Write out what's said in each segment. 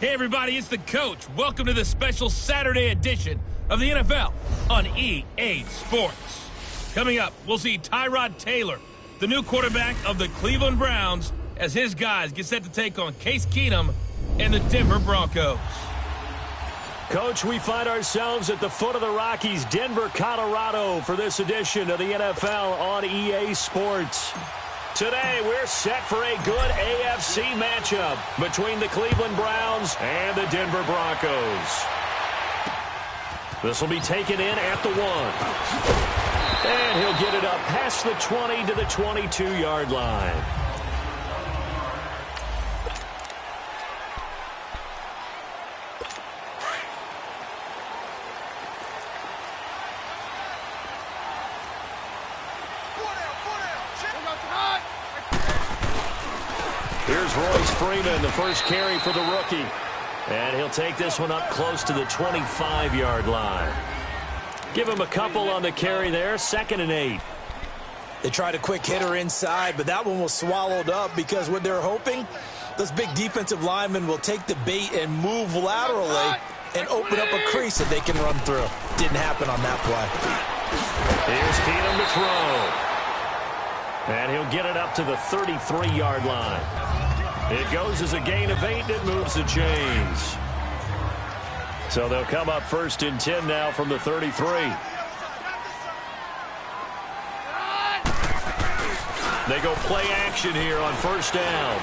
Hey everybody, it's the coach. Welcome to the special Saturday edition of the NFL on EA Sports. Coming up, we'll see Tyrod Taylor, the new quarterback of the Cleveland Browns, as his guys get set to take on Case Keenum and the Denver Broncos. Coach, we find ourselves at the foot of the Rockies, Denver, Colorado, for this edition of the NFL on EA Sports. Today, we're set for a good AFC matchup between the Cleveland Browns and the Denver Broncos. This will be taken in at the 1. And he'll get it up past the 20 to the 22-yard line. Here's Royce Freeman, the first carry for the rookie. And he'll take this one up close to the 25-yard line. Give him a couple on the carry there, 2nd and 8. They tried a quick hitter inside, but that one was swallowed up because what they're hoping, those big defensive linemen will take the bait and move laterally and open up a crease that they can run through. Didn't happen on that play. Here's Keenum to throw. And he'll get it up to the 33-yard line. It goes as a gain of 8, and it moves the chains. So they'll come up 1st and 10 now from the 33. They go play action here on 1st down.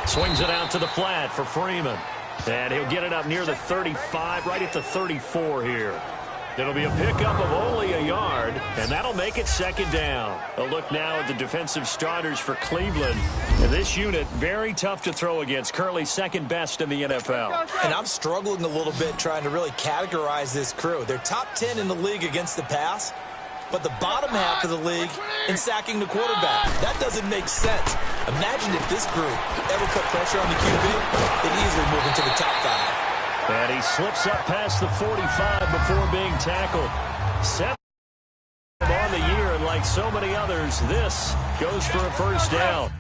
Swings it out to the flat for Freeman. And he'll get it up near the 35, right at the 34 here. It'll be a pickup of only a yard, and that'll make it 2nd down. A look now at the defensive starters for Cleveland. And this unit, very tough to throw against, currently 2nd best in the NFL. And I'm struggling a little bit trying to really categorize this crew. They're top 10 in the league against the pass, but the bottom half of the league in sacking the quarterback. That doesn't make sense. Imagine if this group ever put pressure on the QB, they'd easily move into the top 5. And he slips up past the 45 before being tackled. 7 on the year, and like so many others, this goes for a 1st down.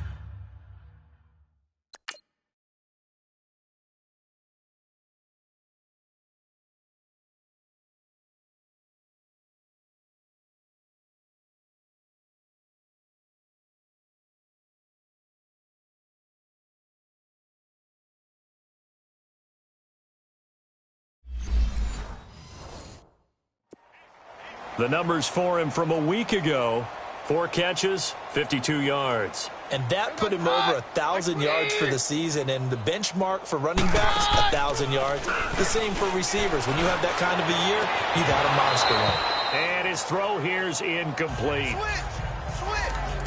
The numbers for him from a week ago: 4 catches, 52 yards. And that put him over 1,000 yards for the season. And the benchmark for running backs, 1,000 yards. The same for receivers. When you have that kind of a year, you've had a monster one. And his throw here's incomplete.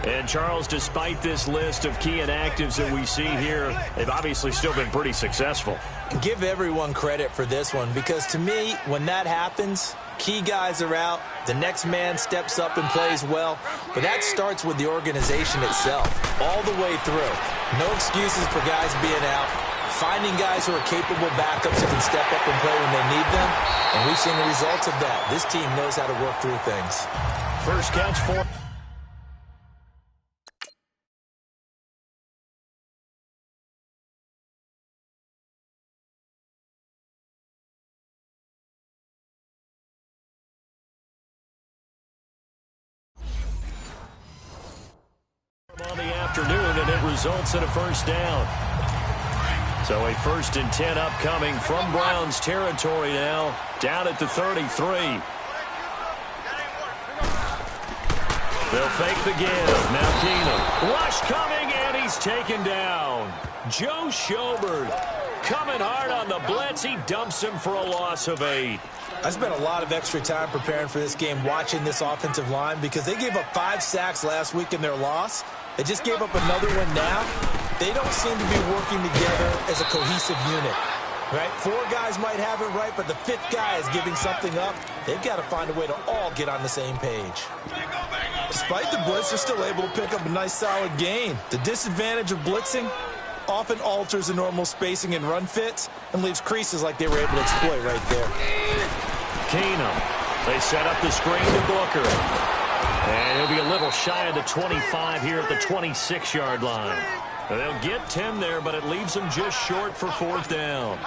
And, Charles, despite this list of key inactives that we see here, they've obviously still been pretty successful. Give everyone credit for this one, because to me, when that happens, key guys are out, the next man steps up and plays well, but that starts with the organization itself, all the way through. No excuses for guys being out, finding guys who are capable backups who can step up and play when they need them, and we've seen the results of that. This team knows how to work through things. First catch for... on the afternoon, and it results in a 1st down. So a 1st and 10 upcoming from Browns territory now, down at the 33. They'll fake the give. Now Keenum. Rush coming, and he's taken down. Joe Schobert coming hard on the blitz. He dumps him for a loss of 8. I spent a lot of extra time preparing for this game, watching this offensive line, because they gave up 5 sacks last week in their loss. They just gave up another one now. They don't seem to be working together as a cohesive unit, right? 4 guys might have it right, but the 5th guy is giving something up. They've got to find a way to all get on the same page. Despite the blitz, they're still able to pick up a nice, solid gain. The disadvantage of blitzing often alters the normal spacing and run fits and leaves creases like they were able to exploit right there. Keenum. They set up the screen to Booker. And he'll be a little shy of the 25 here at the 26-yard line. They'll get 10 there, but it leaves them just short for 4th down.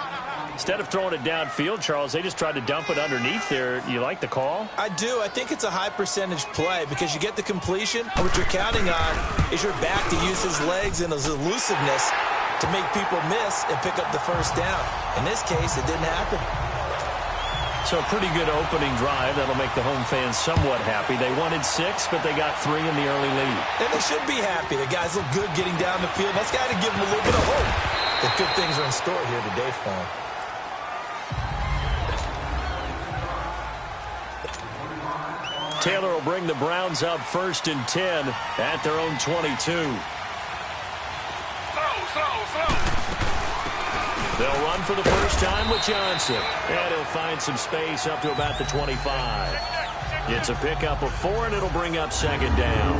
Instead of throwing it downfield, Charles, they just tried to dump it underneath there. You like the call? I do. I think it's a high percentage play because you get the completion. And what you're counting on is your back to use his legs and his elusiveness to make people miss and pick up the first down. In this case, it didn't happen. So a pretty good opening drive. That'll make the home fans somewhat happy. They wanted 6, but they got 3 in the early lead. And they should be happy. The guys look good getting down the field. That's got to give them a little bit of hope that good things are in store here today for them. Taylor will bring the Browns up 1st and 10 at their own 22. They'll run for the first time with Johnson. And he'll find some space up to about the 25. It's a pickup of 4, and it'll bring up 2nd down.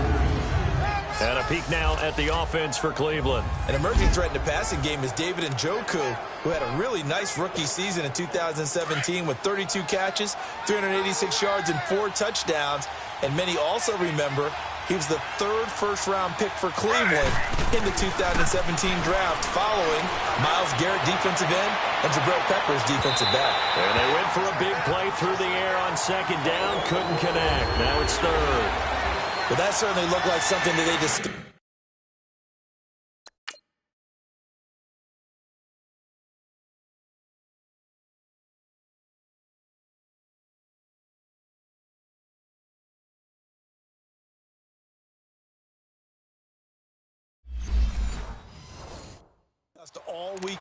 And a peek now at the offense for Cleveland. An emerging threat in the passing game is David Njoku, who had a really nice rookie season in 2017 with 32 catches, 386 yards, and 4 touchdowns. And many also remember he was the 3rd first-round pick for Cleveland in the 2017 draft, following Myles Garrett, defensive end, and Jabril Peppers, defensive back. And they went for a big play through the air on 2nd down. Couldn't connect. Now it's 3rd. But that certainly looked like something that they just... all week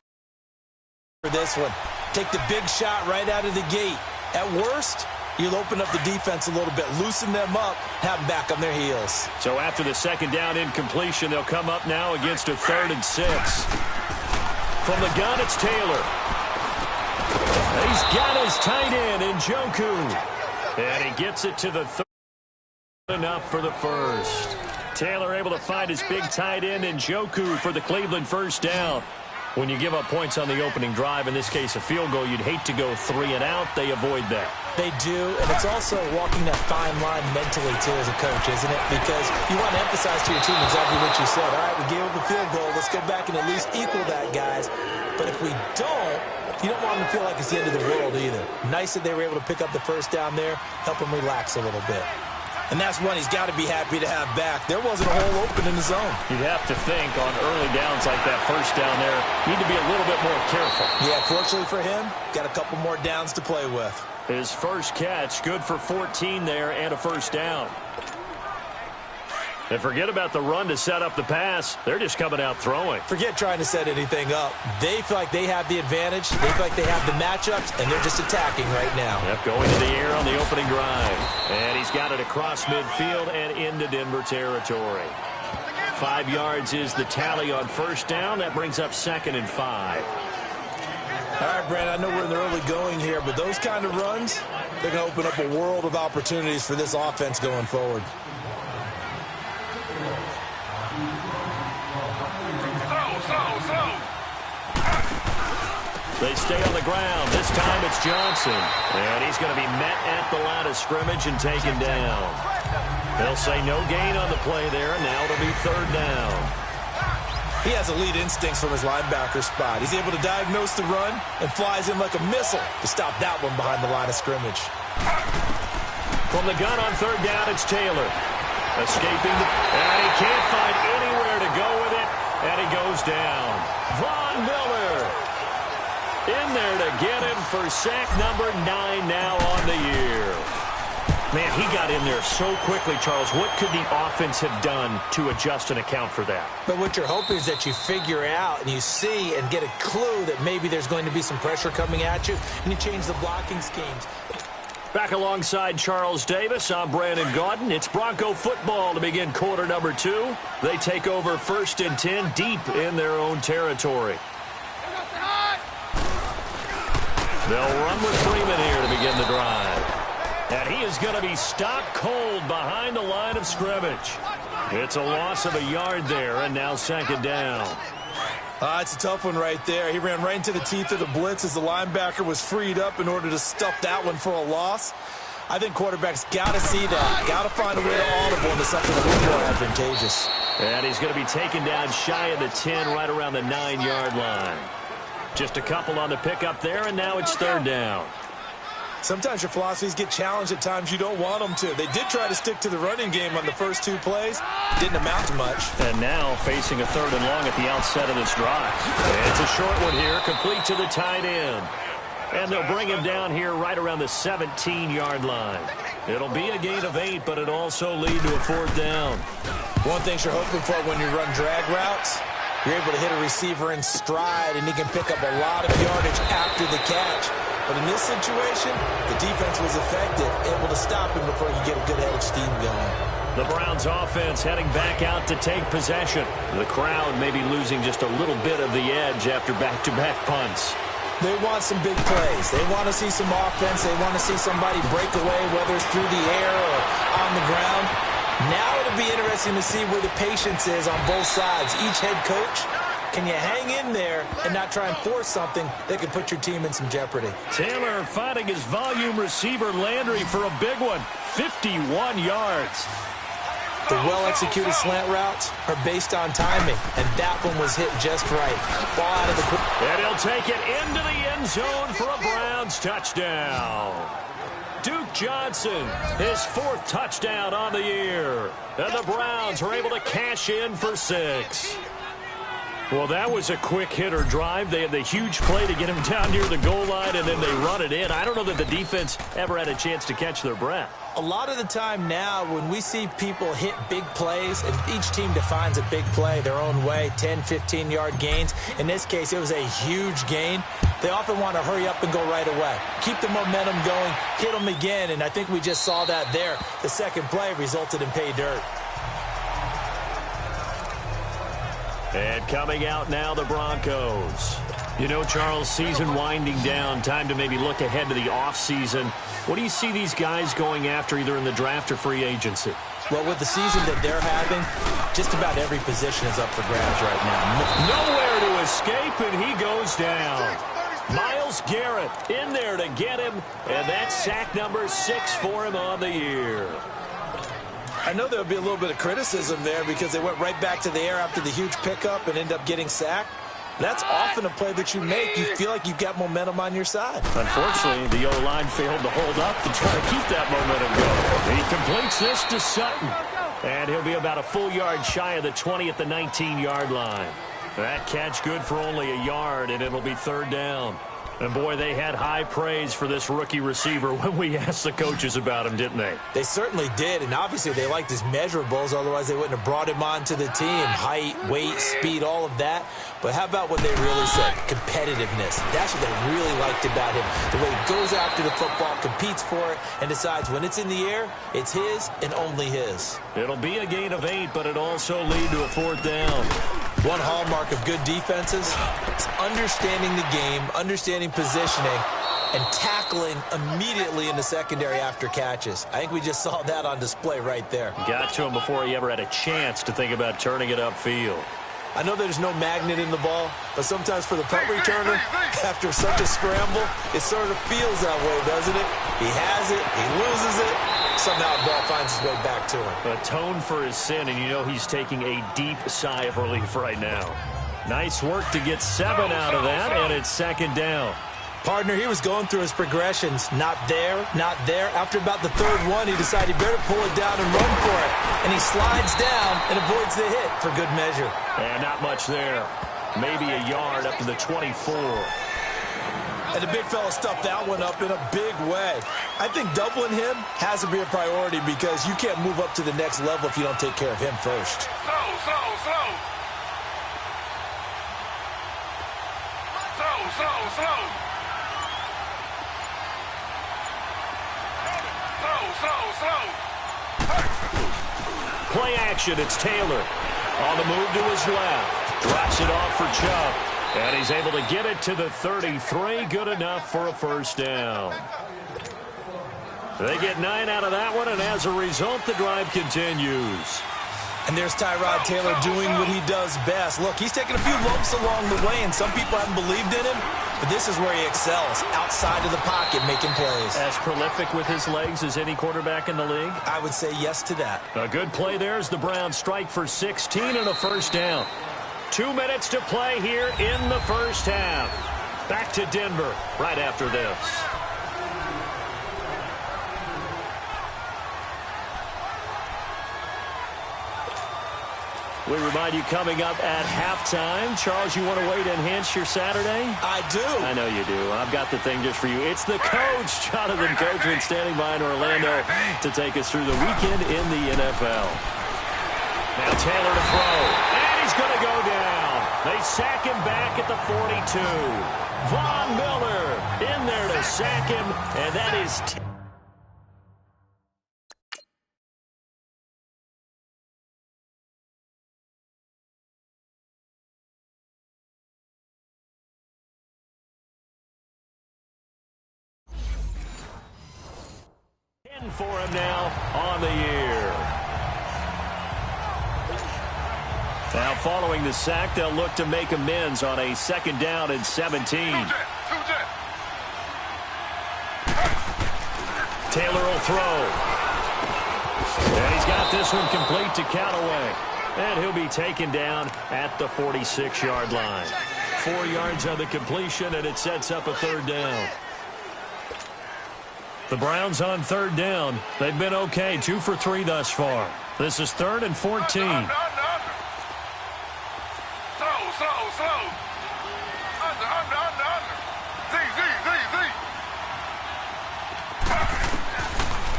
for this one. Take the big shot right out of the gate. At worst, you'll open up the defense a little bit, loosen them up, have them back on their heels. So after the 2nd down incompletion, they'll come up now against a 3rd and 6. From the gun, it's Taylor. He's got his tight end, Njoku. And he gets it to the 3rd. Enough for the first. Taylor able to find his big tight end, Njoku, for the Cleveland first down. When you give up points on the opening drive, in this case a field goal, you'd hate to go 3 and out. They avoid that. They do, and it's also walking that fine line mentally, too, as a coach, isn't it? Because you want to emphasize to your team exactly what you said. All right, we gave up a field goal. Let's go back and at least equal that, guys. But if we don't, you don't want them to feel like it's the end of the world either. Nice that they were able to pick up the first down there, help them relax a little bit. And that's one he's got to be happy to have back. There wasn't a hole open in the zone. You'd have to think on early downs like that first down there, need to be a little bit more careful. Yeah, fortunately for him, got a couple more downs to play with. His first catch, good for 14 there and a first down. And forget about the run to set up the pass. They're just coming out throwing. Forget trying to set anything up. They feel like they have the advantage. They feel like they have the matchups, and they're just attacking right now. Yep, going to the air on the opening drive. And he's got it across midfield and into Denver territory. 5 yards is the tally on first down. That brings up 2nd and 5. All right, Brandon, I know we're in the early going here, but those kind of runs, they're going to open up a world of opportunities for this offense going forward. They stay on the ground. This time it's Johnson. And he's going to be met at the line of scrimmage and taken down. They'll say no gain on the play there, and now it'll be 3rd down. He has elite instincts from his linebacker spot. He's able to diagnose the run and flies in like a missile to stop that one behind the line of scrimmage. From the gun on 3rd down, it's Taylor. Escaping, and he can't find anywhere to go with it, and he goes down. Von Miller in there to get him for sack number 9 now on the year. Man, he got in there so quickly, Charles. What could the offense have done to adjust and account for that? But what you're hoping is that you figure out and you see and get a clue that maybe there's going to be some pressure coming at you, and you change the blocking schemes. Back alongside Charles Davis, I'm Brandon Gaudin. It's Bronco football to begin quarter number 2. They take over 1st and 10 deep in their own territory. They'll run with Freeman here to begin the drive. And he is going to be stopped cold behind the line of scrimmage. It's a loss of a yard there, and now 2nd down. It's a tough one right there. He ran right into the teeth of the blitz as the linebacker was freed up in order to stuff that one for a loss. I think quarterbacks got to see that. Got to find a way to audible into something a little more advantageous. And he's going to be taken down shy of the 10, right around the 9-yard line. Just a couple on the pickup there, and now it's third down. Sometimes your philosophies get challenged at times you don't want them to. They did try to stick to the running game on the first 2 plays. Didn't amount to much. And now facing a 3rd and long at the outset of this drive. It's a short one here, complete to the tight end. And they'll bring him down here right around the 17-yard line. It'll be a gain of 8, but it'll also lead to a 4th down. One thing you're hoping for when you run drag routes, you're able to hit a receiver in stride, and he can pick up a lot of yardage after the catch. But in this situation, the defense was effective, able to stop him before you get a good head of steam going. The Browns offense heading back out to take possession. The crowd may be losing just a little bit of the edge after back-to-back punts. They want some big plays. They want to see some offense. They want to see somebody break away, whether it's through the air or on the ground. Now it'll be interesting to see where the patience is on both sides. Each head coach, can you hang in there and not try and force something that could put your team in some jeopardy? Taylor finding his volume receiver Landry for a big one. 51 yards. The well-executed slant routes are based on timing, and that one was hit just right. Ball out of the... And he'll take it into the end zone for a Browns touchdown. Duke Johnson, his 4th touchdown on the year. And the Browns are able to cash in for 6. Well, that was a quick hitter drive. They had the huge play to get him down near the goal line, and then they run it in. I don't know that the defense ever had a chance to catch their breath. A lot of the time now, when we see people hit big plays, and each team defines a big play their own way, 10, 15-yard gains. In this case, it was a huge gain. They often want to hurry up and go right away. Keep the momentum going, hit them again, and I think we just saw that there. The second play resulted in pay dirt. And coming out now, the Broncos. You know, Charles, season winding down, time to maybe look ahead to the offseason. What do you see these guys going after either in the draft or free agency? Well, with the season that they're having, just about every position is up for grabs right now. Nowhere to escape, and he goes down. Myles Garrett in there to get him, and that's sack number 6 for him on the year. I know there'll be a little bit of criticism there because they went right back to the air after the huge pickup and end up getting sacked. That's often a play that you make. You feel like you've got momentum on your side. Unfortunately, the O-line failed to hold up to try to keep that momentum going. He completes this to Sutton. And he'll be about a full yard shy of the 20 at the 19-yard line. That catch good for only a yard, and it'll be 3rd down. And, boy, they had high praise for this rookie receiver when we asked the coaches about him, didn't they? They certainly did, and obviously they liked his measurables. Otherwise, they wouldn't have brought him onto the team. Height, weight, speed, all of that. But how about what they really said? Competitiveness. That's what they really liked about him. The way he goes after the football, competes for it, and decides when it's in the air, it's his and only his. It'll be a gain of 8, but it'll also lead to a 4th down. One hallmark of good defenses is understanding the game, understanding positioning, and tackling immediately in the secondary after catches. I think we just saw that on display right there. Got to him before he ever had a chance to think about turning it upfield. I know there's no magnet in the ball, but sometimes for the punt returner, after such a scramble, it sort of feels that way, doesn't it? He has it, he loses it, somehow the ball finds its way back to him. Atone for his sin, and you know he's taking a deep sigh of relief right now. Nice work to get 7 out of that, and it's 2nd down. Partner, he was going through his progressions. Not there, not there. After about the 3rd one, he decided he better pull it down and run for it. And he slides down and avoids the hit for good measure. And not much there. Maybe a yard up to the 24. And the big fella stuffed that one up in a big way. I think doubling him has to be a priority because you can't move up to the next level if you don't take care of him first. Slow. Play action, it's Taylor. On the move to his left. Drops it off for Chubb. And he's able to get it to the 33. Good enough for a 1st down. They get 9 out of that one, and as a result, the drive continues. And there's Tyrod Taylor doing what he does best. Look, he's taken a few lumps along the way, and some people haven't believed in him, but this is where he excels, outside of the pocket, making plays. As prolific with his legs as any quarterback in the league? I would say yes to that. A good play there as the Browns strike for 16 and a first down. 2 minutes to play here in the first half. Back to Denver right after this. We remind you coming up at halftime. Charles, you want to wait to enhance your Saturday? I do. I know you do. I've got the thing just for you. It's the coach, Jonathan Coachman, standing by in Orlando to take us through the weekend in the NFL. Now Taylor to throw. And he's going to go down. They sack him back at the 42. Von Miller in there to sack him, and that is 10 for him now on the year. Now following the sack, they'll look to make amends on a 2nd down and 17. Taylor will throw. And he's got this one complete to Callaway. And he'll be taken down at the 46-yard line. 4 yards on the completion, and it sets up a 3rd down. The Browns on 3rd down. They've been okay, 2 for 3 thus far. This is 3rd and 14.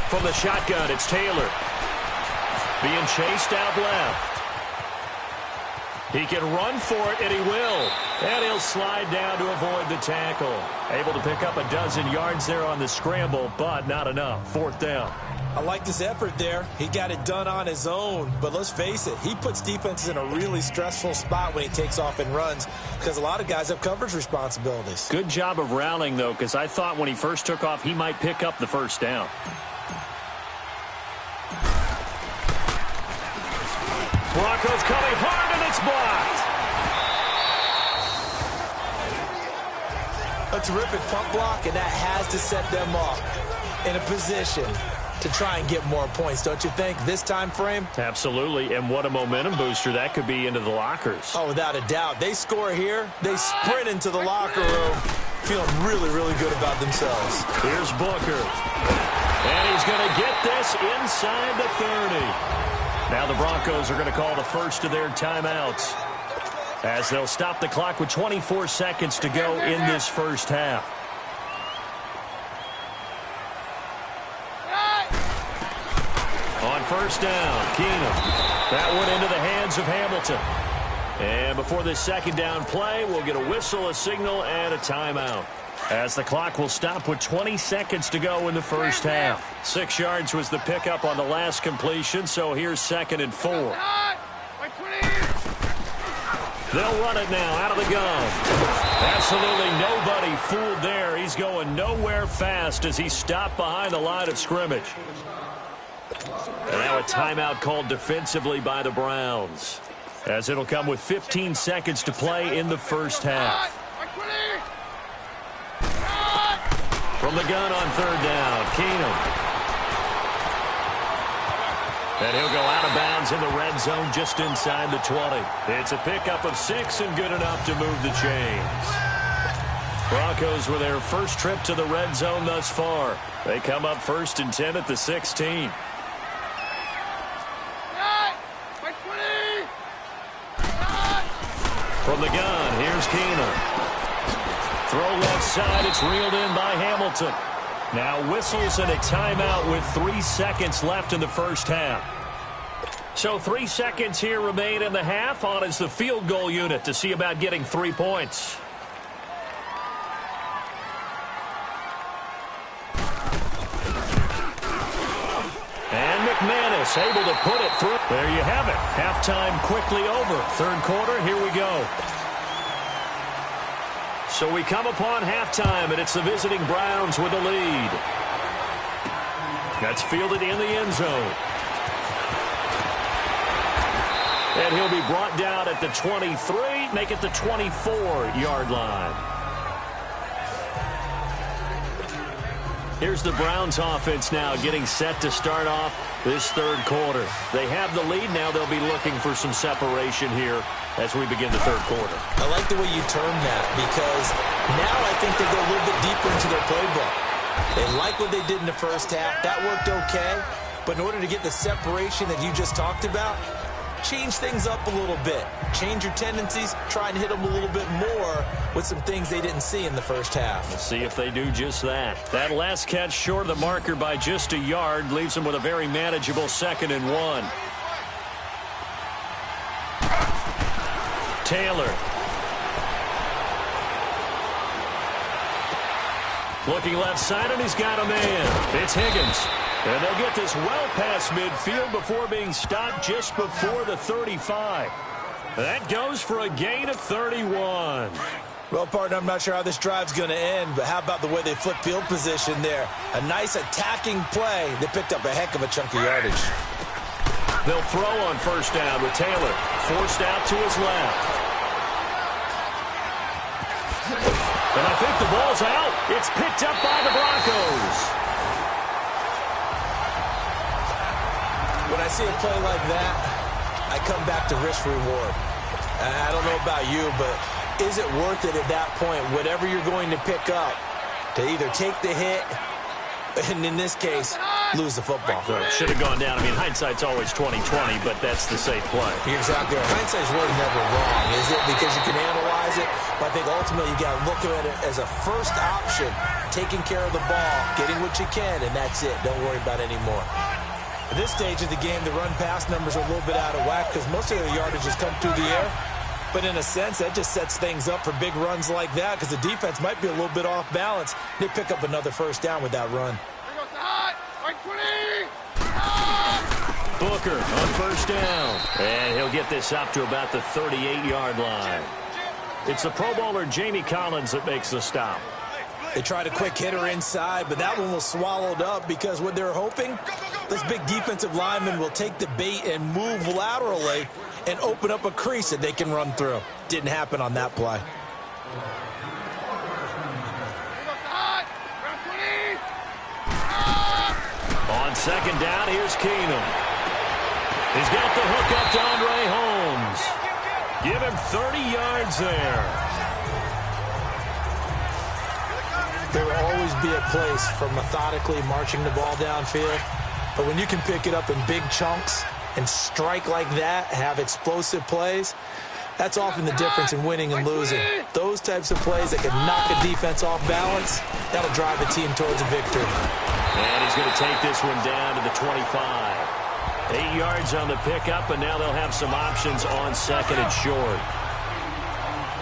From the shotgun, it's Taylor. Being chased out left. He can run for it, and he will. And he'll slide down to avoid the tackle. Able to pick up a dozen yards there on the scramble, but not enough. 4th down. I liked his effort there. He got it done on his own. But let's face it, he puts defenses in a really stressful spot when he takes off and runs because a lot of guys have coverage responsibilities. Good job of rallying, though, because I thought when he first took off, he might pick up the 1st down. Broncos coming hard, and it's blocked. A terrific pump block, and that has to set them up in a position to try and get more points, don't you think, this time frame? Absolutely, and what a momentum booster that could be into the lockers. Oh, without a doubt. They score here, they sprint into the locker room, feeling really, really good about themselves. Here's Booker. And he's going to get this inside the 30. Now the Broncos are going to call the first of their timeouts as they'll stop the clock with 24 seconds to go in this first half. On 1st down, Keenum. That one into the hands of Hamilton. And before this 2nd down play, we'll get a whistle, a signal, and a timeout. As the clock will stop with 20 seconds to go in the first half. 6 yards was the pickup on the last completion, so here's 2nd and 4. They'll run it now out of the gun. Absolutely nobody fooled there. He's going nowhere fast as he stopped behind the line of scrimmage. And now a timeout called defensively by the Browns, as it'll come with 15 seconds to play in the first half. From the gun on 3rd down, Keenum. And he'll go out of bounds in the red zone just inside the 20. It's a pickup of 6 and good enough to move the chains. Broncos with their first trip to the red zone thus far. They come up 1st and 10 at the 16. From the gun, here's Keenum. Throw left side, it's reeled in by Hamilton. Now whistles and a timeout with 3 seconds left in the first half. So 3 seconds here remain in the half. On is the field goal unit to see about getting 3 points. And McManus able to put it through. There you have it. Halftime quickly over. 3rd quarter, here we go. So we come upon halftime, and it's the visiting Browns with the lead. That's fielded in the end zone. And he'll be brought down at the 23, make it the 24-yard line. Here's the Browns offense now getting set to start off this third quarter. They have the lead. Now they'll be looking for some separation here as we begin the third quarter. I like the way you termed that because now I think they go a little bit deeper into their playbook. They like what they did in the first half. That worked okay. But in order to get the separation that you just talked about, change things up a little bit. Change your tendencies. Try and hit them a little bit more with some things they didn't see in the first half. We'll see if they do just that. That last catch short of the marker by just a yard leaves them with a very manageable 2nd and 1. Taylor. Looking left side, and he's got a man. It's Higgins. And they'll get this well past midfield before being stopped just before the 35. That goes for a gain of 31. Well, partner, I'm not sure how this drive's going to end, but how about the way they flip field position there? A nice attacking play. They picked up a heck of a chunk of yardage. They'll throw on first down with Taylor. Forced out to his left. And I think the ball's out. It's picked up by the Broncos. When I see a play like that, I come back to risk-reward. I don't know about you, but is it worth it at that point, whatever you're going to pick up, to either take the hit, and in this case, lose the football? Should have gone down. I mean, hindsight's always 20/20, but that's the safe play. You're exactly right. Hindsight's really never wrong, is it? Because you can analyze it, but I think ultimately you got to look at it as a first option, taking care of the ball, getting what you can, and that's it. Don't worry about any more. At this stage of the game, the run-pass numbers are a little bit out of whack because most of their yardage has come through the air. But in a sense, that just sets things up for big runs like that because the defense might be a little bit off balance. They pick up another first down with that run. Booker on first down. And he'll get this up to about the 38-yard line. It's the Pro Bowler Jamie Collins that makes the stop. They tried a quick hitter inside, but that one was swallowed up because what they're hoping, this big defensive lineman will take the bait and move laterally and open up a crease that they can run through. Didn't happen on that play. On second down, here's Keenum. He's got the hook up to Andre Holmes. Give him 30 yards there. There will always be a place for methodically marching the ball downfield. But when you can pick it up in big chunks and strike like that, have explosive plays, that's often the difference in winning and losing. Those types of plays that can knock a defense off balance, that'll drive a team towards a victory. And he's going to take this one down to the 25. 8 yards on the pickup, and now they'll have some options on second and short.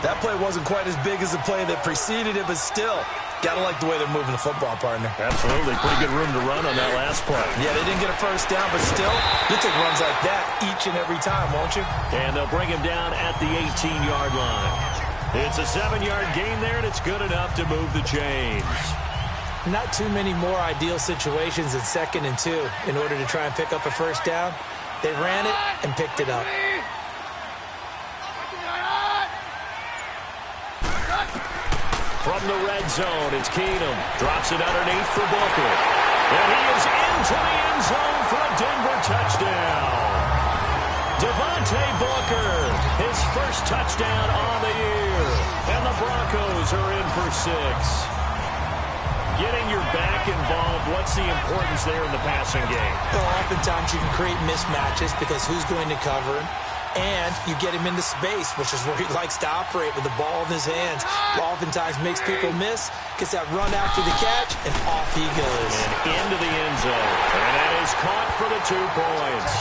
That play wasn't quite as big as the play that preceded it, but still, gotta like the way they're moving the football, partner. Absolutely. Pretty good room to run on that last play. Yeah, they didn't get a first down, but still, you'll take runs like that each and every time, won't you? And they'll bring him down at the 18-yard line. It's a 7-yard gain there, and it's good enough to move the chains. Not too many more ideal situations in 2nd and 2 in order to try and pick up a first down. They ran it and picked it up. From the red zone, it's Keenum. Drops it underneath for Booker. And he is into the end zone for a Denver touchdown. Devontae Booker, his first touchdown on the year. And the Broncos are in for 6. Getting your back involved, what's the importance there in the passing game? Well, oftentimes you can create mismatches because who's going to cover him? And you get him into space, which is where he likes to operate with the ball in his hands. Oftentimes makes people miss, gets that run after the catch, and off he goes. And into the end zone. And that is caught for the 2 points.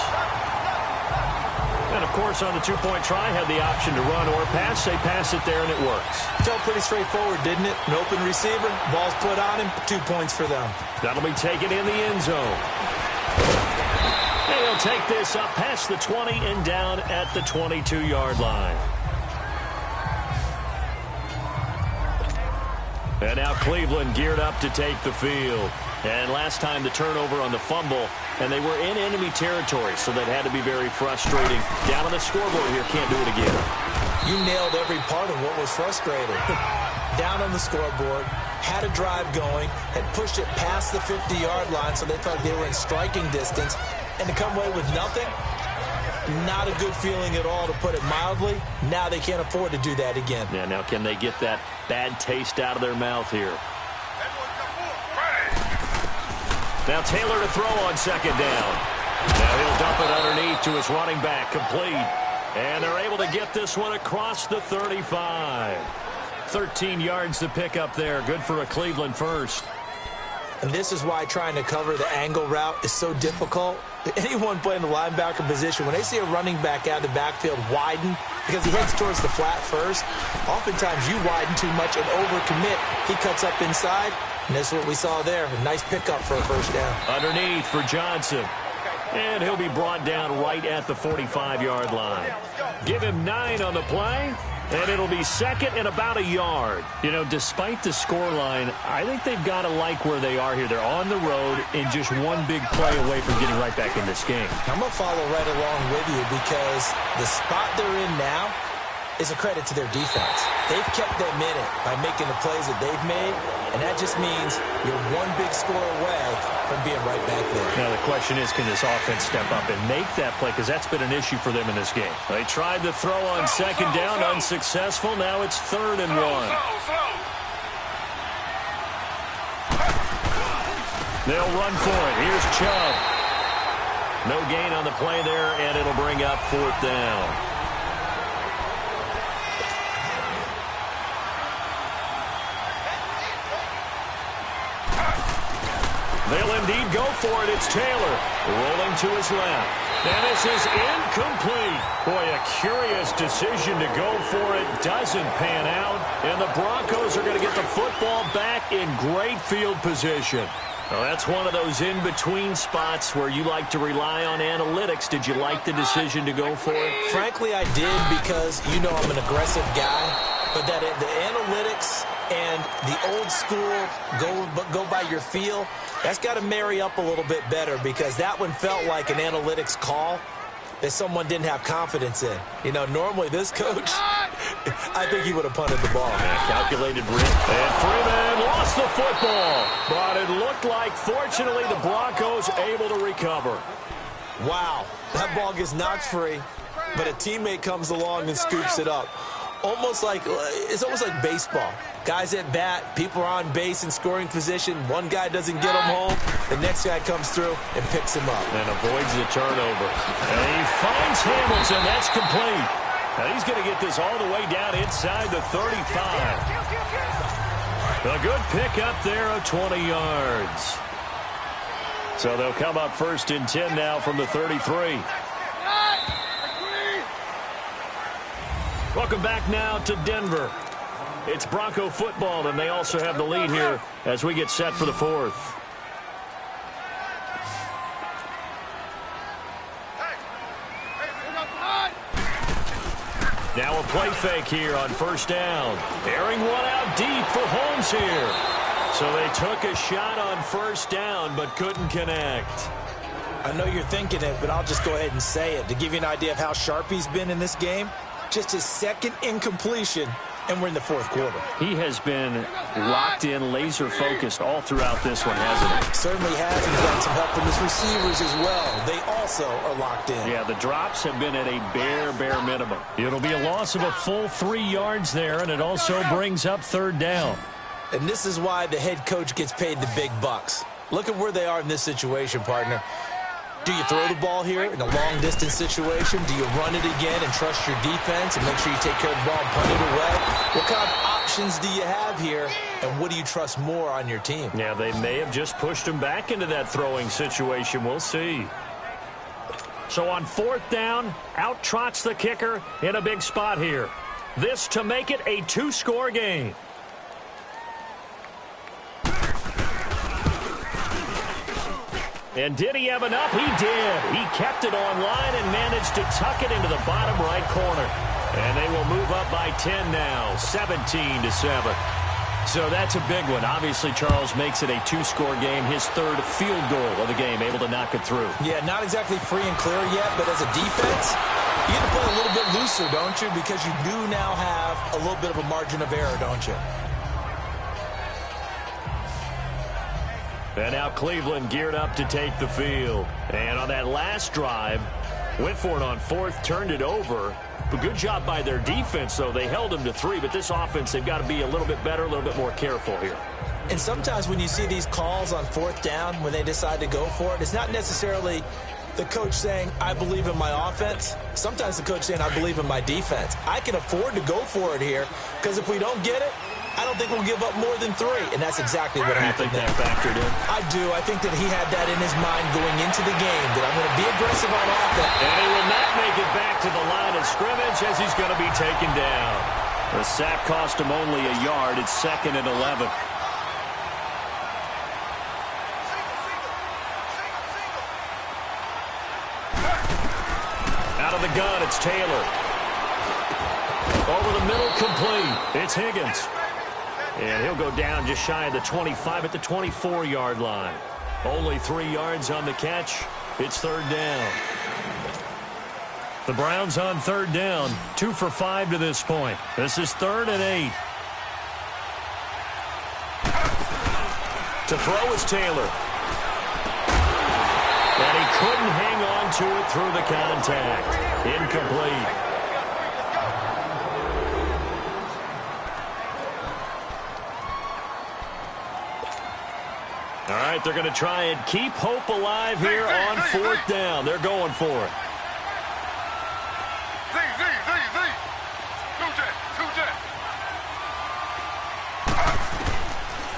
And, of course, on the 2-point try, had the option to run or pass. They pass it there, and it works. Felt pretty straightforward, didn't it? An open receiver, ball's put on him, 2 points for them. That'll be taken in the end zone. And he'll take this up past the 20 and down at the 22-yard line. And now Cleveland geared up to take the field. And last time the turnover on the fumble and they were in enemy territory, so that had to be very frustrating. Down on the scoreboard here, can't do it again. You nailed every part of what was frustrating. Down on the scoreboard, had a drive going, had pushed it past the 50-yard line, so they thought they were in striking distance, and to come away with nothing, not a good feeling at all, to put it mildly. Now they can't afford to do that again. Yeah, now can they get that bad taste out of their mouth here? Now Taylor to throw on second down. Now he'll dump it underneath to his running back, complete. And they're able to get this one across the 35. 13 yards to pick up there. Good for a Cleveland first. And this is why trying to cover the angle route is so difficult. Anyone playing the linebacker position, when they see a running back out of the backfield widen, because he heads towards the flat first, oftentimes you widen too much and overcommit. He cuts up inside, and that's what we saw there. A nice pickup for a first down. Underneath for Johnson. And he'll be brought down right at the 45-yard line. Give him 9 on the play. And it'll be second and about a yard. You know, despite the scoreline, I think they've got to like where they are here. They're on the road and just one big play away from getting right back in this game. I'm going to follow right along with you because the spot they're in now is a credit to their defense. They've kept them in it by making the plays that they've made, and that just means you're one big score away from being right back there. Now the question is, can this offense step up and make that play? Because that's been an issue for them in this game. They tried to throw on second down, unsuccessful. Now it's 3rd and 1. They'll run for it. Here's Chubb. No gain on the play there, and it'll bring up 4th down. They'll indeed go for it. It's Taylor rolling to his left. And this is incomplete. Boy, a curious decision to go for it. Doesn't pan out. And the Broncos are going to get the football back in great field position. Well, that's one of those in-between spots where you like to rely on analytics. Did you like the decision to go for it? Frankly, I did because, you know, I'm an aggressive guy. But that the analytics and the old school go by your feel, that's got to marry up a little bit better because that one felt like an analytics call that someone didn't have confidence in. You know, normally this coach, I think he would have punted the ball. Yeah, calculated rip. And Freeman lost the football. But it looked like, fortunately, the Broncos able to recover. Wow. That ball gets knocked free, but a teammate comes along and scoops it up. It's almost like baseball. Guys at bat, people are on base in scoring position. One guy doesn't get him home. The next guy comes through and picks him up. And avoids the turnover. And he finds Hamilton. That's complete. Now he's going to get this all the way down inside the 35. A good pickup there of 20 yards. So they'll come up 1st and 10 now from the 33. Welcome back now to Denver. It's Bronco football, and they also have the lead here as we get set for the 4th. Now a play fake here on 1st down. Airing one out deep for Holmes here. So they took a shot on 1st down but couldn't connect. I know you're thinking it, but I'll just go ahead and say it. To give you an idea of how sharp he's been in this game, just his 2nd incompletion, and we're in the 4th quarter. He has been locked in, laser-focused all throughout this one, hasn't he? Certainly has. He's gotten some help from his receivers as well. They also are locked in. Yeah, the drops have been at a bare minimum. It'll be a loss of a full 3 yards there, and it also brings up 3rd down. And this is why the head coach gets paid the big bucks. Look at where they are in this situation, partner. Do you throw the ball here in a long-distance situation? Do you run it again and trust your defense and make sure you take care of the ball and punt it away? What kind of options do you have here, and what do you trust more on your team? Yeah, they may have just pushed him back into that throwing situation. We'll see. So on 4th down, out trots the kicker in a big spot here. This to make it a 2-score game. And did he have enough? He did. He kept it on line and managed to tuck it into the bottom right corner. And they will move up by 10 now, 17-7. So that's a big one. Obviously, Charles makes it a two-score game. His third field goal of the game, able to knock it through. Yeah, not exactly free and clear yet, but as a defense, you get to play a little bit looser, don't you? Because you do now have a little bit of a margin of error, don't you? And now Cleveland geared up to take the field. And on that last drive, went for it on fourth, turned it over. But good job by their defense, though. They held them to 3, but this offense, they've got to be a little bit better, a little bit more careful here. And sometimes when you see these calls on fourth down, when they decide to go for it, it's not necessarily the coach saying, I believe in my offense. Sometimes the coach saying, I believe in my defense. I can afford to go for it here, because if we don't get it, I don't think we'll give up more than 3. And that's exactly what happened there. You think that factored in? I do. I think that he had that in his mind going into the game, that I'm going to be aggressive on offense. And he will not make it back to the line of scrimmage as he's going to be taken down. The sack cost him only a yard. It's 2nd and 11. Out of the gun, it's Taylor. Over the middle, complete. It's Higgins. And he'll go down just shy of the 25 at the 24-yard line. Only 3 yards on the catch. It's 3rd down. The Browns on 3rd down. 2 for 5 to this point. This is 3rd and 8. To throw is Taylor. And he couldn't hang on to it through the contact. Incomplete. All right, they're going to try and keep hope alive here on 4th down. They're going for it.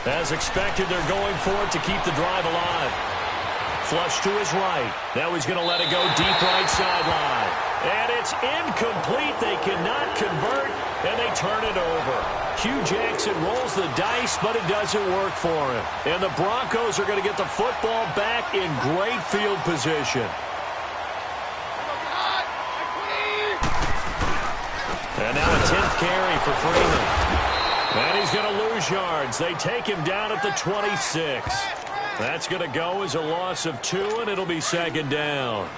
As expected, they're going for it to keep the drive alive. Flush to his right. Now he's going to let it go deep right sideline. And it's incomplete. They cannot convert, and they turn it over. Hugh Jackson rolls the dice, but it doesn't work for him. And the Broncos are going to get the football back in great field position. And now a 10th carry for Freeman. And he's going to lose yards. They take him down at the 26. That's going to go as a loss of 2, and it'll be 2nd down.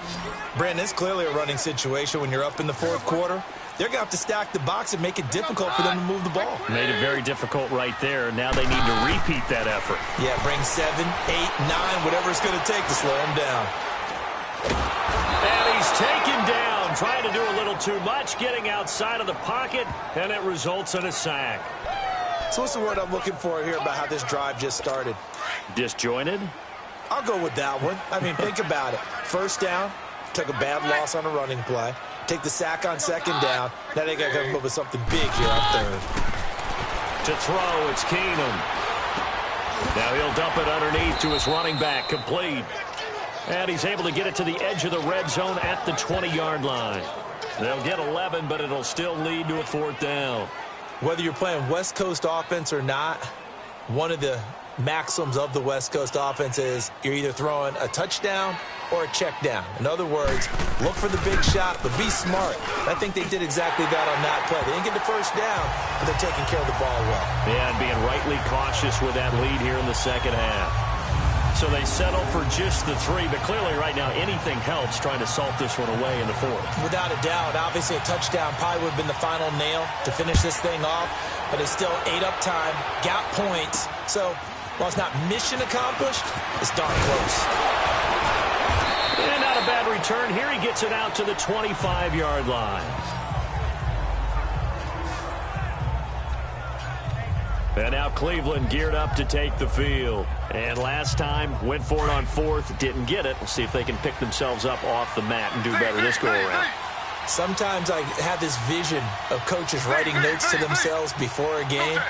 Brandon, it's clearly a running situation when you're up in the 4th quarter. They're going to have to stack the box and make it difficult for them to move the ball. Made it very difficult right there. Now they need to repeat that effort. Yeah, bring 7, 8, 9, whatever it's going to take to slow him down. And he's taken down, trying to do a little too much, getting outside of the pocket, and it results in a sack. So what's the word I'm looking for here about how this drive just started? Disjointed? I'll go with that one. I mean, think about it. 1st down, took a bad loss on a running play. Take the sack on 2nd down. Now they got to come up with something big here on 3rd. To throw, it's Keenum. Now he'll dump it underneath to his running back, complete. And he's able to get it to the edge of the red zone at the 20-yard line. They'll get 11, but it'll still lead to a 4th down. Whether you're playing West Coast offense or not, one of the maxims of the West Coast offense is you're either throwing a touchdown or a check down. In other words, look for the big shot, but be smart. I think they did exactly that on that play. They didn't get the 1st down, but they're taking care of the ball well. Yeah, and being rightly cautious with that lead here in the 2nd half. So they settle for just the 3, but clearly right now anything helps trying to salt this one away in the 4th. Without a doubt, obviously a touchdown probably would have been the final nail to finish this thing off, but it's still ate up time, got points. So while it's not mission accomplished, it's darn close. And not a bad return. Here he gets it out to the 25-yard line. And now Cleveland geared up to take the field. And last time, went for it on 4th, didn't get it. We'll see if they can pick themselves up off the mat and do better this go-around. Sometimes I have this vision of coaches writing notes to themselves before a game.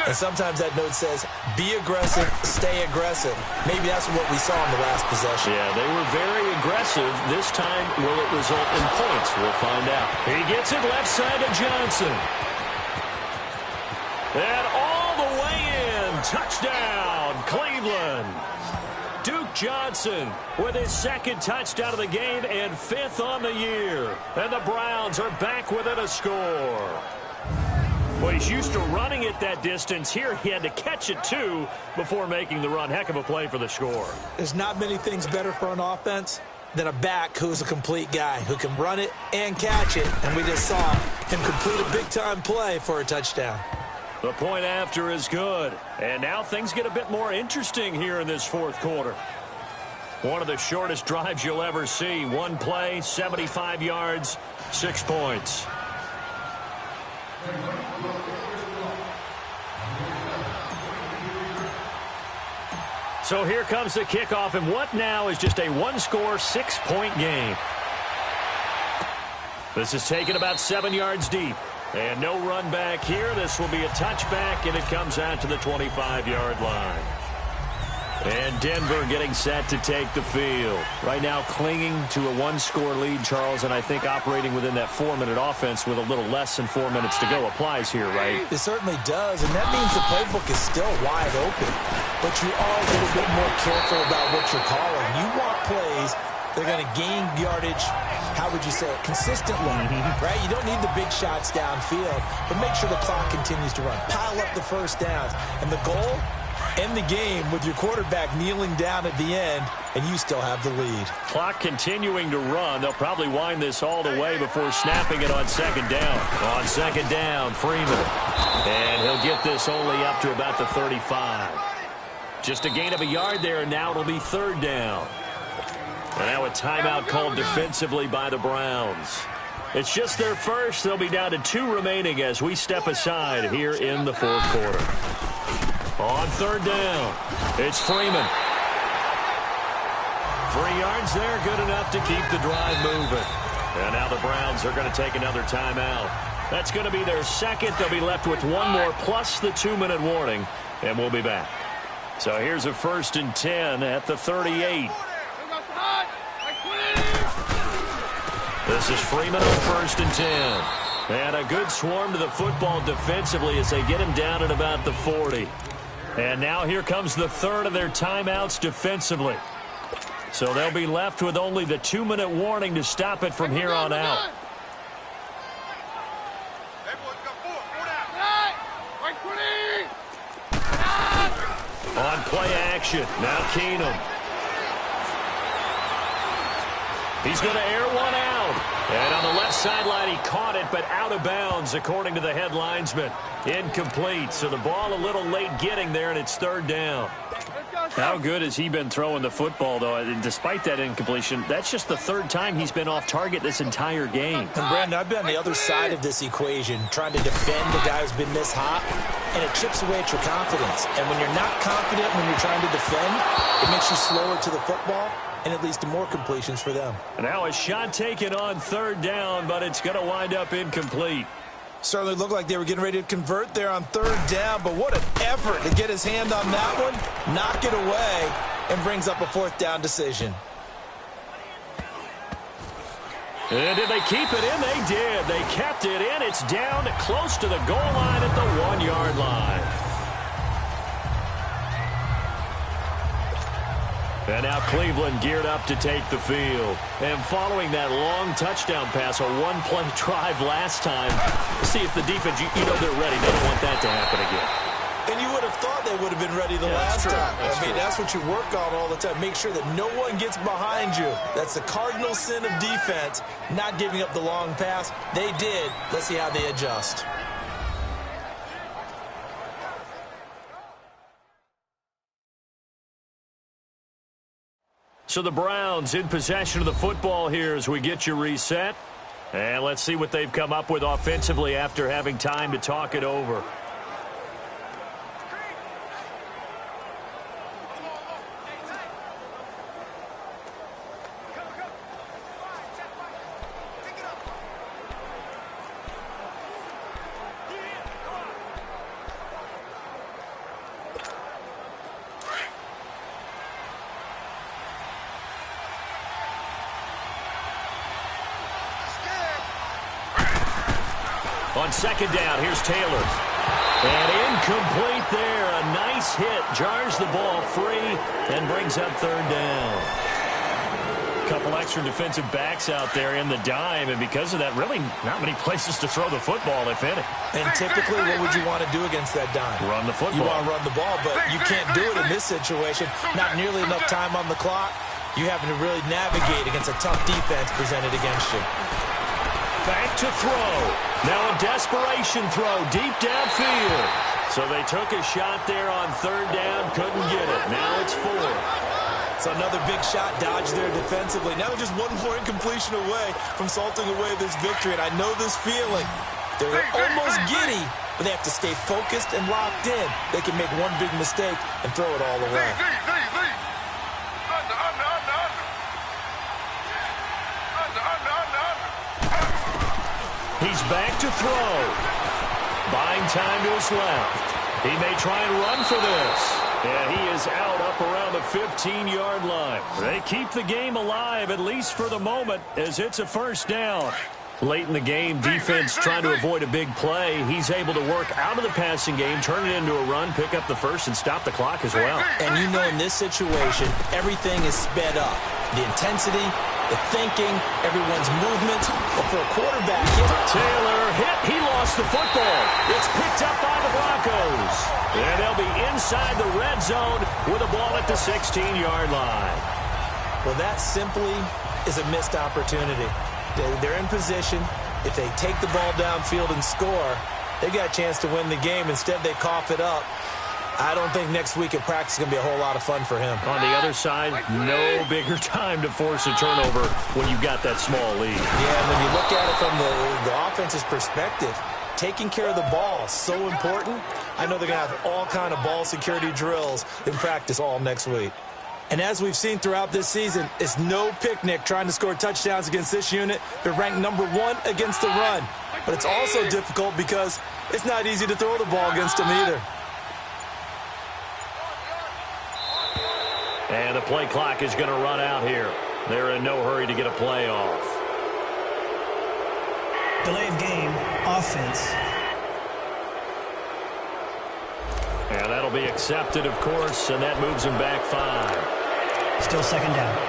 And sometimes that note says, be aggressive, stay aggressive. Maybe that's what we saw in the last possession. Yeah, they were very aggressive. This time, will it result in points? We'll find out. He gets it left side to Johnson. And all the way in. Touchdown, Cleveland. Duke Johnson with his 2nd touchdown of the game and 5th on the year. And the Browns are back within a score. Well, he's used to running it that distance. Here he had to catch it, too, before making the run. Heck of a play for the score. There's not many things better for an offense than a back who's a complete guy, who can run it and catch it. And we just saw him complete a big-time play for a touchdown. The point after is good. And now things get a bit more interesting here in this fourth quarter. One of the shortest drives you'll ever see. One play, 75 yards, 6 points. So here comes the kickoff, and what now is just a one-score, 6-point game. This is taken about 7 yards deep. And no run back here. This will be a touchback, and it comes out to the 25-yard line. And Denver getting set to take the field. Right now clinging to a one-score lead, Charles, and I think operating within that 4-minute offense with a little less than 4 minutes to go applies here, right? It certainly does, and that means the playbook is still wide open. But you are a little bit more careful about what you're calling. You want plays that are going to gain yardage, how would you say it, consistently, right? You don't need the big shots downfield, but make sure the clock continues to run. Pile up the first downs. And the goal? End the game with your quarterback kneeling down at the end, and you still have the lead. Clock continuing to run. They'll probably wind this all the way before snapping it on second down. On second down, Freeman. And he'll get this only up to about the 35. Just a gain of a yard there, and now it'll be third down. And now a timeout called defensively by the Browns. It's just their first. They'll be down to 2 remaining as we step aside here in the fourth quarter. On third down, it's Freeman. 3 yards there, good enough to keep the drive moving. And now the Browns are going to take another timeout. That's going to be their second. They'll be left with one more plus the 2-minute warning, and we'll be back. So here's a 1st and 10 at the 38. This is Freeman on 1st and 10. And a good swarm to the football defensively as they get him down at about the 40. And now here comes the third of their timeouts defensively. So they'll be left with only the 2-minute warning to stop it from here on out. On play action, now Keenum. He's going to air one out. And on the left sideline, he caught it, but out of bounds, according to the head linesman. Incomplete, so the ball a little late getting there, and it's third down. How good has he been throwing the football, though? And despite that incompletion, that's just the third time he's been off target this entire game. And, Brandon, I've been on the other side of this equation, trying to defend the guy who's been this hot, and it chips away at your confidence. And when you're not confident when you're trying to defend, it makes you slower to the football, and it leads to more completions for them. And now a shot taken on third down, but it's going to wind up incomplete. Certainly looked like they were getting ready to convert there on third down, but what an effort to get his hand on that one, knock it away, and brings up a 4th down decision. And did they keep it in? They did. They kept it in. It's down close to the goal line at the 1-yard line. And now Cleveland geared up to take the field. And following that long touchdown pass, a one-play drive last time, see if the defense, you know they're ready. They don't want that to happen again. And you would have thought they would have been ready the last time. I mean, that's what you work on all the time. Make sure that no one gets behind you. That's the cardinal sin of defense, not giving up the long pass. They did. Let's see how they adjust. So the Browns in possession of the football here as we get you reset. And let's see what they've come up with offensively after having time to talk it over. On second down, here's Taylor. And incomplete there. A nice hit. Jars the ball free and brings up third down. Couple extra defensive backs out there in the dime, and because of that, really not many places to throw the football, if any. And typically, what would you want to do against that dime? Run the football. You want to run the ball, but you can't do it in this situation. Not nearly enough time on the clock. You having to really navigate against a tough defense presented against you. Back to throw. Now a desperation throw deep downfield. So they took a shot there on third down, couldn't get it. Now it's 4. So another big shot dodged there defensively. Now just one more incompletion away from salting away this victory. And I know this feeling. They're almost giddy, but they have to stay focused and locked in. They can make one big mistake and throw it all away. He's back to throw. Buying time to his left. He may try and run for this. And he is out up around the 15-yard line. They keep the game alive, at least for the moment, as it's a first down. Late in the game, defense trying to avoid a big play. He's able to work out of the passing game, turn it into a run, pick up the first, and stop the clock as well. And you know in this situation, everything is sped up. The intensity, the thinking, everyone's movement. But for a quarterback, Taylor hit. He lost the football. It's picked up by the Broncos. And they'll be inside the red zone with a ball at the 16-yard line. Well, that simply is a missed opportunity. They're in position. If they take the ball downfield and score, they got a chance to win the game. Instead, they cough it up. I don't think next week at practice is going to be a whole lot of fun for him. On the other side, no bigger time to force a turnover when you've got that small lead. Yeah, and when you look at it from the offense's perspective, taking care of the ball is so important. I know they're going to have all kind of ball security drills in practice all next week. And as we've seen throughout this season, it's no picnic trying to score touchdowns against this unit. They're ranked number 1 against the run. But it's also difficult because it's not easy to throw the ball against them either. And the play clock is going to run out here. They're in no hurry to get a play off. Delay of game, offense. And that'll be accepted, of course, and that moves him back 5. Still second down.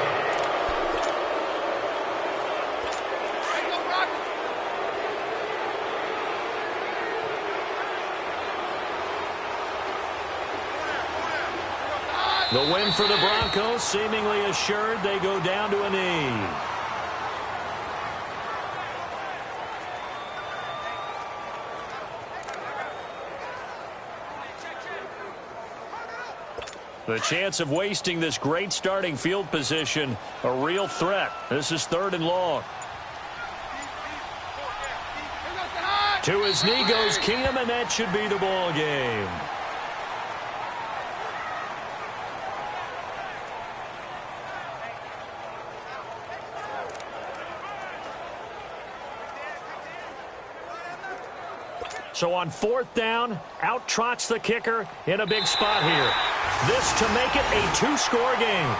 The win for the Broncos, seemingly assured. They go down to a knee. The chance of wasting this great starting field position, a real threat. This is 3rd and long. To his knee goes Keenum, and that should be the ball game. So on 4th down, out trots the kicker in a big spot here. This to make it a 2-score game.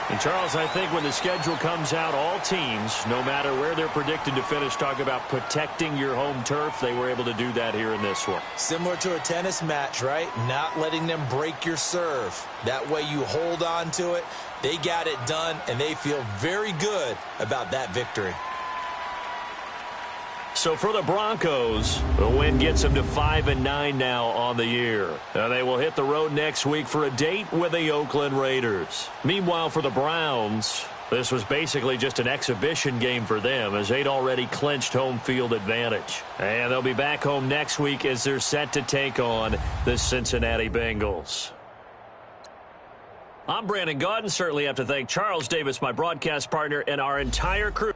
And Charles, I think when the schedule comes out, all teams, no matter where they're predicted to finish, talk about protecting your home turf. They were able to do that here in this one. Similar to a tennis match, right? Not letting them break your serve. That way you hold on to it. They got it done, and they feel very good about that victory. So for the Broncos, the win gets them to 5-9 now on the year. Now they will hit the road next week for a date with the Oakland Raiders. Meanwhile, for the Browns, this was basically just an exhibition game for them as they'd already clinched home field advantage. And they'll be back home next week as they're set to take on the Cincinnati Bengals. I'm Brandon Gaudin. Certainly have to thank Charles Davis, my broadcast partner, and our entire crew.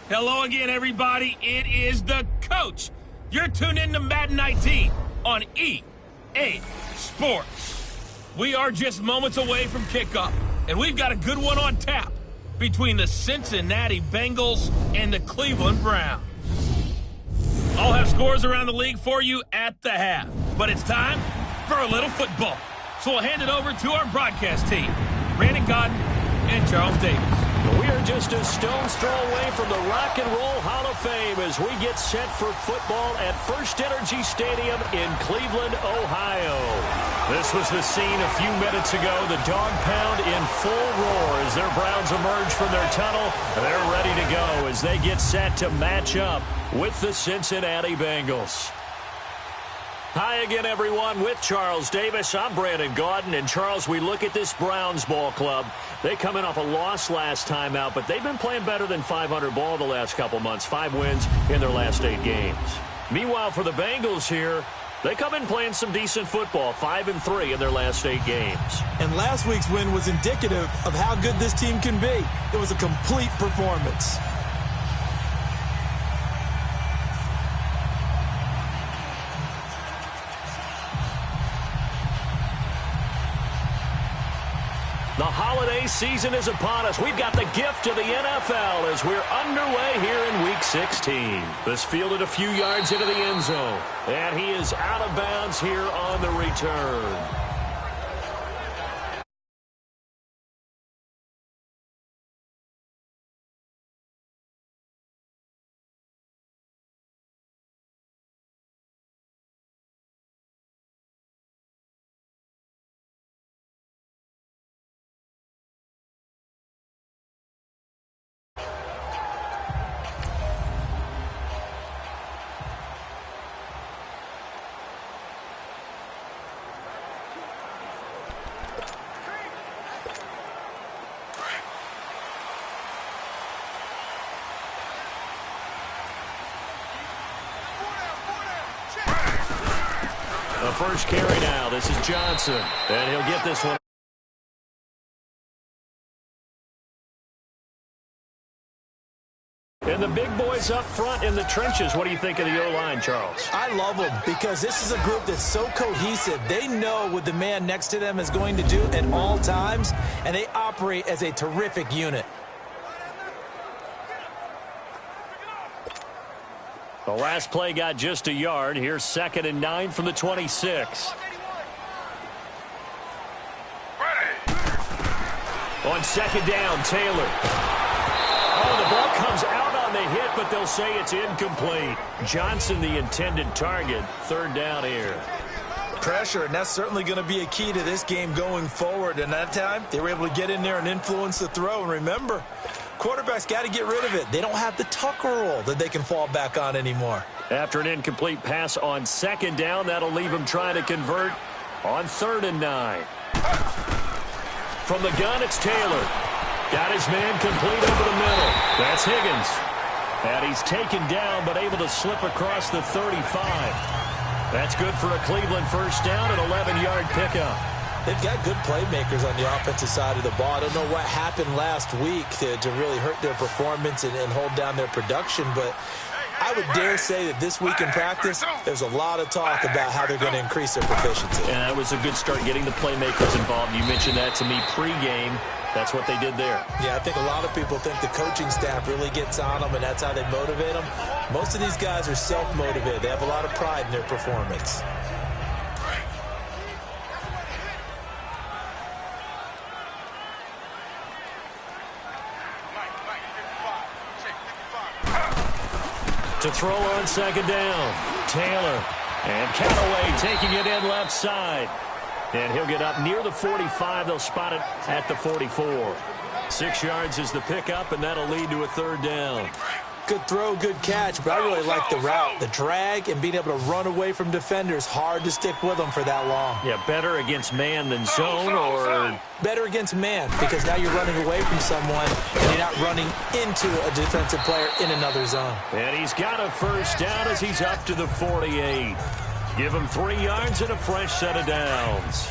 Hello again, everybody. It is the coach. You're tuned in to Madden 19 on EA Sports. We are just moments away from kickoff, and we've got a good one on tap between the Cincinnati Bengals and the Cleveland Browns. I'll have scores around the league for you at the half, but it's time for a little football. So we'll hand it over to our broadcast team, Brandon Godden and Charles Davis. We are just a stone's throw away from the Rock and Roll Hall of Fame as we get set for football at First Energy Stadium in Cleveland, Ohio. This was the scene a few minutes ago. The dog pound in full roar as their Browns emerge from their tunnel. They're ready to go as they get set to match up with the Cincinnati Bengals. Hi again, everyone, with Charles Davis. I'm Brandon Gaudin. And, Charles, we look at this Browns ball club. They come in off a loss last time out, but they've been playing better than 500 ball the last couple months. 5 wins in their last 8 games. Meanwhile, for the Bengals here, they come in playing some decent football. 5-3 in their last 8 games. And last week's win was indicative of how good this team can be. It was a complete performance. The holiday season is upon us. We've got the gift of the NFL as we're underway here in Week 16. This fielded a few yards into the end zone, and he is out of bounds here on the return. The first carry now. This is Johnson, and he'll get this one. And the big boys up front in the trenches. What do you think of the O-line, Charles? I love them because this is a group that's so cohesive. They know what the man next to them is going to do at all times, and they operate as a terrific unit. The last play got just a yard. Here's 2nd and 9 from the 26. On 2nd down, Taylor. Oh, the ball comes out on the hit, but they'll say it's incomplete. Johnson, the intended target. 3rd down here. Pressure, and that's certainly going to be a key to this game going forward. And that time, they were able to get in there and influence the throw. And remember, quarterbacks got to get rid of it. They don't have the Tucker roll that they can fall back on anymore. After an incomplete pass on 2nd down, that'll leave him trying to convert on 3rd and 9. From the gun, it's Taylor. Got his man complete over the middle. That's Higgins. And he's taken down, but able to slip across the 35. That's good for a Cleveland first down, an 11-yard pickup. They've got good playmakers on the offensive side of the ball. I don't know what happened last week to really hurt their performance and hold down their production, but I would dare say that this week in practice, there's a lot of talk about how they're going to increase their proficiency. And that was a good start getting the playmakers involved. You mentioned that to me pregame. That's what they did there. Yeah, I think a lot of people think the coaching staff really gets on them, and that's how they motivate them. Most of these guys are self-motivated. They have a lot of pride in their performance. To throw on second down, Taylor. And Callaway taking it in left side. And he'll get up near the 45. They'll spot it at the 44. 6 yards is the pickup, and that'll lead to a third down. Good throw, good catch, but I really like the route. The drag and being able to run away from defenders. Hard to stick with them for that long. Yeah, better against man than zone, or better against man, because now you're running away from someone and you're not running into a defensive player in another zone. And he's got a first down as he's up to the 48. Give him 3 yards and a fresh set of downs.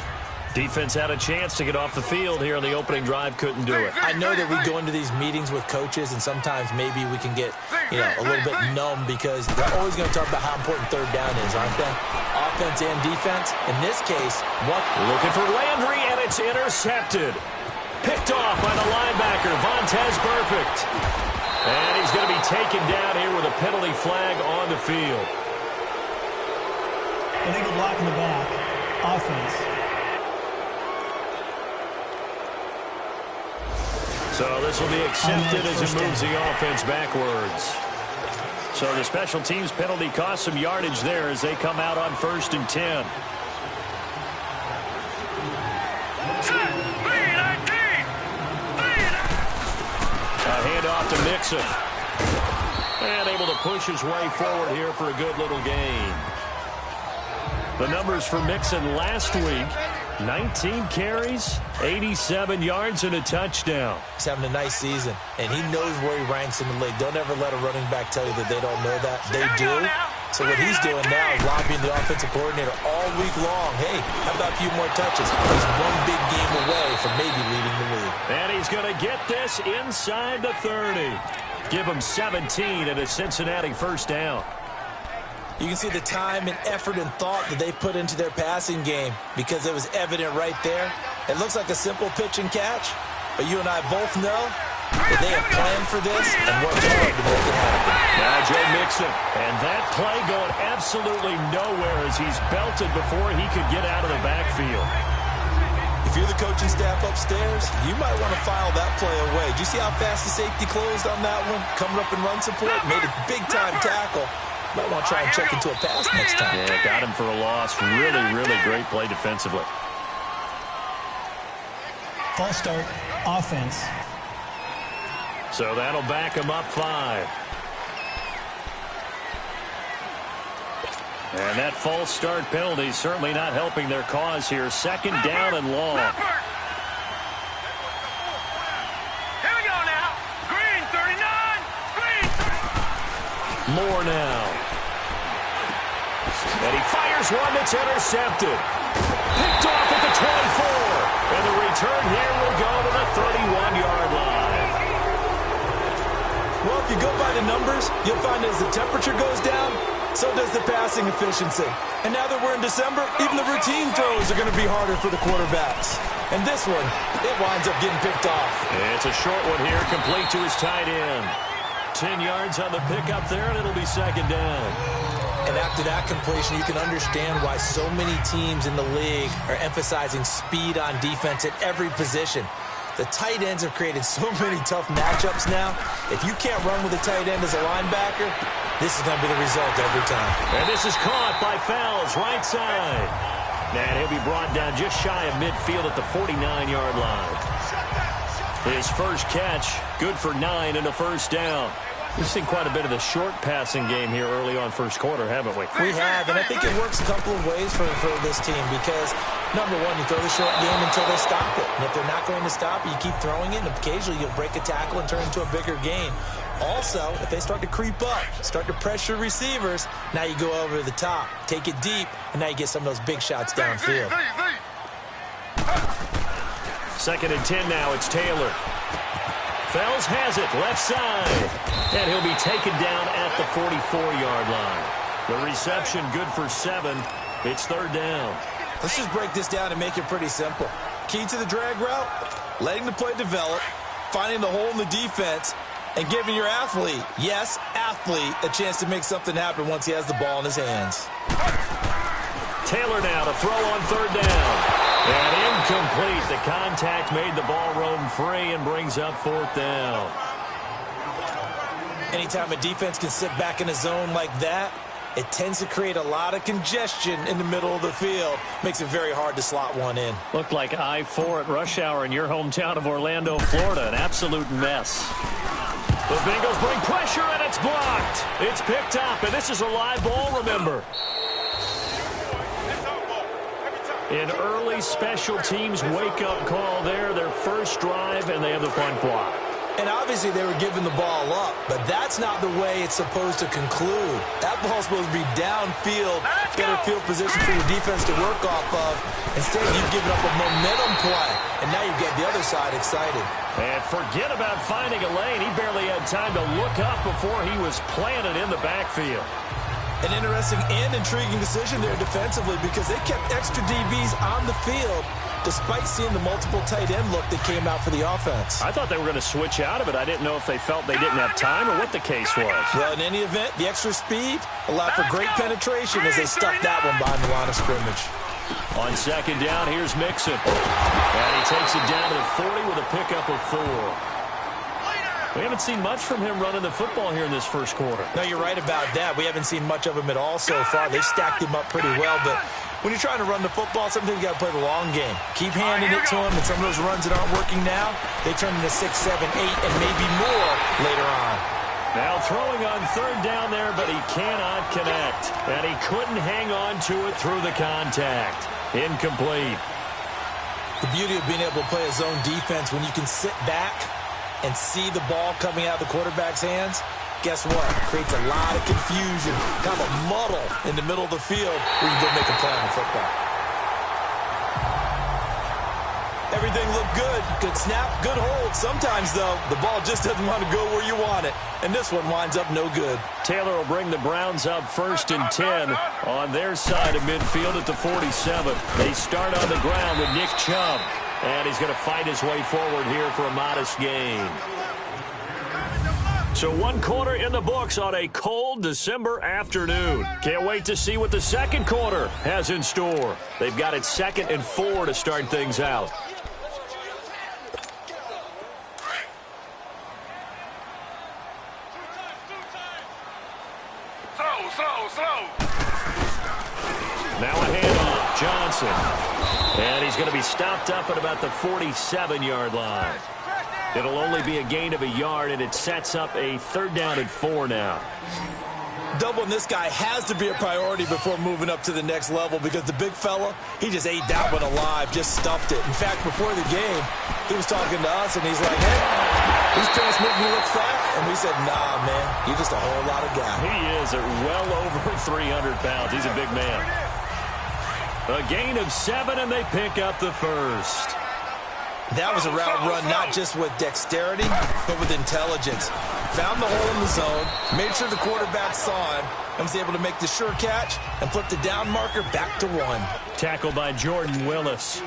Defense had a chance to get off the field here on the opening drive, couldn't do it. I know that we go into these meetings with coaches, and sometimes maybe we can get, a little bit numb because they're always going to talk about how important third down is, aren't they? Offense and defense. In this case, looking for Landry, and it's intercepted. Picked off by the linebacker, Vontaze Burfict. And he's going to be taken down here with a penalty flag on the field. Illegal block in the back. Offense. So this will be accepted as it moves the offense backwards. So the special teams penalty cost some yardage there as they come out on 1st and 10. A handoff to Mixon. And able to push his way forward here for a good little gain. The numbers for Mixon last week: 19 carries, 87 yards, and a touchdown. He's having a nice season, and he knows where he ranks in the league. Don't ever let a running back tell you that they don't know that. They do. So what he's doing now is lobbying the offensive coordinator all week long. Hey, how about a few more touches? He's one big game away from maybe leading the league. And he's going to get this inside the 30. Give him 17 and a Cincinnati first down. You can see the time and effort and thought that they put into their passing game because it was evident right there. It looks like a simple pitch and catch, but you and I both know that they have planned for this and worked hard to make it happen. Now Joe Mixon, and that play going absolutely nowhere as he's belted before he could get out of the backfield. If you're the coaching staff upstairs, you might want to file that play away. Did you see how fast the safety closed on that one? Coming up in run support, made a big-time tackle. Might want to try and check into a pass next time. Yeah, got him for a loss. Really, really great play defensively. False start, offense. So that'll back him up 5. And that false start penalty certainly not helping their cause here. 2nd down and long. Here we go now. Green, 39. Green. More now. And he fires one that's intercepted. Picked off at the 24. And the return here will go to the 31-yard line. Well, if you go by the numbers, you'll find as the temperature goes down, so does the passing efficiency. And now that we're in December, even the routine throws are going to be harder for the quarterbacks. And this one, it winds up getting picked off. It's a short one here, complete to his tight end. 10 yards on the pickup there, and it'll be 2nd down. And after that completion, you can understand why so many teams in the league are emphasizing speed on defense at every position. The tight ends have created so many tough matchups now. If you can't run with a tight end as a linebacker, this is going to be the result every time. And this is caught by Fowles, right side. And he'll be brought down just shy of midfield at the 49-yard line. His first catch, good for 9 and a first down. We've seen quite a bit of the short passing game here early on first quarter, haven't we? We have, and I think it works a couple of ways for this team because, number one, you throw the short game until they stop it. And if they're not going to stop it, you keep throwing it, and occasionally you'll break a tackle and turn it into a bigger gain. Also, if they start to creep up, start to pressure receivers, now you go over the top, take it deep, and now you get some of those big shots downfield. 2nd and 10 now, it's Taylor. Fells has it, left side. And he'll be taken down at the 44-yard line. The reception good for 7. It's third down. Let's just break this down and make it pretty simple. Key to the drag route, letting the play develop, finding the hole in the defense, and giving your athlete, yes, athlete, a chance to make something happen once he has the ball in his hands. Taylor now to throw on third down. And incomplete. The contact made the ball roam free and brings up fourth down. Anytime a defense can sit back in a zone like that, it tends to create a lot of congestion in the middle of the field. Makes it very hard to slot one in. Looked like I-4 at rush hour in your hometown of Orlando, Florida. An absolute mess. The Bengals bring pressure, and it's blocked. It's picked up, and this is a live ball, remember. An early special teams wake-up call there, their first drive, and they have the punt block. And obviously they were giving the ball up, but that's not the way it's supposed to conclude. That ball's supposed to be downfield, better field position for your defense to work off of. Instead, you've given up a momentum play, and now you get the other side excited. And forget about finding a lane. He barely had time to look up before he was planted in the backfield. An interesting and intriguing decision there defensively because they kept extra DBs on the field despite seeing the multiple tight end look that came out for the offense. I thought they were going to switch out of it. I didn't know if they felt they didn't have time or what the case was. Well, in any event, the extra speed allowed for great penetration as they stuffed that one behind the line of scrimmage. On second down, here's Mixon. And he takes it down to the 40 with a pickup of 4. We haven't seen much from him running the football here in this first quarter. No, you're right about that. We haven't seen much of him at all so far. They stacked him up pretty well, but when you're trying to run the football, sometimes you got to play the long game. Keep handing it to him, and some of those runs that aren't working now, they turn into 6, 7, 8, and maybe more later on. Now throwing on third down there, but he cannot connect. And he couldn't hang on to it through the contact. Incomplete. The beauty of being able to play a zone defense when you can sit back and see the ball coming out of the quarterback's hands, guess what? Creates a lot of confusion, kind of a muddle in the middle of the field where you go make a play on the football. Everything looked good. Good snap, good hold. Sometimes, though, the ball just doesn't want to go where you want it. And this one winds up no good. Taylor will bring the Browns up 1st and 10 on their side of midfield at the 47. They start on the ground with Nick Chubb. And he's going to fight his way forward here for a modest gain. So 1 quarter in the books on a cold December afternoon. Can't wait to see what the second quarter has in store. They've got it 2nd and 4 to start things out. Now a handoff, Johnson. And he's going to be stopped up at about the 47-yard line. It'll only be a gain of a yard, and it sets up a 3rd down and 4 now. Doubling this guy has to be a priority before moving up to the next level because the big fella, he just ate that one alive, just stuffed it. In fact, before the game, he was talking to us, and he's like, hey, these pants make me look fat. And we said, nah, man, you're just a whole lot of guy. He is at well over 300 pounds. He's a big man. A gain of 7, and they pick up the first. That was a route run not just with dexterity, but with intelligence. Found the hole in the zone, made sure the quarterback saw him, and was able to make the sure catch and flip the down marker back to 1. Tackled by Jordan Willis.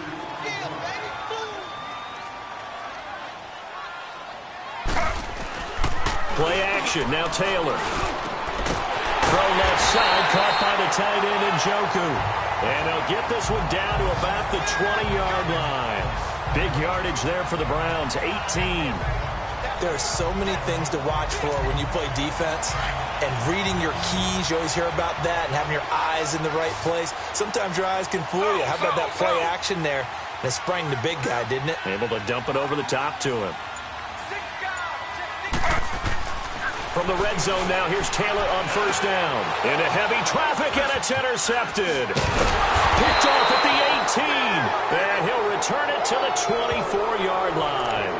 Play action, now Taylor. Throw left side, caught by the tight end Njoku. And they'll get this one down to about the 20-yard line. Big yardage there for the Browns, 18. There are so many things to watch for when you play defense. And reading your keys, you always hear about that, and having your eyes in the right place. Sometimes your eyes can fool you. How about that play action there? And it sprang the big guy, didn't it? Able to dump it over the top to him. From the red zone now, here's Taylor on 1st down. Into heavy traffic, and it's intercepted. Picked off at the 18. And he'll return it to the 24-yard line.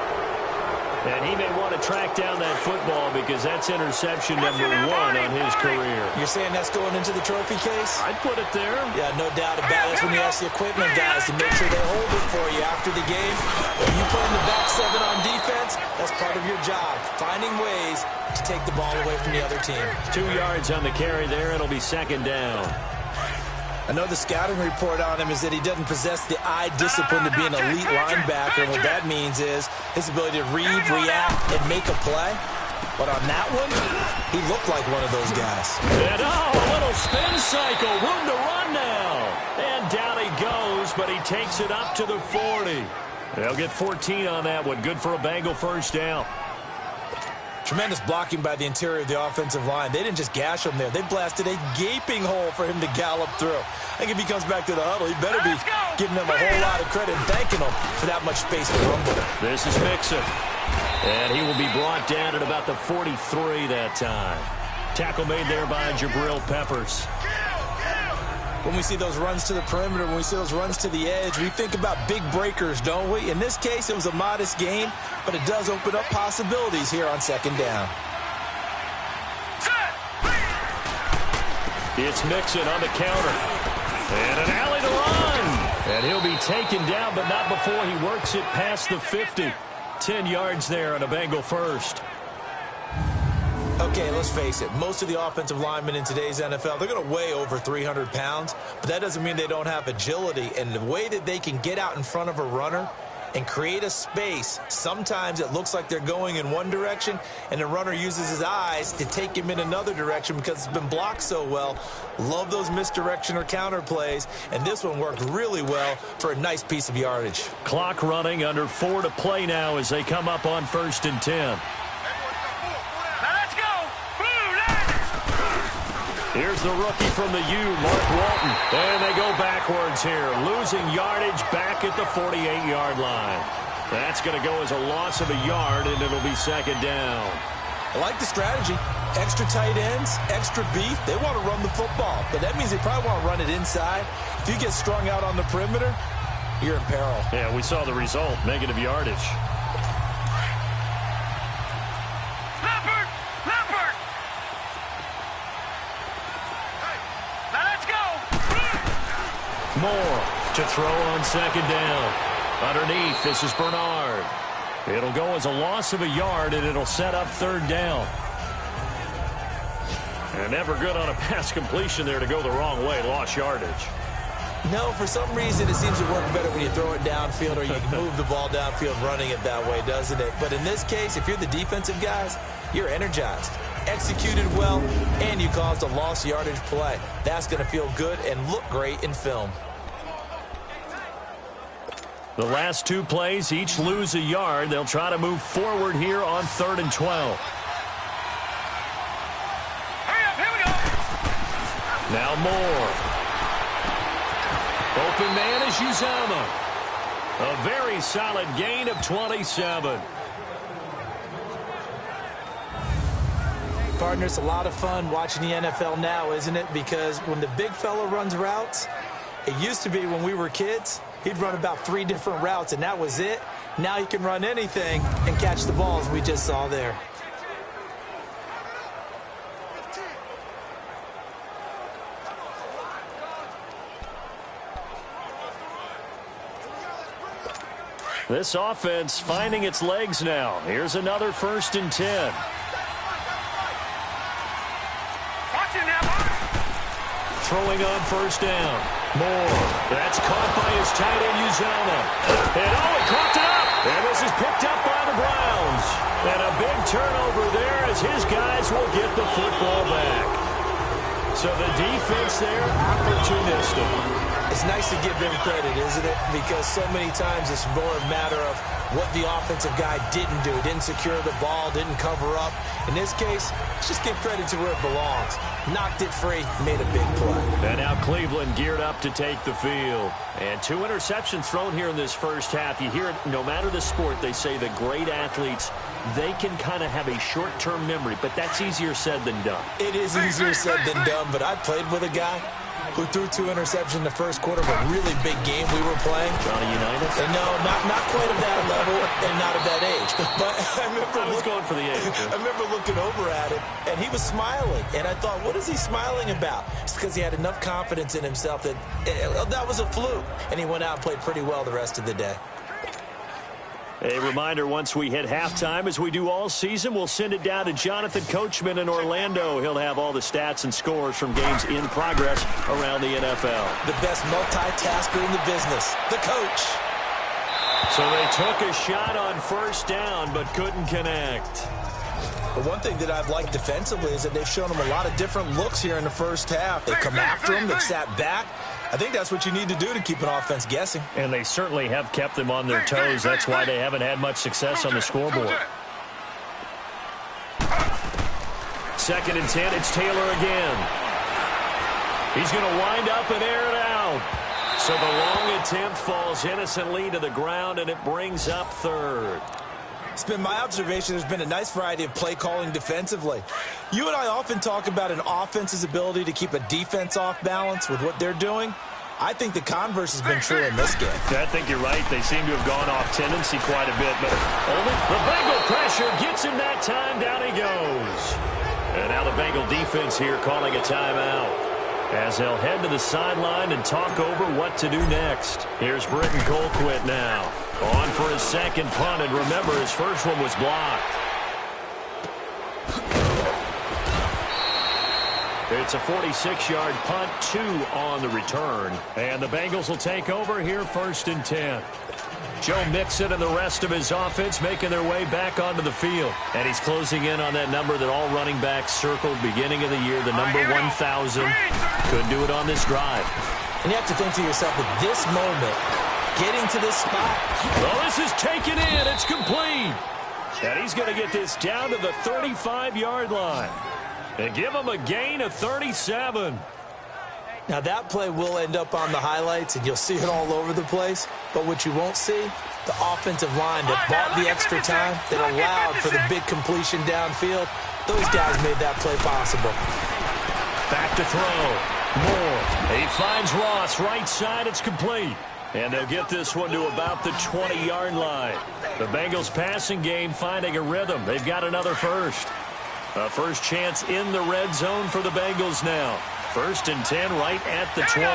And he may want to track down that football because that's interception number 1 on his career. You're saying that's going into the trophy case? I'd put it there. Yeah, no doubt about it. That's when you ask the equipment guys to make sure they hold it for you after the game. When you play in the back 7 on defense, that's part of your job, finding ways to take the ball away from the other team. 2 yards on the carry there. It'll be second down. I know the scouting report on him is that he doesn't possess the eye discipline to be an elite linebacker. And what that means is his ability to read, react, and make a play. But on that one, he looked like one of those guys. And a little spin cycle. Room to run now. And down he goes, but he takes it up to the 40. They'll get 14 on that one. Good for a Bengal first down. Tremendous blocking by the interior of the offensive line. They didn't just gash him there. They blasted a gaping hole for him to gallop through. I think if he comes back to the huddle, he better be giving them a whole lot of credit and thanking them for that much space to run with. This is Mixon. And he will be brought down at about the 43 that time. Tackle made there by Jabril Peppers. When we see those runs to the perimeter, when we see those runs to the edge, we think about big breakers, don't we? In this case, it was a modest game, but it does open up possibilities here on second down. It's Mixon on the counter. And an alley to run. And he'll be taken down, but not before he works it past the 50. 10 yards there on a Bengal first. Okay, let's face it. Most of the offensive linemen in today's NFL, they're going to weigh over 300 pounds, but that doesn't mean they don't have agility. And the way that they can get out in front of a runner and create a space, sometimes it looks like they're going in one direction, and the runner uses his eyes to take him in another direction because it's been blocked so well. Love those misdirection or counter plays, and this one worked really well for a nice piece of yardage. Clock running, under 4 to play now as they come up on 1st and 10. Here's the rookie from the U, Mark Walton. And they go backwards here, losing yardage back at the 48-yard line. That's going to go as a loss of a yard, and it'll be second down. I like the strategy. Extra tight ends, extra beef. They want to run the football, but that means they probably want to run it inside. If you get strung out on the perimeter, you're in peril. Yeah, we saw the result, negative yardage. Moore to throw on second down. Underneath, this is Bernard. It'll go as a loss of a yard, and it'll set up third down. And never good on a pass completion there to go the wrong way. Lost yardage. No, for some reason it seems to work better when you throw it downfield or you can move the ball downfield running it that way, doesn't it? But in this case, if you're the defensive guys, you're energized. Executed well, and you caused a lost yardage play. That's going to feel good and look great in film. The last 2 plays, each lose a yard. They'll try to move forward here on 3rd and 12. Hurry up, here we go. Now Moore. Open man is Uzama. A very solid gain of 27. Partner, it's a lot of fun watching the NFL now, isn't it? Because when the big fella runs routes, it used to be when we were kids, he'd run about 3 different routes, and that was it. Now he can run anything and catch the balls we just saw there. This offense finding its legs now. Here's another 1st and 10. Throwing on 1st down. Moore. That's caught by his tight end, Uzama. And he caught it up. And this is picked up by the Browns. And a big turnover there as his guys will get the football back. So the defense there, opportunistic. It's nice to give them credit, isn't it? Because so many times it's more a matter of what the offensive guy didn't do. Didn't secure the ball, didn't cover up. In this case, let's just give credit to where it belongs. Knocked it free, made a big play. And now Cleveland geared up to take the field. And 2 interceptions thrown here in this first half. You hear it, no matter the sport, they say the great athletes, they can kind of have a short-term memory, but that's easier said than done. It is easier said than done, but I played with a guy who threw 2 interceptions in the first quarter of a really big game we were playing. Johnny Unitas? And no, not quite of that level and not of that age. But I was going for the age. I remember looking over at him, and he was smiling. And I thought, what is he smiling about? It's because he had enough confidence in himself that that was a fluke. And he went out and played pretty well the rest of the day. A reminder, once we hit halftime, as we do all season, we'll send it down to Jonathan Coachman in Orlando. He'll have all the stats and scores from games in progress around the NFL. The best multitasker in the business, the coach. So they took a shot on first down, but couldn't connect. But one thing that I've liked defensively is that they've shown them a lot of different looks here in the first half. They come after them, they've sat back. I think that's what you need to do to keep an offense guessing. And they certainly have kept them on their toes. That's why they haven't had much success on the scoreboard. 2nd and 10, it's Taylor again. He's going to wind up and air it out. So the long attempt falls innocently to the ground, and it brings up 3rd. It's been my observation there's been a nice variety of play calling defensively. You and I often talk about an offense's ability to keep a defense off balance with what they're doing. I think the converse has been true in this game. I think you're right. They seem to have gone off tendency quite a bit. But only the Bengal pressure gets him that time. Down he goes. And now the Bengal defense here calling a timeout, as they'll head to the sideline and talk over what to do next. Here's Britton Colquitt now. On for his 2nd punt, and remember, his first one was blocked. It's a 46-yard punt, 2 on the return. And the Bengals will take over here 1st and 10. Joe Mixon and the rest of his offense making their way back onto the field. And he's closing in on that number that all running backs circled beginning of the year, the number 1,000. Couldn't do it on this drive. And you have to think to yourself, at this moment, getting to this spot. Well, this is taken in. It's complete. And he's going to get this down to the 35-yard line and give him a gain of 37. Now, that play will end up on the highlights, and you'll see it all over the place. But what you won't see, the offensive line that bought the extra time, that allowed for the big completion downfield, those guys made that play possible. Back to throw. Moore. He finds Ross. Right side, it's complete. And they'll get this one to about the 20-yard line. The Bengals passing game finding a rhythm. They've got another first. A first chance in the red zone for the Bengals now. 1st and 10 right at the 20.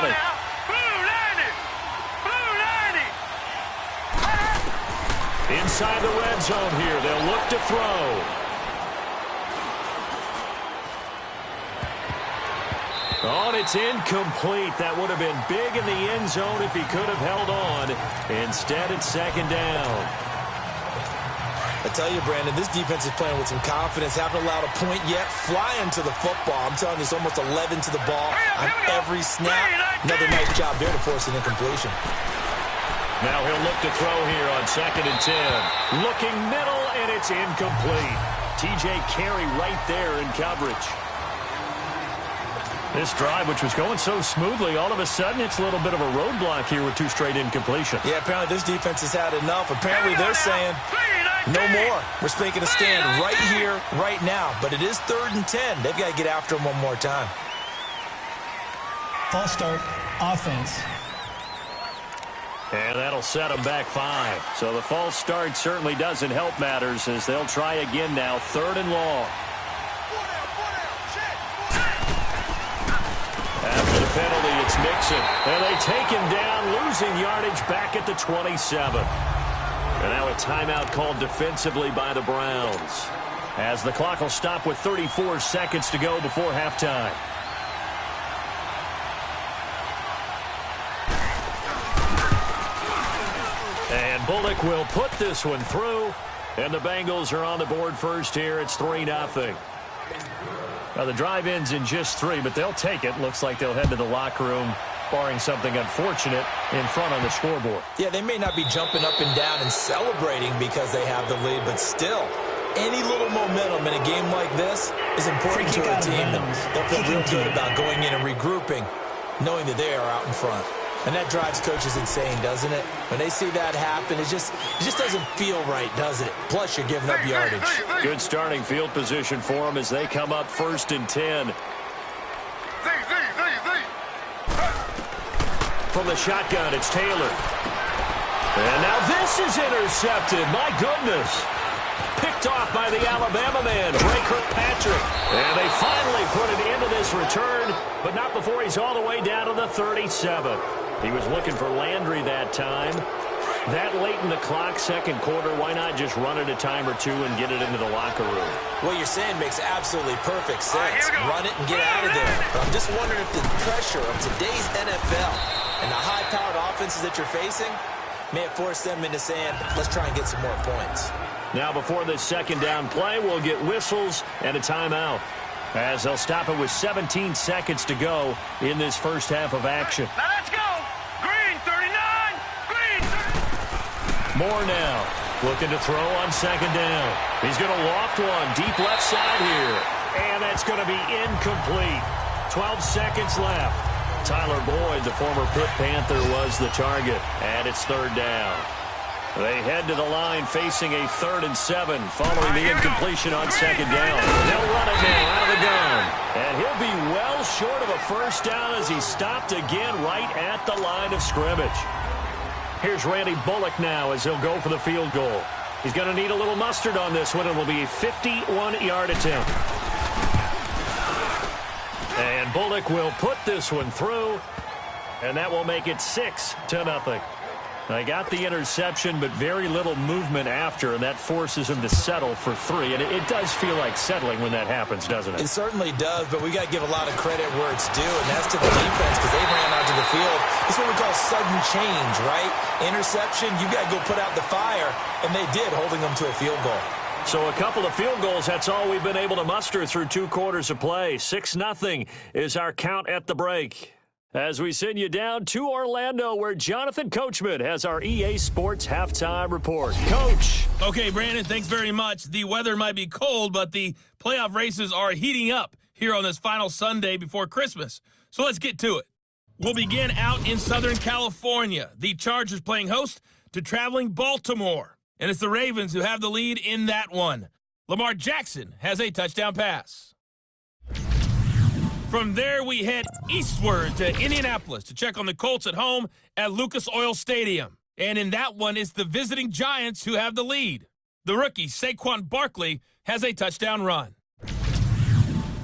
Inside the red zone here. They'll look to throw. Oh, and it's incomplete. That would have been big in the end zone if he could have held on. Instead, it's 2nd down. I tell you, Brandon, this defense is playing with some confidence. Haven't allowed a point yet. Flying to the football. I'm telling you, it's almost 11 to the ball on every snap. Another nice job there to force an incompletion. Now he'll look to throw here on 2nd and 10. Looking middle, and it's incomplete. T.J. Carey right there in coverage. This drive, which was going so smoothly, all of a sudden it's a little bit of a roadblock here with 2 straight incompletions. Yeah, apparently this defense has had enough. Apparently they're saying, no more. We're making a stand right here, right now. But it is 3rd and 10. They've got to get after him one more time. False start, offense. And that'll set them back 5. So the false start certainly doesn't help matters, as they'll try again now, 3rd and long. After the penalty, it's Mixon. And they take him down, losing yardage back at the 27. And now a timeout called defensively by the Browns, as the clock will stop with 34 seconds to go before halftime. And Bullock will put this one through, and the Bengals are on the board first here. It's 3-0. Now the drive ends in just 3, but they'll take it. Looks like they'll head to the locker room, barring something unfortunate in front on the scoreboard. Yeah, they may not be jumping up and down and celebrating because they have the lead, but still, any little momentum in a game like this is important to a team. And they'll feel real good about going in and regrouping, knowing that they are out in front. And that drives coaches insane, doesn't it? When they see that happen, it just doesn't feel right, does it? Plus, you're giving up yardage. Good starting field position for them as they come up 1st and 10. From the shotgun, it's Taylor. And now this is intercepted. My goodness. Picked off by the Alabama man, Ray Kirkpatrick. And they finally put an end to this return, but not before he's all the way down to the 37. He was looking for Landry that time. That late in the clock, second quarter, why not just run it a time or two and get it into the locker room? What you're saying makes absolutely perfect sense. Run it and get out of there. But I'm just wondering if the pressure of today's NFL and the high-powered offenses that you're facing may have forced them into saying, let's try and get some more points. Now before this second down play, we'll get whistles and a timeout, as they'll stop it with 17 seconds to go in this first half of action. Now let's go. Green 39. Green 30. Moore now looking to throw on second down. He's going to loft one deep left side here. And that's going to be incomplete. 12 seconds left. Tyler Boyd, the former Pitt Panther, was the target. And it's third down. They head to the line facing a 3rd and 7 following the incompletion on second down. They'll run it now out of the gun. And he'll be well short of a first down as he stopped again right at the line of scrimmage. Here's Randy Bullock now as he'll go for the field goal. He's going to need a little mustard on this one. It will be a 51-yard attempt. And Bullock will put this one through, and that will make it 6-0. They got the interception, but very little movement after, and that forces him to settle for 3. And it does feel like settling when that happens, doesn't it? It certainly does, but we got to give a lot of credit where it's due, and that's to the defense because they ran out to the field. It's what we call sudden change, right? Interception, you got to go put out the fire, and they did, holding them to a field goal. So a couple of field goals, that's all we've been able to muster through 2 quarters of play. 6-0 is our count at the break. As we send you down to Orlando, where Jonathan Coachman has our EA Sports Halftime Report. Coach. Okay, Brandon, thanks very much. The weather might be cold, but the playoff races are heating up here on this final Sunday before Christmas. So let's get to it. We'll begin out in Southern California. The Chargers playing host to traveling Baltimore. And it's the Ravens who have the lead in that one. Lamar Jackson has a touchdown pass. From there, we head eastward to Indianapolis to check on the Colts at home at Lucas Oil Stadium. And in that one, it's the visiting Giants who have the lead. The rookie, Saquon Barkley, has a touchdown run.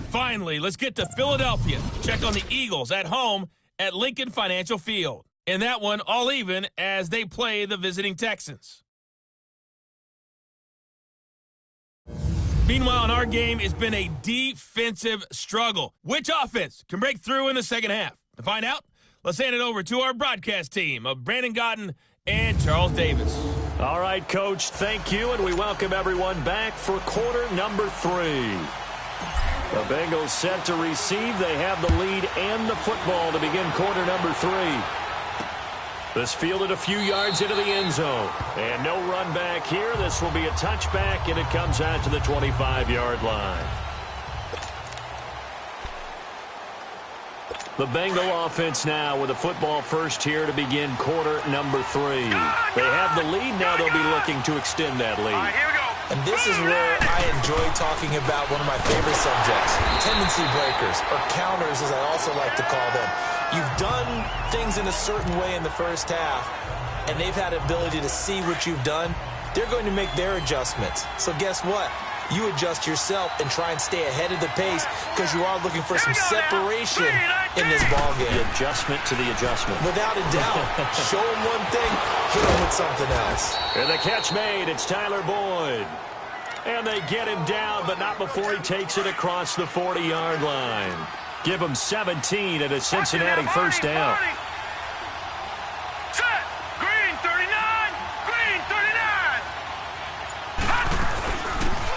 Finally, let's get to Philadelphia to check on the Eagles at home at Lincoln Financial Field. In that one, all even as they play the visiting Texans. Meanwhile, in our game, it's been a defensive struggle. Which offense can break through in the second half? To find out, let's hand it over to our broadcast team of Brandon Godden and Charles Davis. All right, Coach, thank you, and we welcome everyone back for quarter number 3. The Bengals set to receive. They have the lead and the football to begin quarter number 3. This fielded a few yards into the end zone. And no run back here. This will be a touchback, and it comes out to the 25-yard line. The Bengal offense now with a football first here to begin quarter number 3. They have the lead. Now they'll be looking to extend that lead. Here we go. And this is where I enjoy talking about one of my favorite subjects, tendency breakers, or counters as I also like to call them. You've done things in a certain way in the first half, and they've had the ability to see what you've done. They're going to make their adjustments. So guess what? You adjust yourself and try and stay ahead of the pace because you are looking for some separation in this ballgame. The adjustment to the adjustment. Without a doubt. Show them one thing, hit them with something else. And the catch made. It's Tyler Boyd. And they get him down, but not before he takes it across the 40-yard line. Give him 17 at a Cincinnati first down. Set. Green 39. Green 39.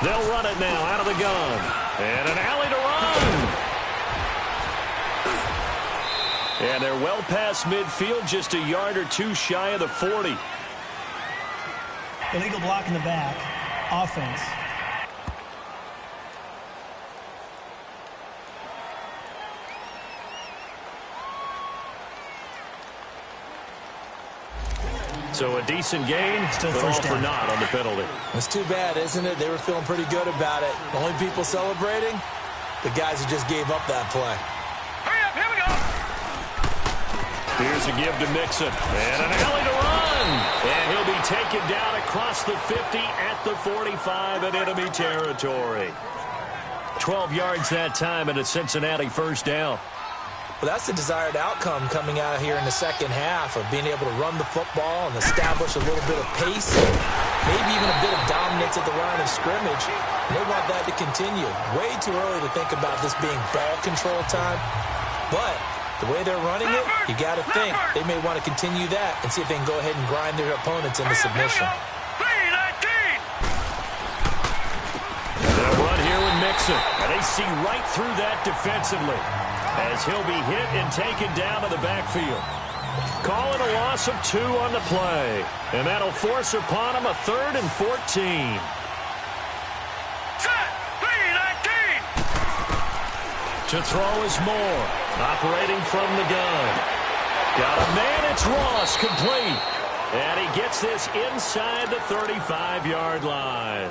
They'll run it now out of the gun. And an alley to run. And they're well past midfield, just a yard or two shy of the 40. Illegal block in the back. Offense. So a decent gain, Still but first all for down. naught on the penalty. It's too bad, isn't it? They were feeling pretty good about it. The only people celebrating, the guys who just gave up that play. Hurry up. Here we go. Here's a give to Mixon. And an alley to run. And he'll be taken down across the 50 at the 45 in enemy territory. 12 yards that time and a Cincinnati first down. Well, that's the desired outcome coming out here in the second half of being able to run the football and establish a little bit of pace, maybe even a bit of dominance at the line of scrimmage. And they want that to continue. Way too early to think about this being ball control time. But the way they're running it, you got to think they may want to continue that and see if they can go ahead and grind their opponents into submission. They'll run here with Mixon. And they see right through that defensively, as he'll be hit and taken down to the backfield. Calling a loss of 2 on the play. And that'll force upon him a 3rd and 14. To throw is Moore. Operating from the gun. Got a man, it's Ross, complete. And he gets this inside the 35-yard line.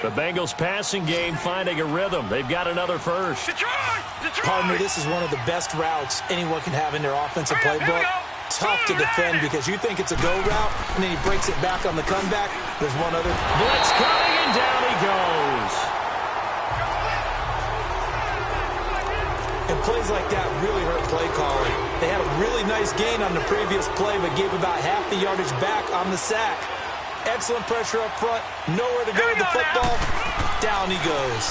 The Bengals passing game finding a rhythm. They've got another first. Partner, this is one of the best routes anyone can have in their offensive playbook. Tough to defend because you think it's a go route, and then he breaks it back on the comeback. There's one other. Blitz coming, and down he goes. And plays like that really hurt play calling. They had a really nice gain on the previous play, but gave about half the yardage back on the sack. Excellent pressure up front. Nowhere to go with the football. Down he goes.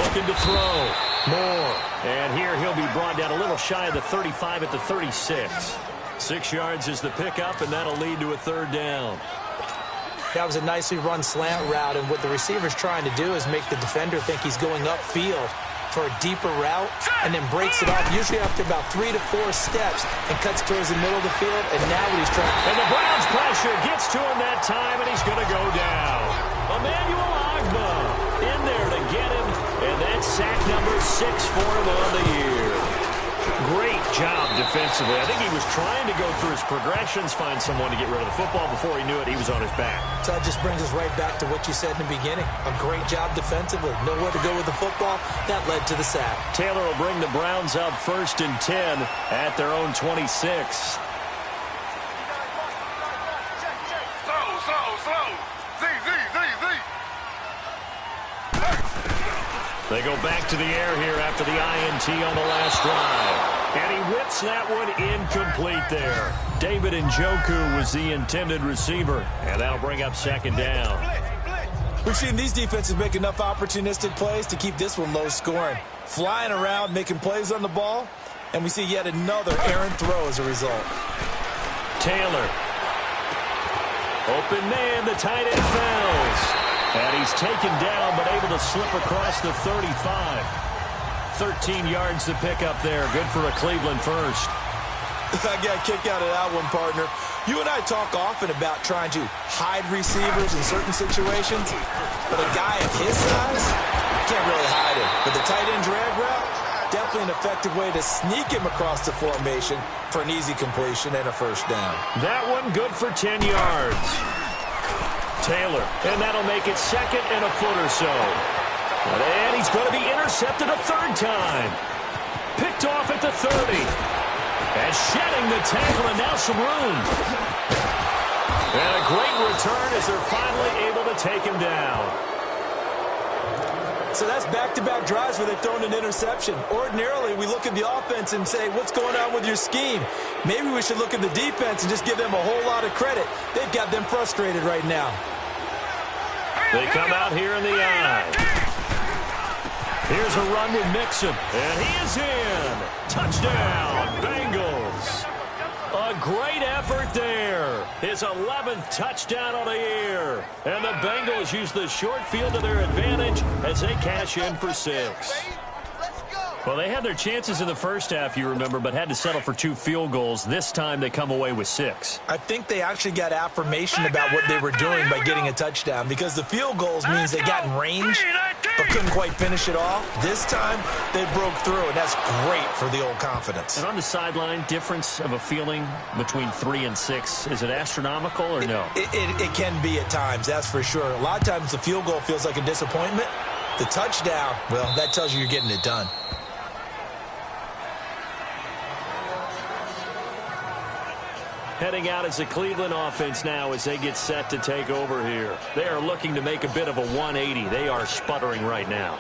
Looking to throw. Moore. And here he'll be brought down a little shy of the 35 at the 36. 6 yards is the pickup, and that'll lead to a 3rd down. That was a nicely run slant route, and what the receiver's trying to do is make the defender think he's going upfield for a deeper route, and then breaks it off, usually after about 3 to 4 steps, and cuts towards the middle of the field, and now what he's trying. And the Browns pressure gets to him that time, and he's going to go down. Emmanuel Ogbah in there to get him, and that's sack number 6 for him on the year. Great job defensively. I think he was trying to go through his progressions, find someone to get rid of the football. Before he knew it, he was on his back. So that just brings us right back to what you said in the beginning. A great job defensively. Nowhere to go with the football. That led to the sack. Taylor will bring the Browns up 1st and 10 at their own 26. They go back to the air here after the INT on the last drive. And he whips that one incomplete there. David Njoku was the intended receiver. And that'll bring up 2nd down. We've seen these defenses make enough opportunistic plays to keep this one low scoring. Flying around, making plays on the ball. And we see yet another errant throw as a result. Taylor. Open man, the tight end falls. And he's taken down, but able to slip across the 35. 13 yards to pick up there. Good for a Cleveland first. I got a kick out of that one, partner. You and I talk often about trying to hide receivers in certain situations, but a guy of his size can't really hide him. But the tight end drag route, definitely an effective way to sneak him across the formation for an easy completion and a first down. That one good for 10 yards. Taylor, and that'll make it 2nd and a foot or so. And he's going to be intercepted a 3rd time. Picked off at the 30. And shedding the tackle, and now some room. And a great return as they're finally able to take him down. So that's back-to-back drives where they've thrown an interception. Ordinarily, we look at the offense and say, what's going on with your scheme? Maybe we should look at the defense and just give them a whole lot of credit. They've got them frustrated right now. They come out here in the eye. Here's a run with Mixon, and he is in. Touchdown, Bengals. A great effort there. His 11th touchdown of the year. And the Bengals use the short field to their advantage as they cash in for 6. Well, they had their chances in the first half, you remember, but had to settle for 2 field goals. This time they come away with 6. I think they actually got affirmation about what they were doing by getting a touchdown, because the field goals means they got in range but couldn't quite finish it all. This time they broke through, and that's great for the old confidence. And on the sideline, difference of a feeling between 3 and 6, is it astronomical or no? It can be at times, that's for sure. A lot of times the field goal feels like a disappointment. The touchdown, well, that tells you you're getting it done. heading out as the Cleveland offense now as they get set to take over here. They are looking to make a bit of a 180. They are sputtering right now.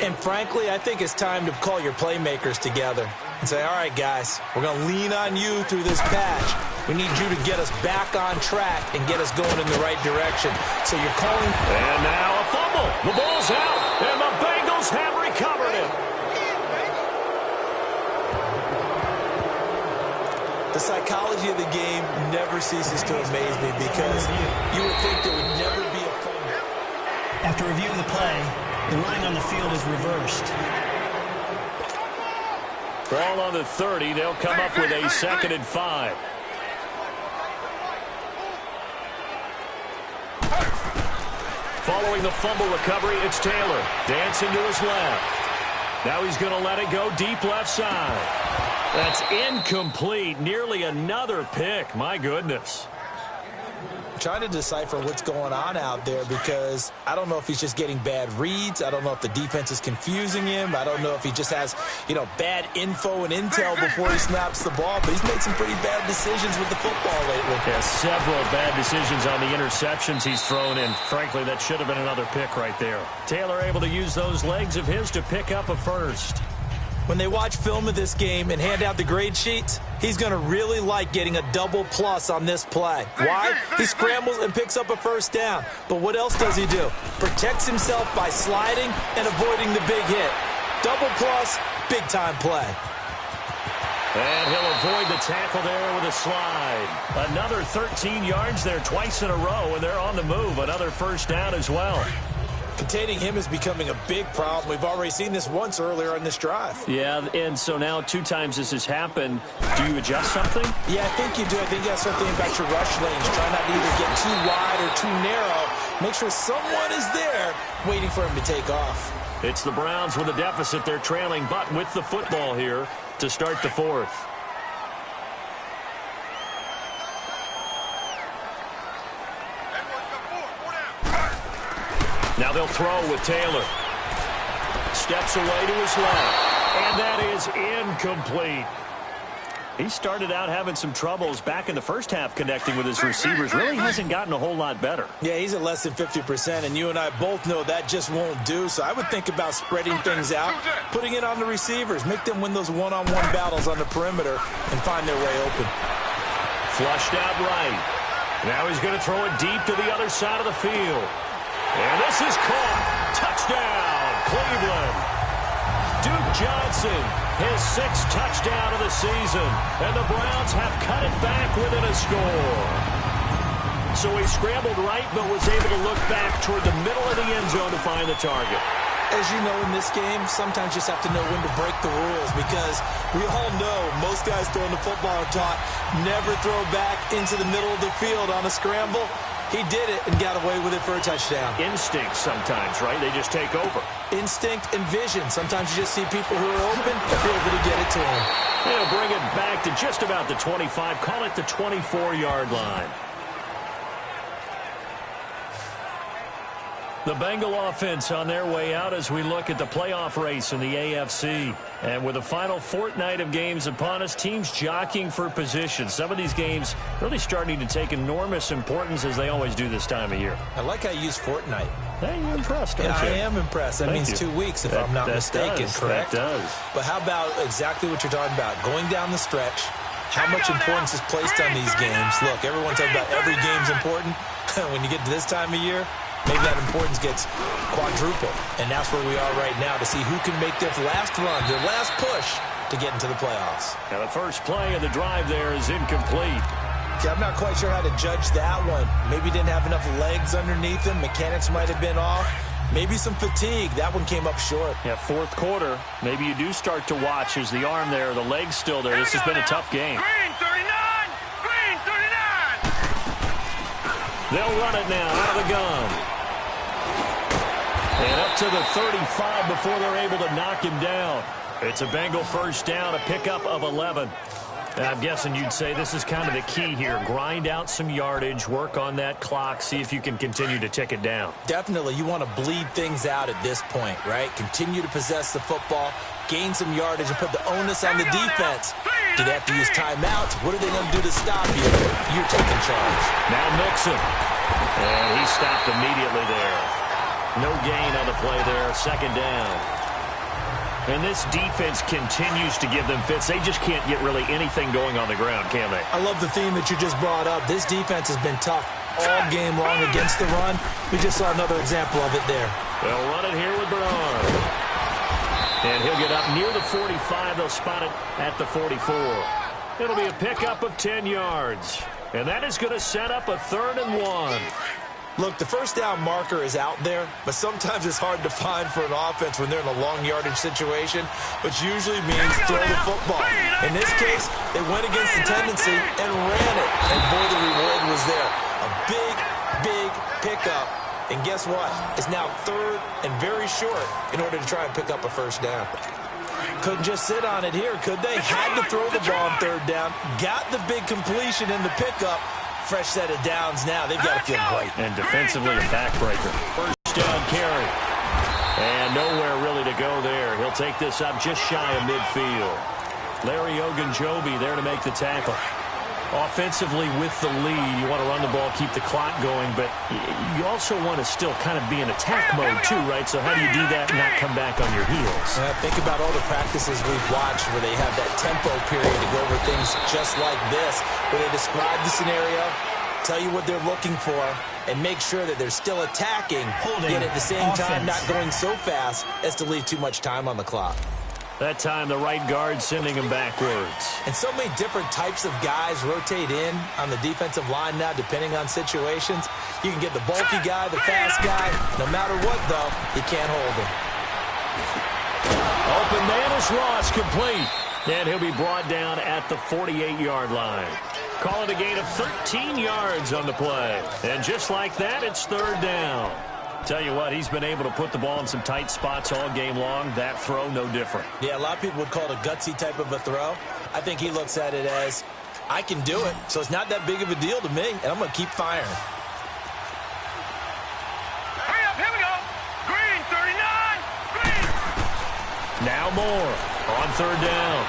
And frankly, I think it's time to call your playmakers together and say, all right, guys, we're going to lean on you through this patch. We need you to get us back on track and get us going in the right direction. So you're calling. And now a fumble. The ball's out, and the Bengals have recovered it. The psychology of the game never ceases to amaze me because you would think there would never be a fumble. After reviewing the play, the ruling on the field is reversed. Ball on the 30. They'll come up with a 2nd and 5. Following the fumble recovery, it's Taylor. Dancing to his left. Now he's going to let it go deep left side. That's incomplete. Nearly another pick. My goodness. Trying to decipher what's going on out there because I don't know if he's just getting bad reads. I don't know if the defense is confusing him. I don't know if he just has, bad info and intel before he snaps the ball. But he's made some pretty bad decisions with the football lately. Yeah, several bad decisions on the interceptions he's thrown in. Frankly, that should have been another pick right there. Taylor able to use those legs of his to pick up a first. When they watch film of this game and hand out the grade sheets, he's going to really like getting a double plus on this play. Why? He scrambles and picks up a first down. But what else does he do? Protects himself by sliding and avoiding the big hit. Double plus, big-time play. And he'll avoid the tackle there with a slide. Another 13 yards there twice in a row, and they're on the move. Another first down as well. Containing him is becoming a big problem. We've already seen this once earlier in this drive. Yeah, and so now 2 times this has happened. Do you adjust something? Yeah, I think you do. I think you have to start thinking about your rush lanes. Try not to either get too wide or too narrow. Make sure someone is there waiting for him to take off. It's the Browns with a deficit. They're trailing, but with the football here to start the 4th. Now they'll throw with Taylor. Steps away to his left. And that is incomplete. He started out having some troubles back in the first half connecting with his receivers. Really hasn't gotten a whole lot better. Yeah, he's at less than 50%, and you and I both know that just won't do. So I would think about spreading things out, putting it on the receivers, make them win those one-on-one battles on the perimeter, and find their way open. Flushed out right. Now he's going to throw it deep to the other side of the field. And this is caught. Touchdown, Cleveland. Duke Johnson, his 6th touchdown of the season. And the Browns have cut it back within a score. So he scrambled right, but was able to look back toward the middle of the end zone to find the target. As you know, in this game, sometimes you just have to know when to break the rules because we all know most guys throwing the football are taught never throw back into the middle of the field on a scramble. He did it and got away with it for a touchdown. Instinct sometimes, right? They just take over. Instinct and vision. Sometimes you just see people who are open and be able to get it to them. They'll bring it back to just about the 25. Call it the 24-yard line. The Bengal offense on their way out as we look at the playoff race in the AFC. And with the final fortnight of games upon us, teams jockeying for position. Some of these games really starting to take enormous importance as they always do this time of year. I like how you use fortnight. Hey, you're impressed, aren't you? I am impressed. That means 2 weeks, if I'm not mistaken, correct? That does. But how about exactly what you're talking about? Going down the stretch, how much importance is placed on these games. Look, everyone talks about every game's important. When you get to this time of year, maybe that importance gets quadrupled. And that's where we are right now to see who can make their last run, their last push to get into the playoffs. Now the first play of the drive there is incomplete. Okay, I'm not quite sure how to judge that one. Maybe didn't have enough legs underneath him. Mechanics might have been off. Maybe some fatigue. That one came up short. Yeah, 4th quarter. Maybe you do start to watch as the arm there, the leg's still there. This has been a tough game. Green 39! Green 39! They'll run it now out of the gun. And up to the 35 before they're able to knock him down. It's a Bengal first down, a pickup of 11. And I'm guessing you'd say this is kind of the key here. Grind out some yardage, work on that clock, see if you can continue to tick it down. Definitely, you want to bleed things out at this point, right? Continue to possess the football, gain some yardage, and put the onus on the defense Do they have to use timeouts? What are they going to do to stop you? You're taking charge. Now Mixon. And he stopped immediately there. No gain on the play there. Second down. And this defense continues to give them fits. They just can't get really anything going on the ground, can they? I love the theme that you just brought up. This defense has been tough all game long against the run. We just saw another example of it there. They'll run it here with Bernard. And he'll get up near the 45. They'll spot it at the 44. It'll be a pickup of 10 yards. And that is going to set up a 3rd and 1. Look, the first down marker is out there, but sometimes it's hard to find for an offense when they're in a long yardage situation, which usually means throw the football. In this case, they went against the tendency and ran it, and boy, the reward was there. A big, big pickup, and guess what? It's now 3rd and very short in order to try and pick up a first down. Couldn't just sit on it here, could they? Had to throw the ball on 3rd down, got the big completion in the pickup. Fresh set of downs now. They've got to feel great. And defensively, a backbreaker. First down carry. And nowhere really to go there. He'll take this up just shy of midfield. Larry Ogunjobi there to make the tackle. Offensively with the lead, you want to run the ball, keep the clock going, but you also want to still kind of be in attack mode too, right? So how do you do that and not come back on your heels? Think about all the practices we've watched where they have that tempo period to go over things just like this, where they describe the scenario, tell you what they're looking for, and make sure that they're still attacking, yet at the same time not going so fast as to leave too much time on the clock. That time, the right guard sending him backwards. And so many different types of guys rotate in on the defensive line now, depending on situations. You can get the bulky guy, the fast guy. No matter what, though, you can't hold him. Open man is Ross, complete. And he'll be brought down at the 48-yard line. Call it a gain of 13 yards on the play. And just like that, it's 3rd down. Tell you what, he's been able to put the ball in some tight spots all game long. That throw, no different. Yeah, a lot of people would call it a gutsy type of a throw. I think he looks at it as, I can do it, so it's not that big of a deal to me, and I'm going to keep firing. Hurry up, here we go. Green, 39. Green. Now more on 3rd down.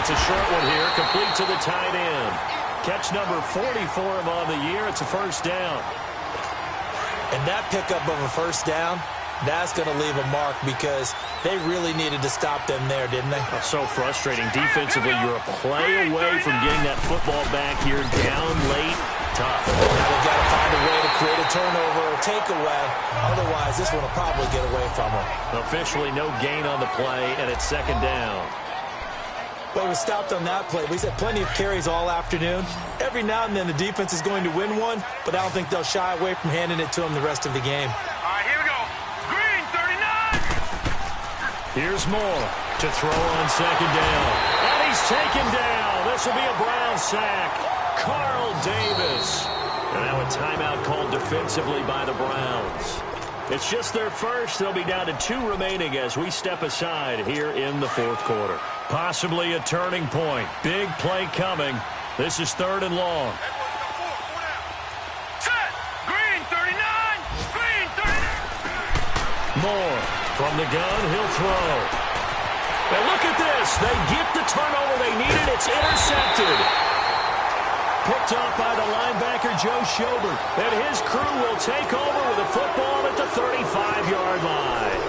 It's a short one here, complete to the tight end. Catch number 40 for him on the year. It's a first down. And that pickup of a first down, that's going to leave a mark because they really needed to stop them there, didn't they? That's so frustrating. Defensively, you're a play away from getting that football back here down late. Tough. Now they've got to find a way to create a turnover or takeaway. Otherwise, this one will probably get away from them. Officially, no gain on the play, and it's 2nd down. Well, he was stopped on that play. We've had plenty of carries all afternoon. Every now and then the defense is going to win one, but I don't think they'll shy away from handing it to him the rest of the game. All right, here we go. Green, 39. Here's Moore to throw on 2nd down. And he's taken down. This will be a Brown sack. Carl Davis. And now a timeout called defensively by the Browns. It's just their first. They'll be down to 2 remaining as we step aside here in the 4th quarter. Possibly a turning point. Big play coming. This is 3rd and long. Set. Green, 39. Green, 39. Moore from the gun. He'll throw. And look at this. They get the turnover they needed. It's intercepted. Picked off by the linebacker, Joe Schobert. And his crew will take over with a football at the 35-yard line.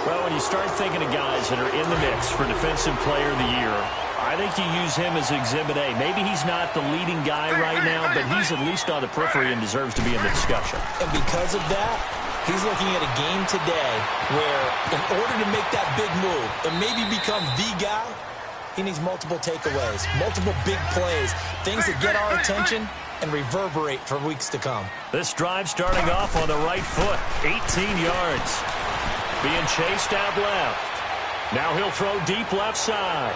Well, when you start thinking of guys that are in the mix for Defensive Player of the Year, I think you use him as Exhibit A. Maybe he's not the leading guy right now, but he's at least on the periphery and deserves to be in the discussion. And because of that, he's looking at a game today where in order to make that big move and maybe become the guy, he needs multiple takeaways, multiple big plays, things that get our attention and reverberate for weeks to come. This drive starting off on the right foot, 18 yards. Being chased out left. Now he'll throw deep left side.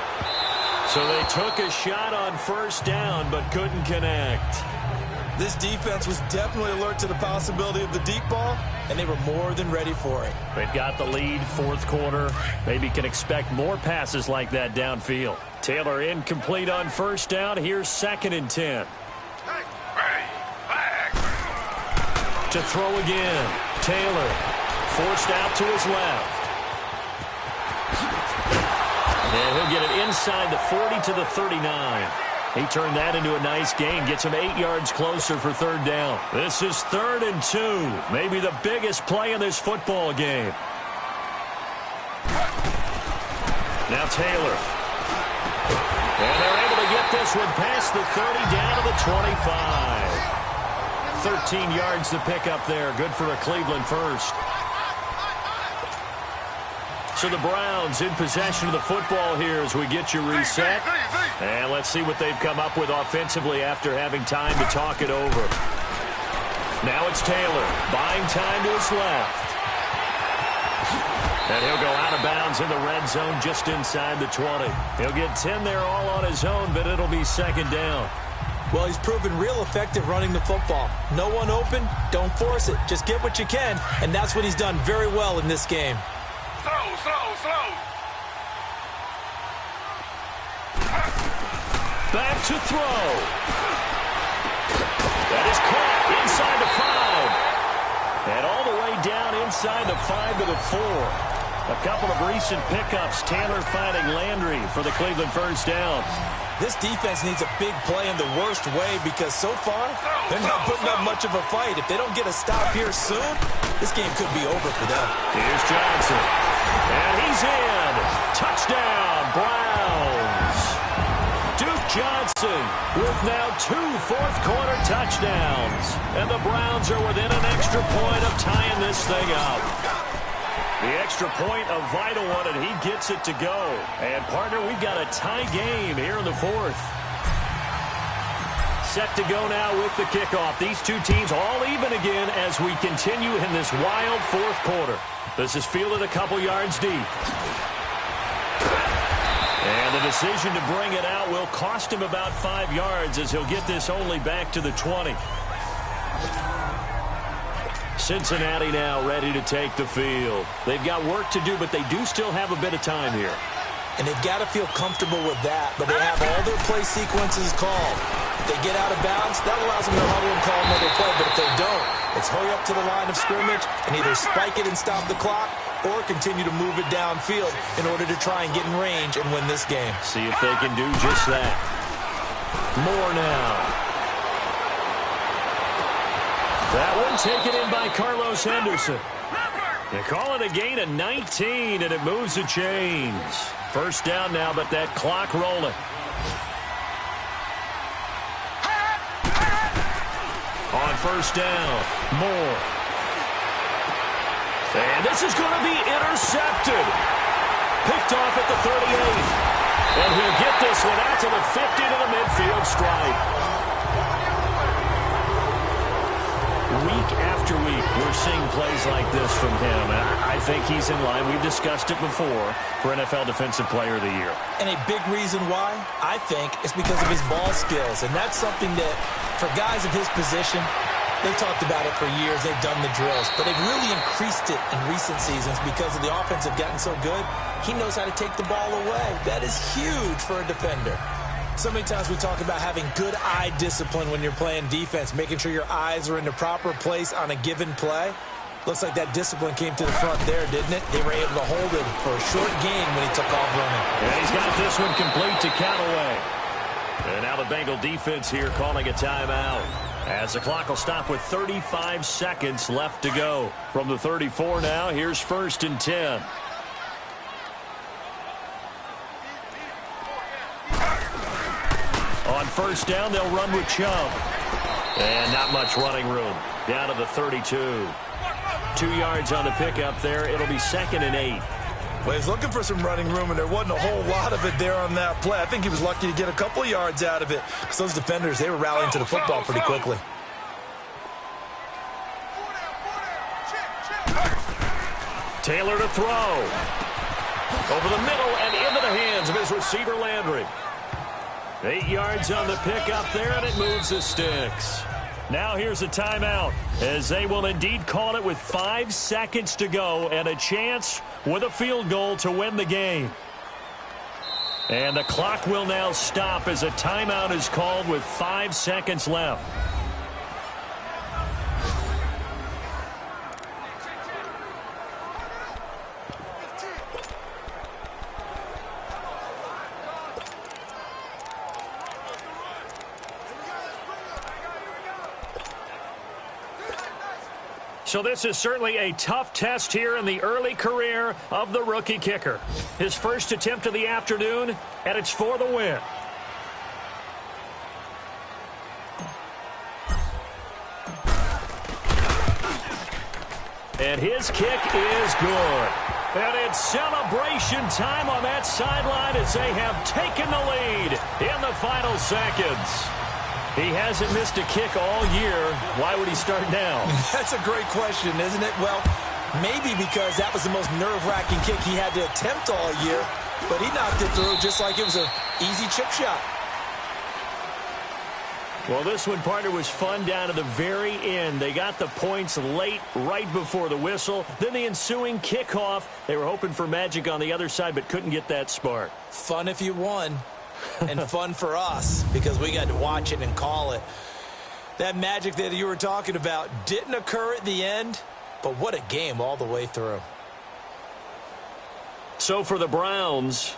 So they took a shot on 1st down but couldn't connect. This defense was definitely alert to the possibility of the deep ball, and they were more than ready for it. They've got the lead, 4th quarter. Maybe can expect more passes like that downfield. Taylor incomplete on 1st down. Here's 2nd and 10. To throw again. Taylor forced out to his left. And he'll get it inside the 40 to the 39. He turned that into a nice gain, gets him 8 yards closer for third down. This is 3rd and 2, maybe the biggest play in this football game. Now Taylor. And they're able to get this one past the 30 down to the 25. 13 yards to pick up there. Good for a Cleveland first. So the Browns in possession of the football here as we get you reset. And let's see what they've come up with offensively after having time to talk it over. Now it's Taylor, buying time to his left. And he'll go out of bounds in the red zone just inside the 20. He'll get 10 there all on his own, but it'll be 2nd down. Well, he's proven real effective running the football. No one open, don't force it. Just get what you can, and that's what he's done very well in this game. Slow. Back to throw. That is caught inside the 5. And all the way down inside the 5 to the 4. A couple of recent pickups. Taylor finding Landry for the Cleveland first down. This defense needs a big play in the worst way because so far, they're not putting up much of a fight. If they don't get a stop here soon, this game could be over for them. Here's Johnson. And he's in. Touchdown, Browns. Duke Johnson with now 2 fourth-quarter touchdowns. And the Browns are within an extra point of tying this thing up. The extra point, a vital one, and he gets it to go. And, partner, we've got a tie game here in the 4th. Set to go now with the kickoff. These two teams all even again as we continue in this wild 4th quarter. This is fielded a couple yards deep. And the decision to bring it out will cost him about 5 yards as he'll get this only back to the 20. Cincinnati now ready to take the field. They've got work to do, but they do still have a bit of time here. And they've got to feel comfortable with that, but they have all their play sequences called. If they get out of bounds, that allows them to huddle and call another play, but if they don't, it's hurry up to the line of scrimmage and either spike it and stop the clock or continue to move it downfield in order to try and get in range and win this game. See if they can do just that. More now. That one taken in by Carlos Henderson. They call it a gain of 19, and it moves the chains. First down now, but that clock rolling. On first down, Moore. And this is going to be intercepted. Picked off at the 38. And he'll get this one out to the 50 to the midfield stripe. Week after week, we're seeing plays like this from him. I think he's in line. We've discussed it before for NFL Defensive Player of the Year. And a big reason why, I think, is because of his ball skills. And that's something that, for guys of his position, they've talked about it for years. They've done the drills. But they've really increased it in recent seasons because of the offense have gotten so good. He knows how to take the ball away. That is huge for a defender. So many times we talk about having good eye discipline when you're playing defense, making sure your eyes are in the proper place on a given play. Looks like that discipline came to the front there, didn't it? They were able to hold him for a short gain when he took off running. And he's got this one complete to Callaway. And now the Bengal defense here calling a timeout. As the clock will stop with 35 seconds left to go. From the 34 now, here's 1st and 10. On first down, they'll run with Chubb. And not much running room. Down to the 32. 2 yards on the pickup there. It'll be 2nd and 8. Well, he's looking for some running room, and there wasn't a whole lot of it there on that play. I think he was lucky to get a couple of yards out of it because those defenders, they were rallying to the football pretty quickly. Taylor to throw. Over the middle and into the hands of his receiver, Landry. 8 yards on the pickup there, and it moves the sticks. Now here's a timeout, as they will indeed call it with 5 seconds to go and a chance with a field goal to win the game. And the clock will now stop as a timeout is called with 5 seconds left. So this is certainly a tough test here in the early career of the rookie kicker. His first attempt of the afternoon, and it's for the win. And his kick is good. And it's celebration time on that sideline as they have taken the lead in the final seconds. He hasn't missed a kick all year. Why would he start now? That's a great question, isn't it? Well, maybe because that was the most nerve-wracking kick he had to attempt all year, but he knocked it through just like it was an easy chip shot. Well, this one, partner, was fun down to the very end. They got the points late, right before the whistle. Then the ensuing kickoff. They were hoping for magic on the other side, but couldn't get that spark. Fun if you won, and fun for us because we got to watch it and call it. That magic that you were talking about didn't occur at the end, but what a game all the way through. So for the Browns,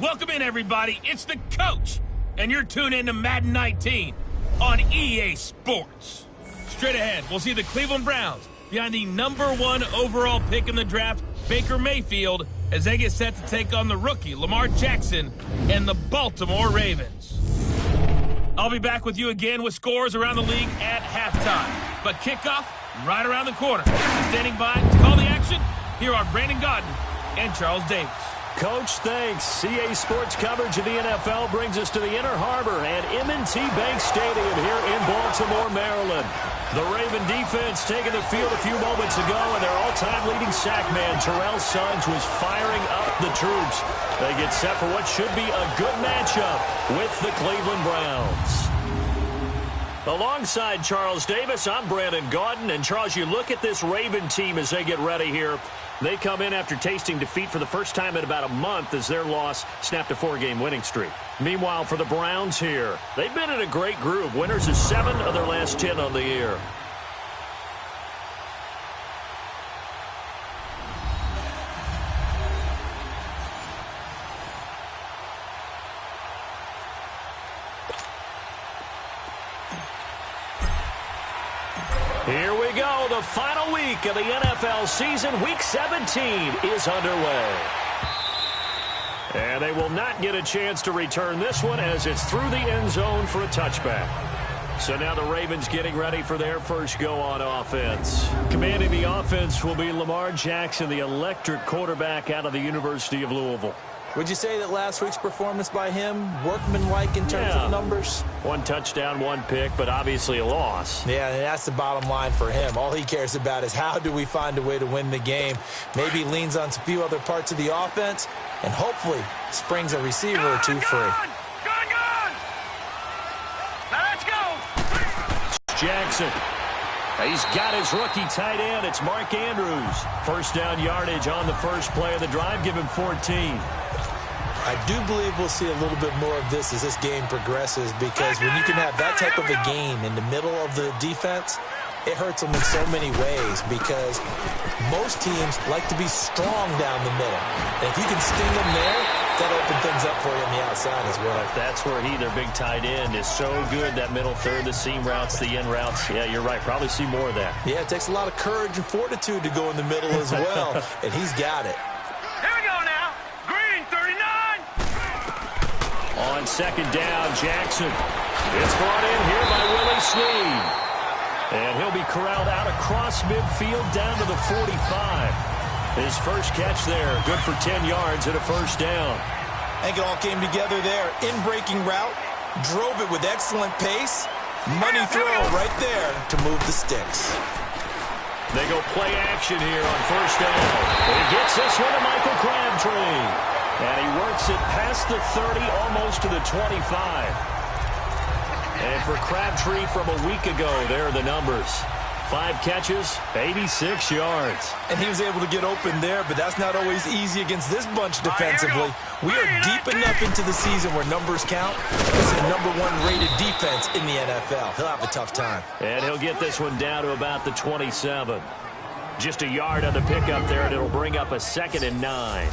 welcome in, everybody. It's the coach, and you're tuned in to Madden 19 on EA Sports. Straight ahead, we'll see the Cleveland Browns behind the #1 overall pick in the draft, Baker Mayfield, as they get set to take on the rookie, Lamar Jackson, and the Baltimore Ravens. I'll be back with you again with scores around the league at halftime. But kickoff right around the corner. Standing by to call the action, here are Brandon Gaudin and Charles Davis. Coach, thanks. CA Sports coverage of the NFL brings us to the Inner Harbor and M&T Bank Stadium here in Baltimore, Maryland. The Raven defense taking the field a few moments ago, and their all-time leading sack man, Terrell Suggs, was firing up the troops. They get set for what should be a good matchup with the Cleveland Browns. Alongside Charles Davis, I'm Brandon Gaudin. And, Charles, you look at this Raven team as they get ready here. They come in after tasting defeat for the first time in about a month as their loss snapped a 4-game winning streak. Meanwhile, for the Browns here, they've been in a great group. Winners of 7 of their last 10 on the year. Here we go. The final week of the NFL season. Week 17 is underway. And they will not get a chance to return this one as it's through the end zone for a touchback. So now the Ravens getting ready for their first go on offense. Commanding the offense will be Lamar Jackson, the electric quarterback out of the University of Louisville. Would you say that last week's performance by him, workmanlike in terms of numbers? 1 touchdown, 1 pick, but obviously a loss. Yeah, and that's the bottom line for him. All he cares about is how do we find a way to win the game. Maybe he leans on a few other parts of the offense and hopefully springs a receiver or two free. Now let's go. Jackson. He's got his rookie tight end. It's Mark Andrews. First down yardage on the first play of the drive. Give him 14. I do believe we'll see a little bit more of this as this game progresses, because when you can have that type of a game in the middle of the defense, it hurts them in so many ways, because most teams like to be strong down the middle. And if you can sting them there, that'll open things up for you on the outside as well. That's where their big tight end, is so good, that middle third, the seam routes, the in routes. Yeah, you're right. Probably see more of that. Yeah, it takes a lot of courage and fortitude to go in the middle as well, and he's got it. Here we go now. Green, 39. On second down, Jackson. It's brought in here by Willie Snead. And he'll be corralled out across midfield down to the 45. His first catch there, good for 10 yards and a first down. I think it all came together there. In-breaking route, drove it with excellent pace. Money throw right there to move the sticks. They go play action here on first down. And he gets this one to Michael Crabtree. And he works it past the 30, almost to the 25. And for Crabtree from a week ago, there are the numbers. 5 catches, 86 yards. And he was able to get open there, but that's not always easy against this bunch defensively. We are deep enough into the season where numbers count. This is the #1 rated defense in the NFL. He'll have a tough time. And he'll get this one down to about the 27. Just a yard on the pickup there, and it'll bring up a 2nd and 9.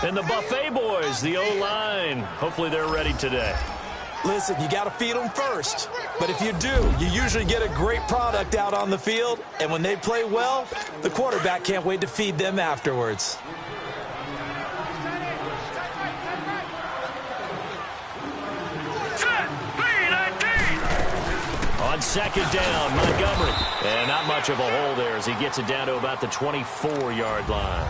And the Buffet boys, the O-line, hopefully they're ready today. Listen, you got to feed them first. But if you do, you usually get a great product out on the field. And when they play well, the quarterback can't wait to feed them afterwards. On second down, Montgomery. And not much of a hole there as he gets it down to about the 24-yard line.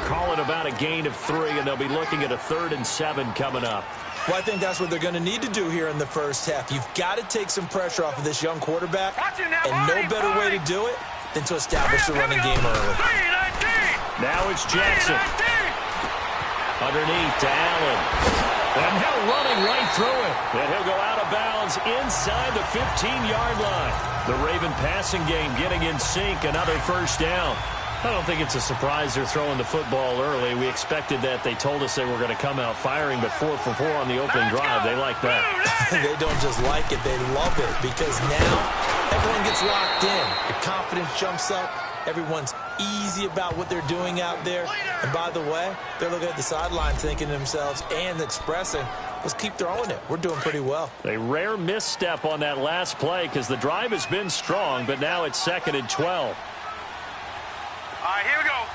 Call it about a gain of 3, and they'll be looking at a 3rd and 7 coming up. Well, I think that's what they're going to need to do here in the first half. You've got to take some pressure off of this young quarterback, and no better way to do it than to establish the running game early. Now it's Jackson. Underneath to Allen. And now running right through it. And he'll go out of bounds inside the 15-yard line. The Raven passing game getting in sync. Another first down. I don't think it's a surprise they're throwing the football early. We expected that. They told us they were going to come out firing, but 4 for 4 on the opening drive. They like that. They don't just like it, they love it, because now everyone gets locked in. Your confidence jumps up. Everyone's easy about what they're doing out there. And by the way, they're looking at the sideline thinking to themselves and expressing, let's keep throwing it. We're doing pretty well. A rare misstep on that last play because the drive has been strong, but now it's 2nd and 12. All right, here we go.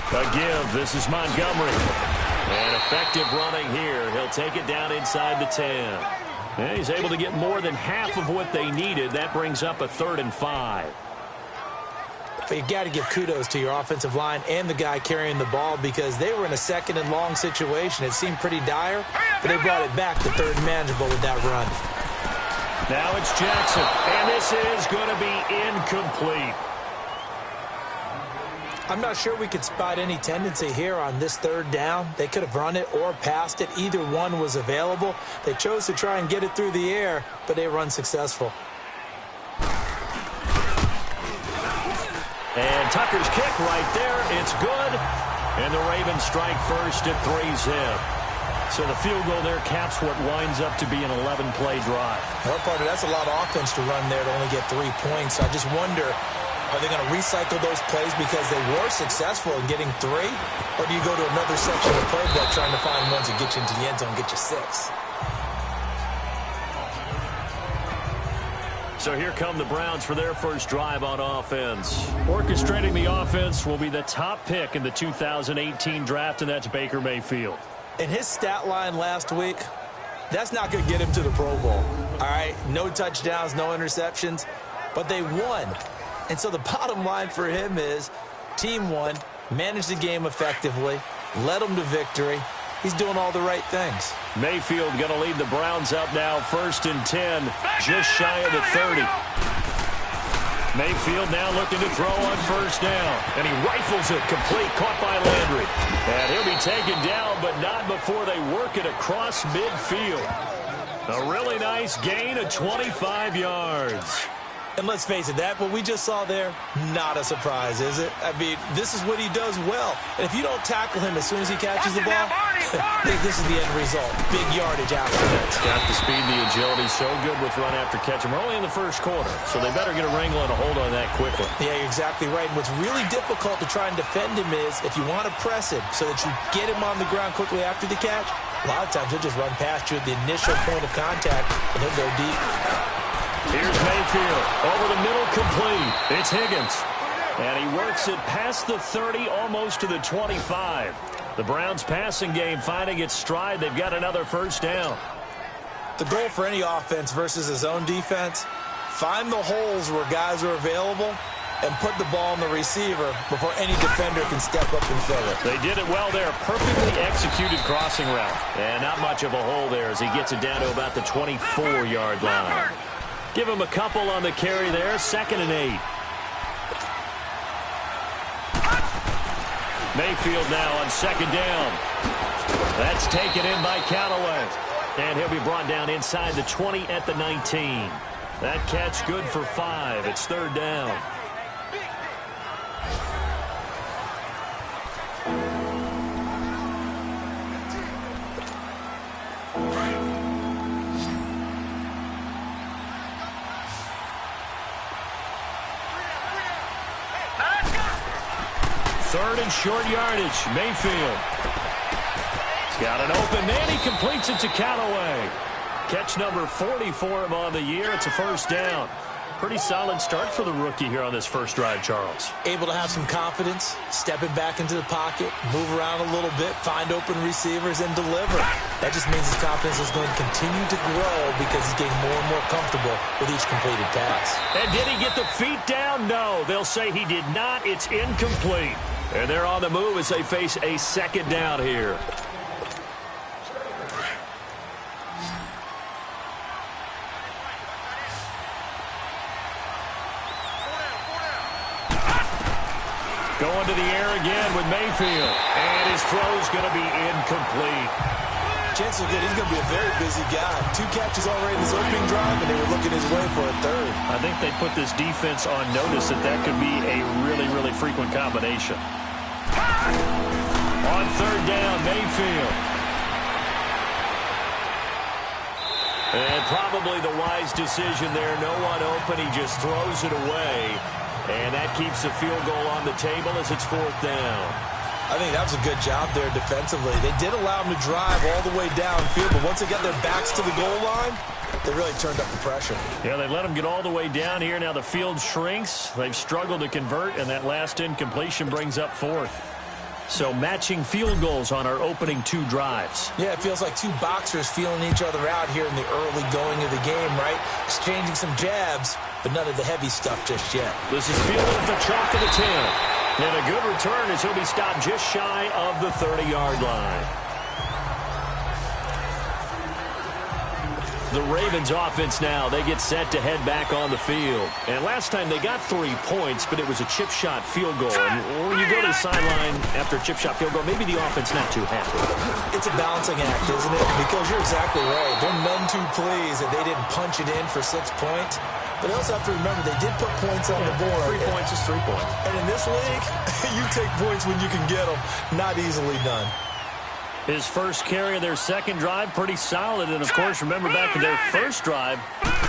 3-19. A give. This is Montgomery. And effective running here. He'll take it down inside the 10. And he's able to get more than half of what they needed. That brings up a 3rd and 5. But you got to give kudos to your offensive line and the guy carrying the ball because they were in a second and long situation. It seemed pretty dire, but they brought it back to third and manageable with that run. Now it's Jackson, and this is going to be incomplete. I'm not sure we could spot any tendency here on this third down. They could have run it or passed it. Either one was available. They chose to try and get it through the air, but they were unsuccessful. And Tucker's kick right there. It's good. And the Ravens strike first at 3-zip. So the field goal there caps what winds up to be an 11-play drive. Well, partner, that's a lot of offense to run there to only get 3 points. I just wonder, are they going to recycle those plays because they were successful in getting 3? Or do you go to another section of the playbook trying to find ones that get you into the end zone and get you 6? So here come the Browns for their first drive on offense. Orchestrating the offense will be the top pick in the 2018 draft, and that's Baker Mayfield. In his stat line last week, that's not going to get him to the Pro Bowl. All right, no touchdowns, no interceptions, but they won. And so the bottom line for him is team won, managed the game effectively, led them to victory. He's doing all the right things. Mayfield going to lead the Browns up now, 1st and 10, just shy of the 30. Mayfield now looking to throw on 1st down, and he rifles it complete, caught by Landry. And he'll be taken down, but not before they work it across midfield. A really nice gain of 25 yards. And let's face it, that what we just saw there, not a surprise, is it? I mean, this is what he does well. And if you don't tackle him as soon as he catches the ball, this is the end result. Big yardage after that. Got the speed and the agility, so good with run after catch. And we're only in the first quarter, so they better get a wrangle and a hold on that quickly. Yeah, you're exactly right. And what's really difficult to try and defend him is if you want to press him so that you get him on the ground quickly after the catch, a lot of times he'll just run past you at the initial point of contact, and he'll go deep. Here's Mayfield, over the middle, complete. It's Higgins. And he works it past the 30, almost to the 25. The Browns passing game finding its stride. They've got another 1st down. The goal for any offense versus his own defense, find the holes where guys are available and put the ball in the receiver before any defender can step up and fill it. They did it well there. Perfectly executed crossing route. And not much of a hole there as he gets it down to about the 24-yard line. Give him a couple on the carry there. 2nd and 8. Mayfield now on 2nd down. That's taken in by Callaway. And he'll be brought down inside the 20 at the 19. That catch good for 5. It's 3rd down. Third and short yardage. Mayfield. He's got an open man. He completes it to Callaway. Catch number 40 for him on the year. It's a 1st down. Pretty solid start for the rookie here on this first drive, Charles. Able to have some confidence, stepping back into the pocket, move around a little bit, find open receivers, and deliver. That just means his confidence is going to continue to grow because he's getting more and more comfortable with each completed pass. And did he get the feet down? No. They'll say he did not. It's incomplete. And they're on the move as they face a 2nd down here. Going to the air again with Mayfield. And his throw's going to be incomplete. Chances are good he's going to be a very busy guy. 2 catches already in his opening drive, and they were looking his way for a 3rd. I think they put this defense on notice that could be a really, really frequent combination. On 3rd down, Mayfield. And probably the wise decision there. No one open. He just throws it away. And that keeps the field goal on the table as it's 4th down. I think that was a good job there defensively. They did allow him to drive all the way downfield, but once they got their backs to the goal line, they really turned up the pressure. Yeah, they let him get all the way down here. Now the field shrinks. They've struggled to convert, and that last incompletion brings up 4th. So matching field goals on our opening 2 drives. Yeah, it feels like 2 boxers feeling each other out here in the early going of the game, right? Exchanging some jabs, but none of the heavy stuff just yet. This is fielded at the chalk of the 10. And a good return as he'll be stopped just shy of the 30-yard line. The Ravens offense now, they get set to head back on the field. And last time they got 3 points, but it was a chip shot field goal. And when you go to the sideline after a chip shot field goal, maybe the offense not too happy. It's a balancing act, isn't it? Because you're exactly right. They're none too pleased that they didn't punch it in for 6 points. But they also have to remember they did put points on the board. 3 points is 3 points. And in this league, you take points when you can get them. Not easily done. His first carry of their second drive, pretty solid. And, of course, remember back to their first drive,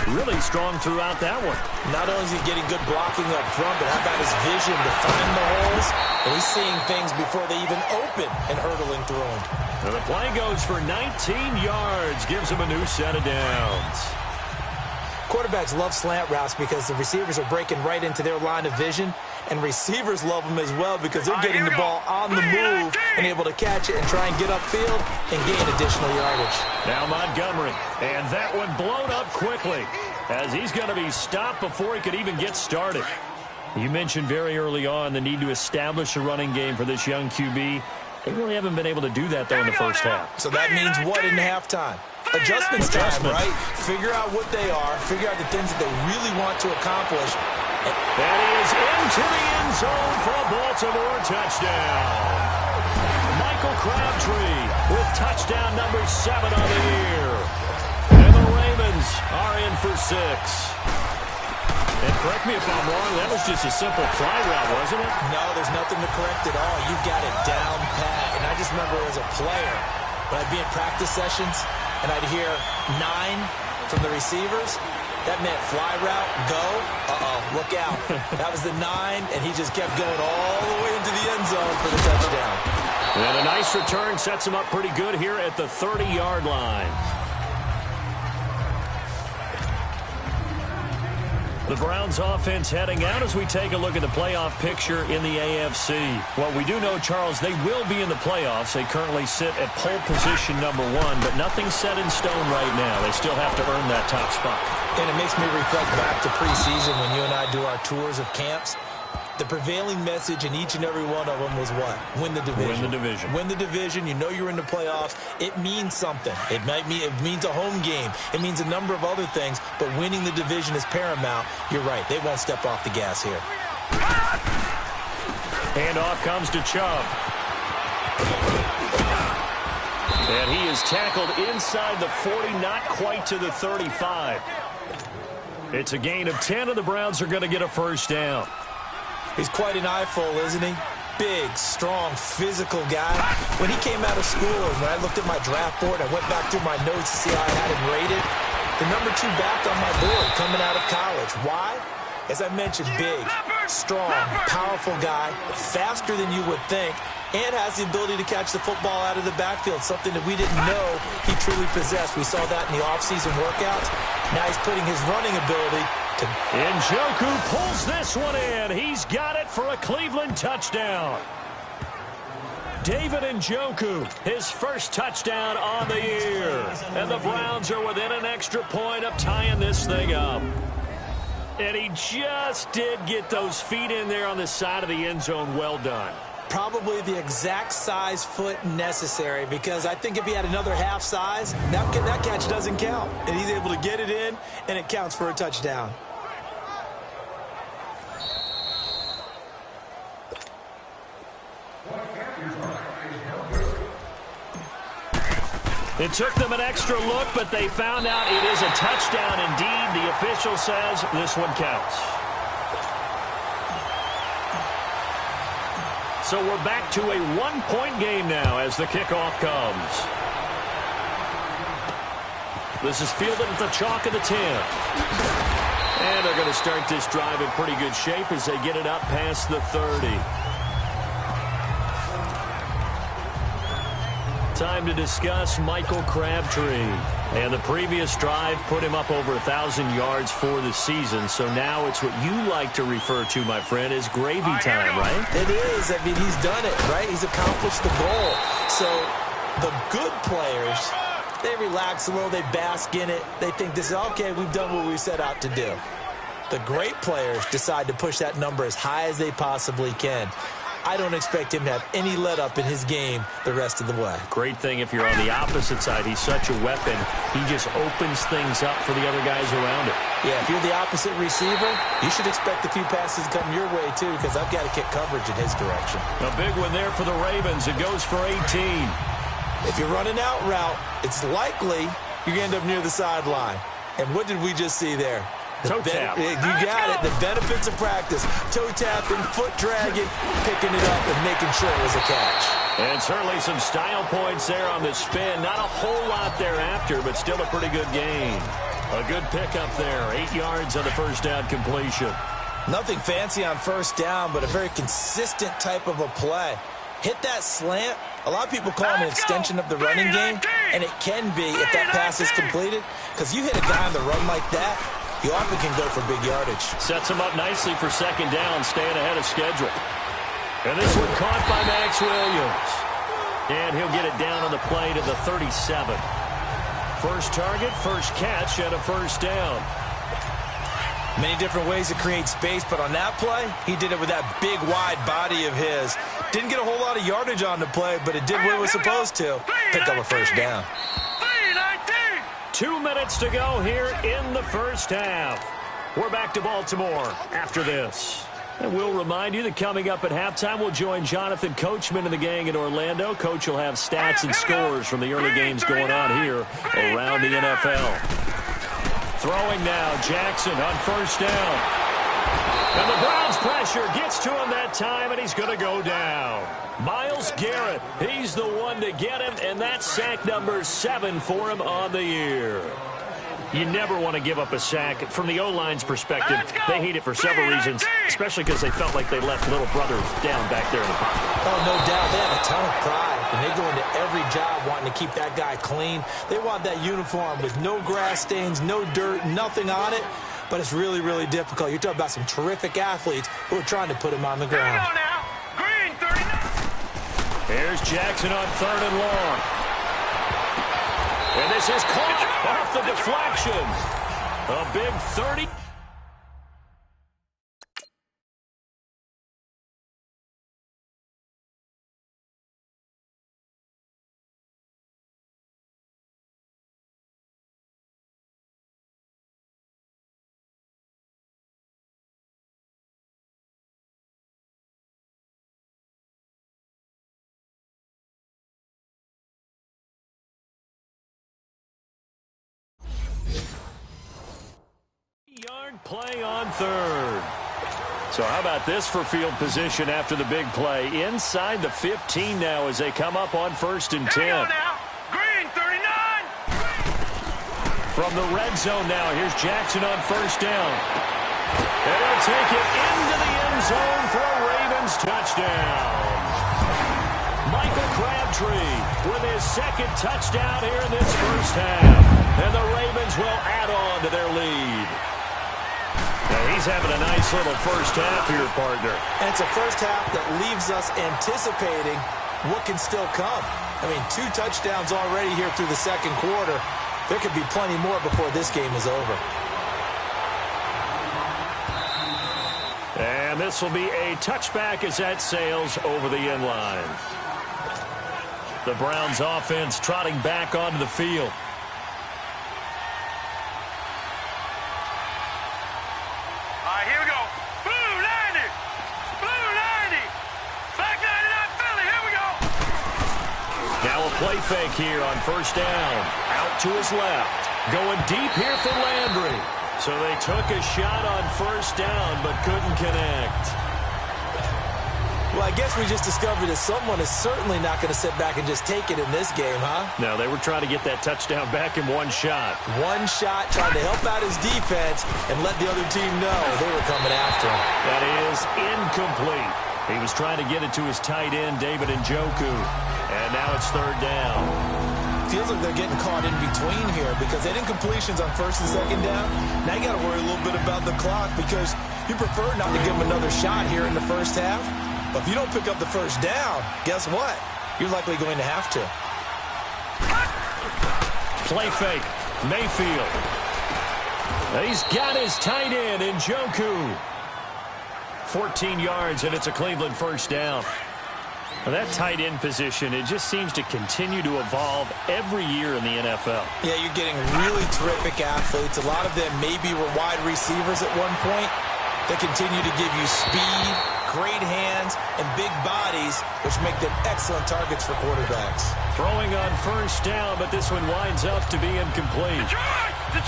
really strong throughout that one. Not only is he getting good blocking up front, but how about his vision to find the holes? And he's seeing things before they even open and hurdling through them. And the play goes for 19 yards, gives him a new set of downs. Quarterbacks love slant routes because the receivers are breaking right into their line of vision. And receivers love them as well because they're getting the ball on the move and able to catch it and try and get upfield and gain additional yardage. Now Montgomery, and that one blown up quickly as he's going to be stopped before he could even get started. You mentioned very early on the need to establish a running game for this young QB. They really haven't been able to do that, though, in the first half. So that means what in halftime? Adjustments time, right? Figure out what they are, figure out the things that they really want to accomplish. And he is into the end zone for a Baltimore touchdown. Michael Crabtree with touchdown number 7 on the year. And the Ravens are in for 6. And correct me if I'm wrong, that was just a simple fly route, wasn't it? No, there's nothing to correct at all. You got it down pat. And I just remember as a player, when I'd be in practice sessions, and I'd hear 9 from the receivers, that meant fly route, go, look out. That was the 9, and he just kept going all the way into the end zone for the touchdown. And a nice return sets him up pretty good here at the 30-yard line. The Browns offense heading out as we take a look at the playoff picture in the AFC. Well, we do know, Charles, they will be in the playoffs. They currently sit at pole position number 1, but nothing's set in stone right now. They still have to earn that top spot. And it makes me reflect back to preseason when you and I do our tours of camps. The prevailing message in each and every one of them was what? Win the division. Win the division. Win the division. You know you're in the playoffs. It means something. It means a home game. It means a number of other things, but winning the division is paramount. You're right. They won't step off the gas here. Handoff comes to Chubb. And he is tackled inside the 40, not quite to the 35. It's a gain of 10, and the Browns are going to get a first down. He's quite an eyeful, isn't he? Big, strong, physical guy. When he came out of school, and when I looked at my draft board, I went back through my notes to see how I had him rated. The number 2 back on my board coming out of college. Why? As I mentioned, big, strong, powerful guy, faster than you would think, and has the ability to catch the football out of the backfield, something that we didn't know he truly possessed. We saw that in the offseason workouts. Now he's putting his running ability to... Njoku pulls this one in. He's got it for a Cleveland touchdown. David Njoku, his first touchdown on the year. And the Browns are within an extra point of tying this thing up. And he just did get those feet in there on the side of the end zone. Well done. Probably the exact size foot necessary, because I think if he had another half size, that catch doesn't count. And he's able to get it in, and it counts for a touchdown. It took them an extra look, but they found out it is a touchdown indeed. The official says this one counts. So we're back to a 1-point game now as the kickoff comes. This is fielded at the chalk of the 10. And they're going to start this drive in pretty good shape as they get it up past the 30. Time to discuss Michael Crabtree. And the previous drive put him up over 1,000 yards for the season. So now it's what you like to refer to, my friend, as gravy time, right? It is. I mean, he's done it, right? He's accomplished the goal. So the good players, they relax a little. They bask in it. They think this is, okay, we've done what we set out to do. The great players decide to push that number as high as they possibly can. I don't expect him to have any let-up in his game the rest of the way. Great thing if you're on the opposite side. He's such a weapon. He just opens things up for the other guys around him. Yeah, if you're the opposite receiver, you should expect a few passes to come your way, too, because I've got to kick coverage in his direction. A big one there for the Ravens. It goes for 18. If you're running out route, it's likely you're going to end up near the sideline. And what did we just see there? Toe tap. You got it. The benefits of practice. Toe tapping, foot dragging, picking it up, and making sure it was a catch. And certainly some style points there on the spin. Not a whole lot thereafter, but still a pretty good gain. A good pickup there. 8 yards on the first down completion. Nothing fancy on first down, but a very consistent type of a play. Hit that slant. A lot of people call it an extension of the running game, and it can be if that pass is completed, because you hit a guy on the run like that, you often can go for big yardage. Sets him up nicely for second down, staying ahead of schedule. And this one caught by Max Williams. And he'll get it down on the play to the 37. First target, first catch, and a first down. Many different ways to create space, but on that play, he did it with that big, wide body of his. Didn't get a whole lot of yardage on the play, but it did what it was supposed to. Pick up a first down. 2 minutes to go here in the first half. We're back to Baltimore after this. And we'll remind you that coming up at halftime, we'll join Jonathan Coachman and the gang in Orlando. Coach will have stats and scores from the early games going on here around the NFL. Throwing now, Jackson on first down. And the Browns pressure gets to him that time, and he's going to go down. Myles Garrett, he's the one to get him, and that's sack number 7 for him on the year. You never want to give up a sack. From the O-line's perspective, they hate it for several reasons, especially because they felt like they left little brother down back there in the pocket. Oh, no doubt. They have a ton of pride, and they go into every job wanting to keep that guy clean. They want that uniform with no grass stains, no dirt, nothing on it. But it's really, really difficult. You're talking about some terrific athletes who are trying to put him on the ground. Green, 39. Here's Jackson on 3rd and long. And this is caught off the deflection. A big 30. Yard play on 3rd. So how about this for field position after the big play? Inside the 15 now as they come up on 1st and 10. Green, 39. From the red zone now, here's Jackson on 1st down. And he'll take it into the end zone for a Ravens touchdown. Michael Crabtree with his 2nd touchdown here in this first half. And the Ravens will add on to their lead. Now he's having a nice little first half here, partner. And it's a first half that leaves us anticipating what can still come. I mean, 2 touchdowns already here through the 2nd quarter. There could be plenty more before this game is over. And this will be a touchback as that sails over the end line. The Browns offense trotting back onto the field. Here we go. Blue 90. Blue 90. Black 99 Philly. Here we go. Now a play fake here on 1st down. Out to his left. Going deep here for Landry. So they took a shot on 1st down but couldn't connect. Well, I guess we just discovered that someone is certainly not going to sit back and just take it in this game, huh? No, they were trying to get that touchdown back in one shot. One shot, trying to help out his defense and let the other team know they were coming after him. That is incomplete. He was trying to get it to his tight end, David Njoku. And now it's third down. Feels like they're getting caught in between here because they didn't completions on first and second down. Now you got to worry a little bit about the clock because you prefer not to give them another shot here in the first half. But if you don't pick up the first down, guess what? You're likely going to have to. Play fake. Mayfield. He's got his tight end in Njoku. 14 yards, and it's a Cleveland first down. Well, that tight end position, it just seems to continue to evolve every year in the NFL. Yeah, you're getting really terrific athletes. A lot of them maybe were wide receivers at one point. They continue to give you speed, great hands, and big bodies, which make them excellent targets for quarterbacks. Throwing on first down, but this one winds up to be incomplete.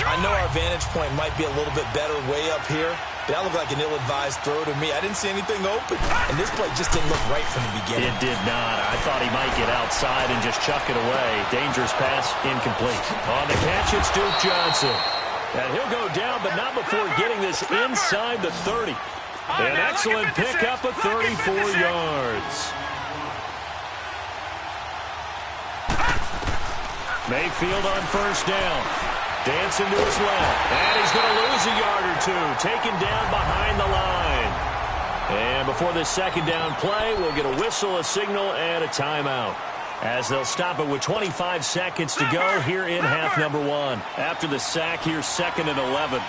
I know our vantage point might be a little bit better way up here, but that looked like an ill-advised throw to me. I didn't see anything open, and this play just didn't look right from the beginning. It did not. I thought he might get outside and just chuck it away. Dangerous pass, incomplete. On the catch, it's Duke Johnson. And he'll go down, but not before getting this inside the 30. An excellent pickup of 34 yards. Mayfield on first down. Dancing to his left. And he's going to lose a yard or two. Taken down behind the line. And before this second down play, we'll get a whistle, a signal, and a timeout, as they'll stop it with 25 seconds to go here in half number one. After the sack, here's 2nd and 11.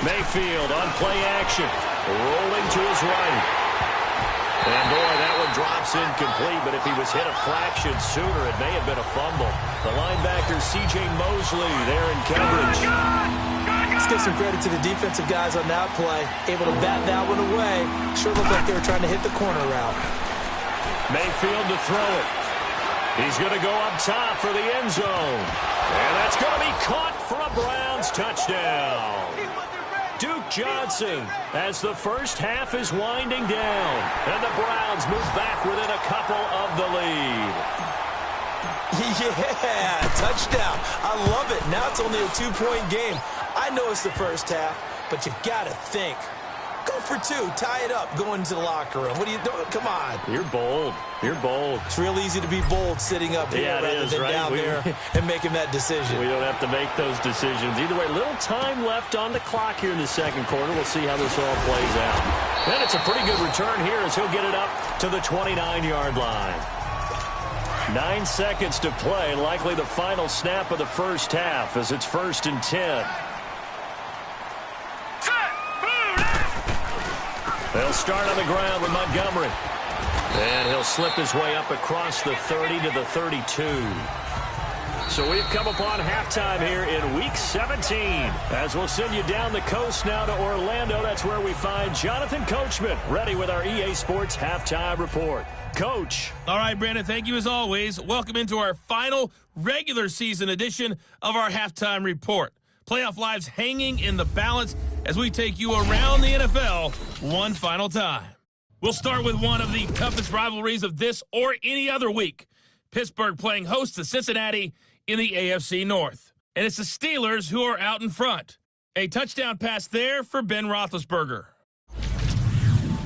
Mayfield on play action. Rolling to his right. And boy, that one drops incomplete, but if he was hit a fraction sooner, it may have been a fumble. The linebacker, C.J. Mosley, there in coverage. Let's give some credit to the defensive guys on that play. Able to bat that one away. Sure looked like they were trying to hit the corner route. Mayfield to throw it. He's going to go up top for the end zone. And that's going to be caught for a Browns touchdown. Duke Johnson, as the first half is winding down. And the Browns move back within a couple of the lead. Yeah, touchdown. I love it. Now it's only a 2-point game. I know it's the first half, but you got to think. Go for 2. Tie it up. Go into the locker room. What are you doing? Come on. You're bold. You're bold. It's real easy to be bold sitting up here rather than right? down there and making that decision. We don't have to make those decisions. Either way, little time left on the clock here in the second quarter. We'll see how this all plays out. Then it's a pretty good return here as he'll get it up to the 29-yard line. 9 seconds to play. Likely the final snap of the first half as it's 1st and 10. They'll start on the ground with Montgomery. And he'll slip his way up across the 30 to the 32. So we've come upon halftime here in Week 17. As we'll send you down the coast now to Orlando. That's where we find Jonathan Coachman ready with our EA Sports Halftime Report. Coach. All right, Brandon, thank you as always. Welcome into our final regular season edition of our Halftime Report. Playoff lives hanging in the balance as we take you around the NFL one final time. We'll start with one of the toughest rivalries of this or any other week. Pittsburgh playing host to Cincinnati in the AFC North. And it's the Steelers who are out in front. A touchdown pass there for Ben Roethlisberger.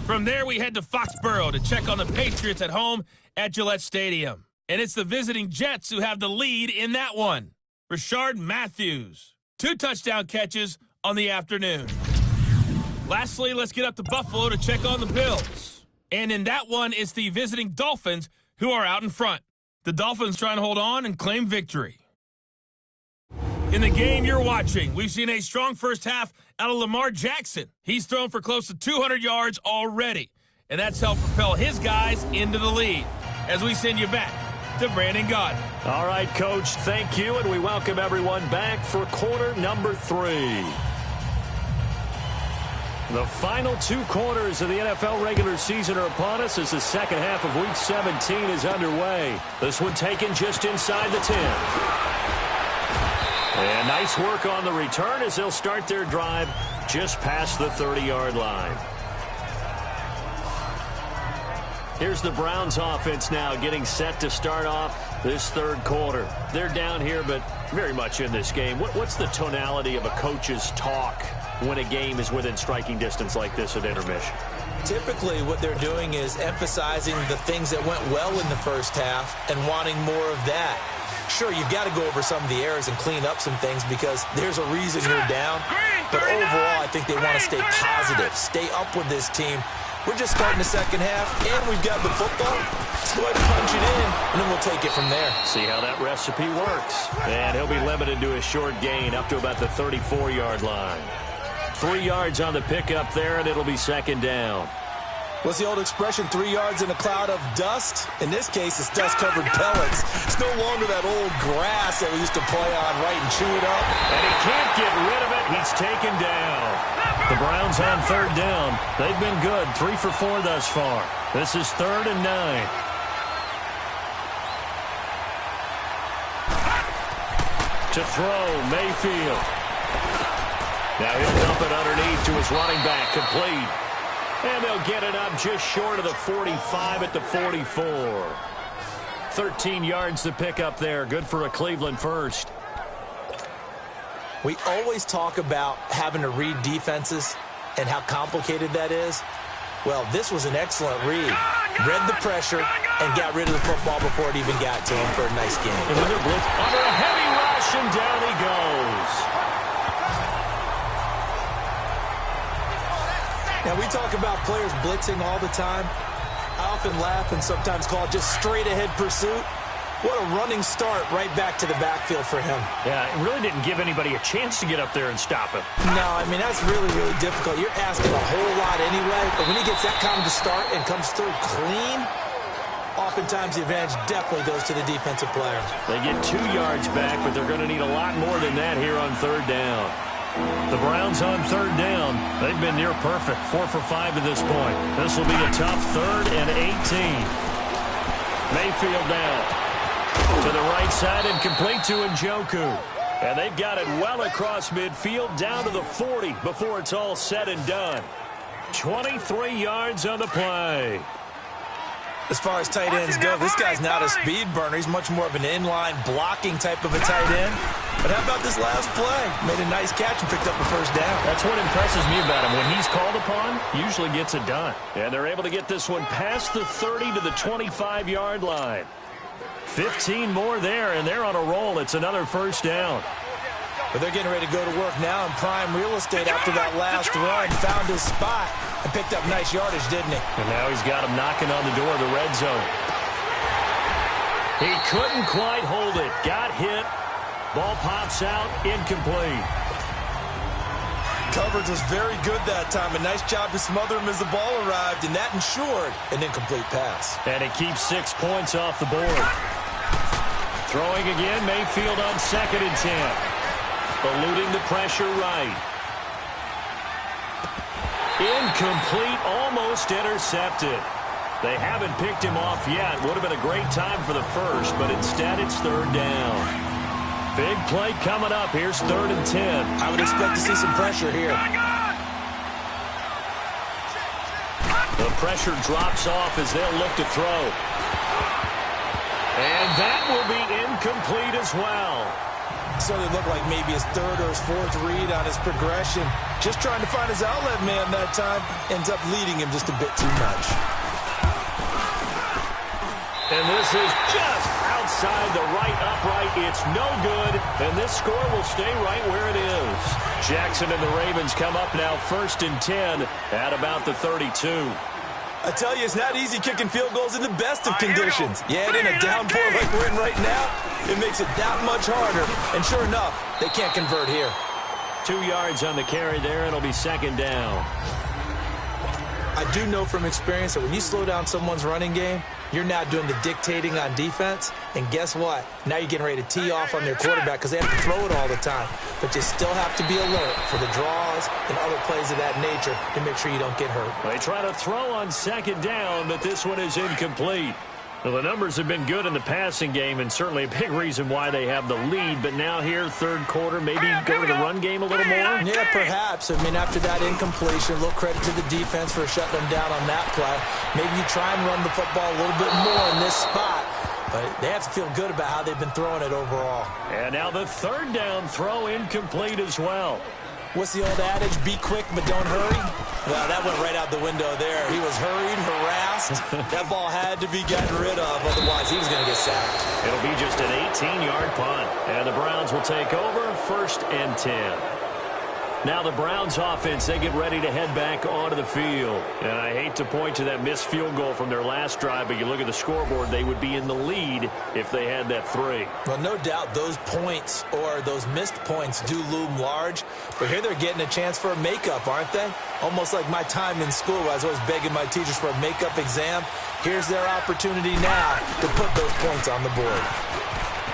From there, we head to Foxborough to check on the Patriots at home at Gillette Stadium. And it's the visiting Jets who have the lead in that one. Rashard Matthews. 2 touchdown catches on the afternoon. Lastly, let's get up to Buffalo to check on the Bills. And in that one, it's the visiting Dolphins who are out in front. The Dolphins trying to hold on and claim victory. In the game you're watching, we've seen a strong first half out of Lamar Jackson. He's thrown for close to 200 yards already, and that's helped propel his guys into the lead. As we send you back to Brandon Gaudin. All right, Coach, thank you, and we welcome everyone back for quarter number 3. The final 2 quarters of the NFL regular season are upon us as the second half of Week 17 is underway. This one taken just inside the 10. And nice work on the return as they'll start their drive just past the 30-yard line. Here's the Browns offense now getting set to start off this third quarter. They're down here, but very much in this game. What's the tonality of a coach's talk when a game is within striking distance like this at intermission? Typically, what they're doing is emphasizing the things that went well in the first half and wanting more of that. Sure, you've got to go over some of the errors and clean up some things because there's a reason you're down. But overall, I think they want to stay positive, stay up with this team. We're just starting the second half, and we've got the football. Let's go ahead and punch it in, and then we'll take it from there. See how that recipe works. And he'll be limited to a short gain up to about the 34-yard line. 3 yards on the pickup there, and it'll be second down. What's the old expression, 3 yards in a cloud of dust? In this case, it's dust-covered pellets. It's no longer that old grass that we used to play on, right, and chew it up. And he can't get rid of it. He's taken down. The Browns on third down. They've been good, 3 for 4 thus far. This is 3rd and 9. To throw, Mayfield. Now he'll dump it underneath to his running back, complete. And they'll get it up just short of the 45 at the 44. 13 yards to pick up there. Good for a Cleveland first. We always talk about having to read defenses and how complicated that is. Well, this was an excellent read. Read the pressure and got rid of the football before it even got to him for a nice game. And when they're blitz, under a heavy rush, and down he goes. Now, we talk about players blitzing all the time. I often laugh and sometimes call it just straight-ahead pursuit. What a running start right back to the backfield for him. Yeah, it really didn't give anybody a chance to get up there and stop him. No, I mean, that's really, really difficult. You're asking a whole lot anyway, but when he gets that kind of start and comes through clean, oftentimes the advantage definitely goes to the defensive player. They get 2 yards back, but they're going to need a lot more than that here on third down. The Browns on third down. They've been near perfect, 4 for 5 at this point. This will be a tough 3rd and 18. Mayfield down. To the right side and complete to Njoku. And they've got it well across midfield down to the 40 before it's all said and done. 23 yards on the play. As far as tight ends go, this guy's not a speed burner. He's much more of an inline blocking type of a tight end. But how about this last play? Made a nice catch and picked up a first down. That's what impresses me about him. When he's called upon, usually gets it done. And they're able to get this one past the 30 to the 25-yard line. 15 more there, and they're on a roll. It's another first down. But they're getting ready to go to work now in prime real estate after that last run. Found his spot and picked up nice yardage, didn't he? And now he's got him knocking on the door of the red zone. He couldn't quite hold it. Got hit. Ball pops out. Incomplete. Coverage was very good that time. A nice job to smother him as the ball arrived, and that ensured an incomplete pass. And it keeps 6 points off the board. Throwing again, Mayfield on 2nd and 10. Eluding the pressure right. Incomplete, almost intercepted. They haven't picked him off yet. Would have been a great time for the first, but instead it's 3rd down. Big play coming up. Here's 3rd and 10. I would expect to see some pressure here. The pressure drops off as they'll look to throw. And that will be incomplete as well. So it looked like maybe his 3rd or his 4th read on his progression. Just trying to find his outlet man that time. Ends up leading him just a bit too much. And this is just outside the right upright. It's no good. And this score will stay right where it is. Jackson and the Ravens come up now 1st and 10 at about the 32. I tell you, it's not easy kicking field goals in the best of conditions. Yeah, and in a downpour like we're in right now, it makes it that much harder. And sure enough, they can't convert here. 2 yards on the carry there, and it'll be 2nd down. I do know from experience that when you slow down someone's running game, you're now doing the dictating on defense. And guess what? Now you're getting ready to tee off on their quarterback because they have to throw it all the time. But you still have to be alert for the draws and other plays of that nature to make sure you don't get hurt. They try to throw on 2nd down, but this one is incomplete. Well, the numbers have been good in the passing game, and certainly a big reason why they have the lead. But now here, 3rd quarter, maybe go to the run game a little more? Yeah, perhaps. I mean, after that incompletion, a little credit to the defense for shutting them down on that play. Maybe you try and run the football a little bit more in this spot. But they have to feel good about how they've been throwing it overall. And now the 3rd down throw incomplete as well. What's the old adage? Be quick, but don't hurry. Well, that went right out the window there. He was hurried, harassed. That ball had to be gotten rid of, otherwise he was going to get sacked. It'll be just an 18-yard punt, and the Browns will take over 1st and 10. Now the Browns offense, they get ready to head back onto the field. And I hate to point to that missed field goal from their last drive, but you look at the scoreboard, they would be in the lead if they had that 3. Well, no doubt those points or those missed points do loom large. But here they're getting a chance for a makeup, aren't they? Almost like my time in school where I was always begging my teachers for a makeup exam. Here's their opportunity now to put those points on the board.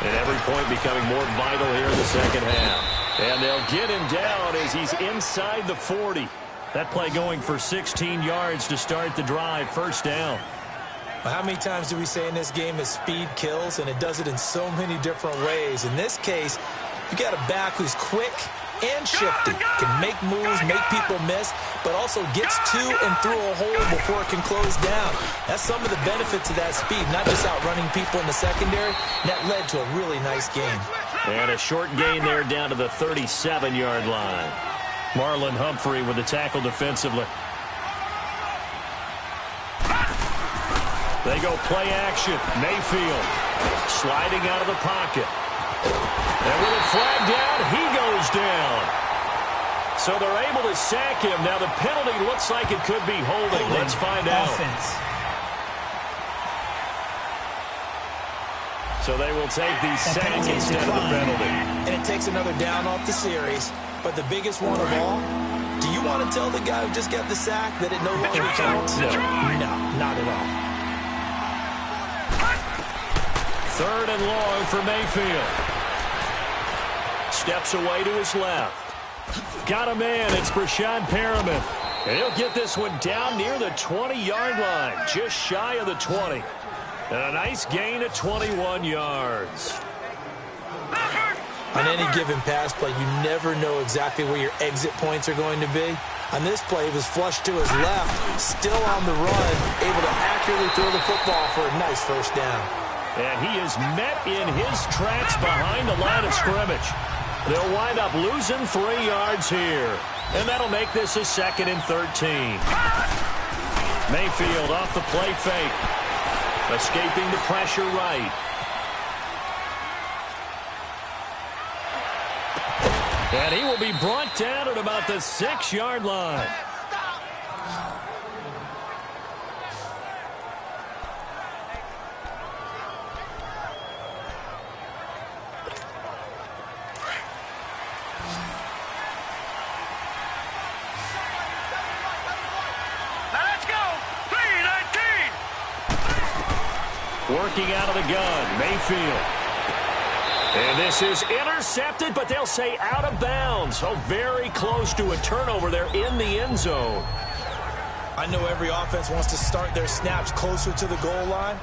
And every point becoming more vital here in the second half. And they'll get him down as he's inside the 40. That play going for 16 yards to start the drive. 1st down. Well, how many times do we say in this game that speed kills, and it does it in so many different ways? In this case, you got a back who's quick and shifty, can make moves, make people miss, but also gets to and through a hole before it can close down. That's some of the benefits of that speed, not just outrunning people in the secondary. That led to a really nice game. And a short gain there down to the 37-yard line. Marlon Humphrey with the tackle defensively. They go play action. Mayfield sliding out of the pocket. And with a flag down, he goes down. So they're able to sack him. Now the penalty looks like it could be holding. Let's find out. So they will take the sack instead of the penalty. And it takes another down off the series. But the biggest one of all, do you want to tell the guy who just got the sack that it no longer counts? No, not at all. 3rd and long for Mayfield. Steps away to his left. Got a man. It's Brashad Perriman. And he'll get this one down near the 20-yard line, just shy of the 20. And a nice gain of 21 yards. On any given pass play, you never know exactly where your exit points are going to be. On this play, he was flushed to his left, still on the run, able to accurately throw the football for a nice 1st down. And he is met in his tracks behind the line of scrimmage. They'll wind up losing 3 yards here. And that'll make this a 2nd and 13. Mayfield off the play fake. Escaping the pressure right. And he will be brought down at about the 6-yard line. Working out of the gun, Mayfield. And this is intercepted, but they'll say out of bounds. So very close to a turnover there in the end zone. I know every offense wants to start their snaps closer to the goal line,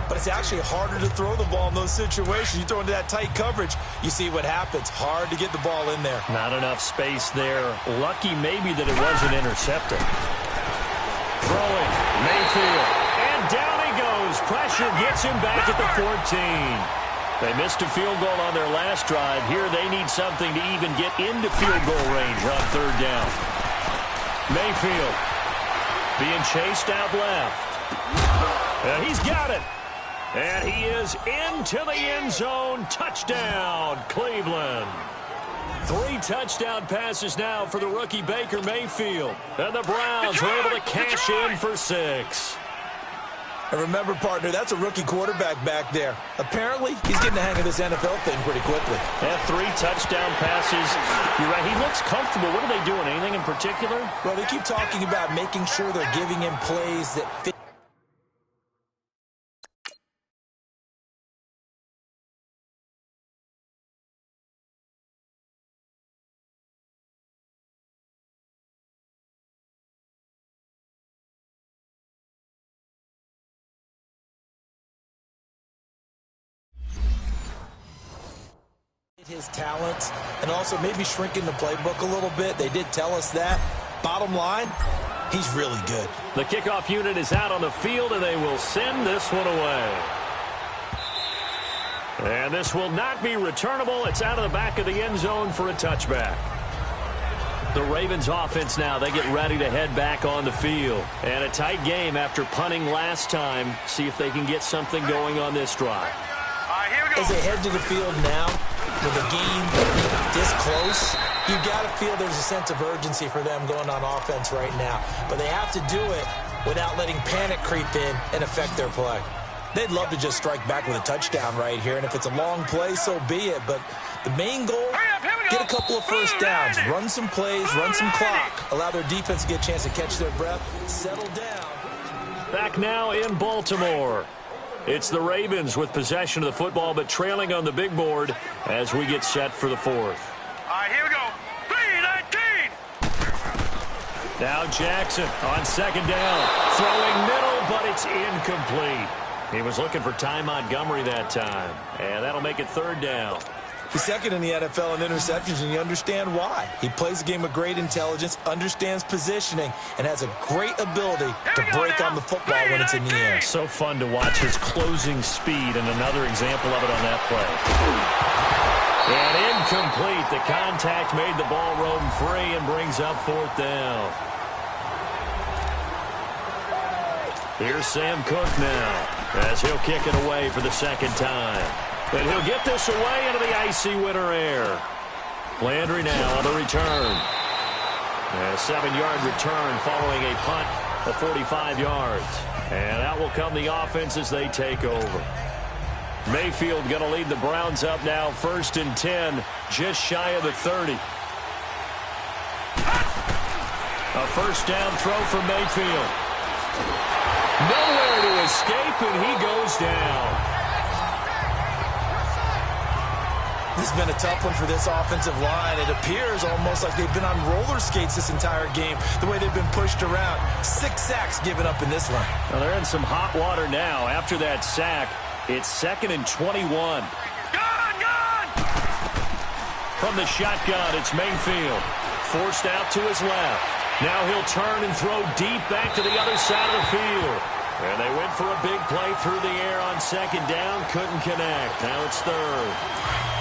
but it's actually harder to throw the ball in those situations. You throw into that tight coverage, you see what happens. Hard to get the ball in there. Not enough space there. Lucky maybe that it wasn't intercepted. Throwing, Mayfield. And down he goes. Pressure gets him back at the 14. They missed a field goal on their last drive. Here they need something to even get into field goal range on 3rd down. Mayfield being chased out left. And he's got it. And he is into the end zone. Touchdown, Cleveland. 3 touchdown passes now for the rookie Baker Mayfield. And the Browns were able to cash in for 6. And remember, partner, that's a rookie quarterback back there. Apparently, he's getting the hang of this NFL thing pretty quickly. Had 3 touchdown passes. You're right, he looks comfortable. What are they doing? Anything in particular? Well, they keep talking about making sure they're giving him plays that fit. His talents and also maybe shrinking the playbook a little bit. They did tell us that. Bottom line, he's really good. The kickoff unit is out on the field, and they will send this one away. And this will not be returnable. It's out of the back of the end zone for a touchback. The Ravens offense now, they get ready to head back on the field. And a tight game after punting last time. See if they can get something going on this drive. Here we go. As they head to the field now, with the game this close, you got to feel there's a sense of urgency for them going on offense right now. But they have to do it without letting panic creep in and affect their play. They'd love to just strike back with a touchdown right here, and if it's a long play, so be it. But the main goal, get a couple of first downs, run some plays, run some clock, allow their defense to get a chance to catch their breath, settle down. Back now in Baltimore. It's the Ravens with possession of the football, but trailing on the big board as we get set for the fourth. Here we go. 3-19. Now Jackson on second down. Throwing middle, but it's incomplete. He was looking for Ty Montgomery that time, and that'll make it third down. He's second in the NFL in interceptions, and you understand why. He plays the game with great intelligence, understands positioning, and has a great ability to break on the football when it's in the air. So fun to watch his closing speed, and another example of it on that play. And incomplete. The contact made the ball roam free and brings up fourth down. Here's Sam Cook now, as he'll kick it away for the second time. And he'll get this away into the icy winter air. Landry now on the return. A 7-yard return following a punt of 45 yards. And out will come the offense as they take over. Mayfield going to lead the Browns up now, 1st and 10, just shy of the 30. A first down throw for Mayfield. Nowhere to escape, and he goes down. This has been a tough one for this offensive line. It appears almost like they've been on roller skates this entire game, the way they've been pushed around. 6 sacks given up in this one. Well, they're in some hot water now. After that sack, it's 2nd and 21. Gone! From the shotgun, it's Mayfield. Forced out to his left. Now he'll turn and throw deep back to the other side of the field. And they went for a big play through the air on second down. Couldn't connect. Now it's third.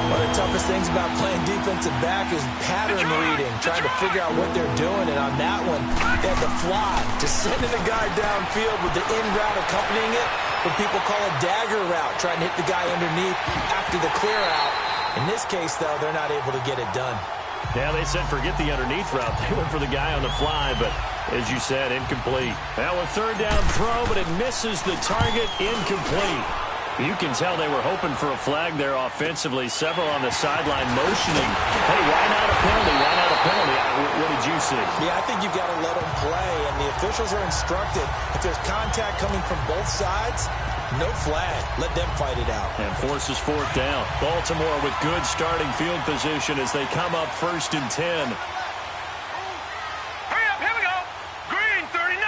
One of the toughest things about playing defensive back is pattern reading, trying to figure out what they're doing. And on that one, they had to fly, just sending the guy downfield with the in route accompanying it, what people call a dagger route, trying to hit the guy underneath after the clear out. In this case, though, they're not able to get it done. Yeah, they said forget the underneath route. They went for the guy on the fly, but as you said, incomplete. Now a third down throw, but it misses the target. Incomplete. You can tell they were hoping for a flag there offensively. Several on the sideline motioning. Hey, why not a penalty? Why not a penalty? What did you see? Yeah, I think you've got to let them play, and the officials are instructed. If there's contact coming from both sides, no flag. Let them fight it out. And forces fourth down. Baltimore with good starting field position as they come up 1st and 10. Hurry up, here we go. Green 39.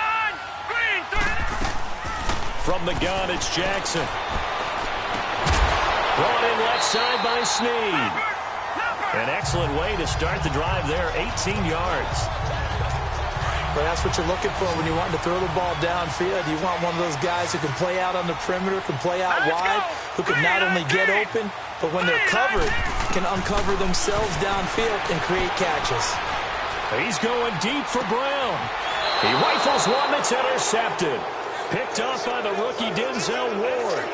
Green 39. From the gun, it's Jackson. Brought in left side by Snead. An excellent way to start the drive there, 18 yards. But that's what you're looking for when you want to throw the ball downfield. You want one of those guys who can play out on the perimeter, can play out wide, who can not only get open, but when they're covered, can uncover themselves downfield and create catches. He's going deep for Brown. He rifles one that's intercepted. Picked up by the rookie Denzel Ward.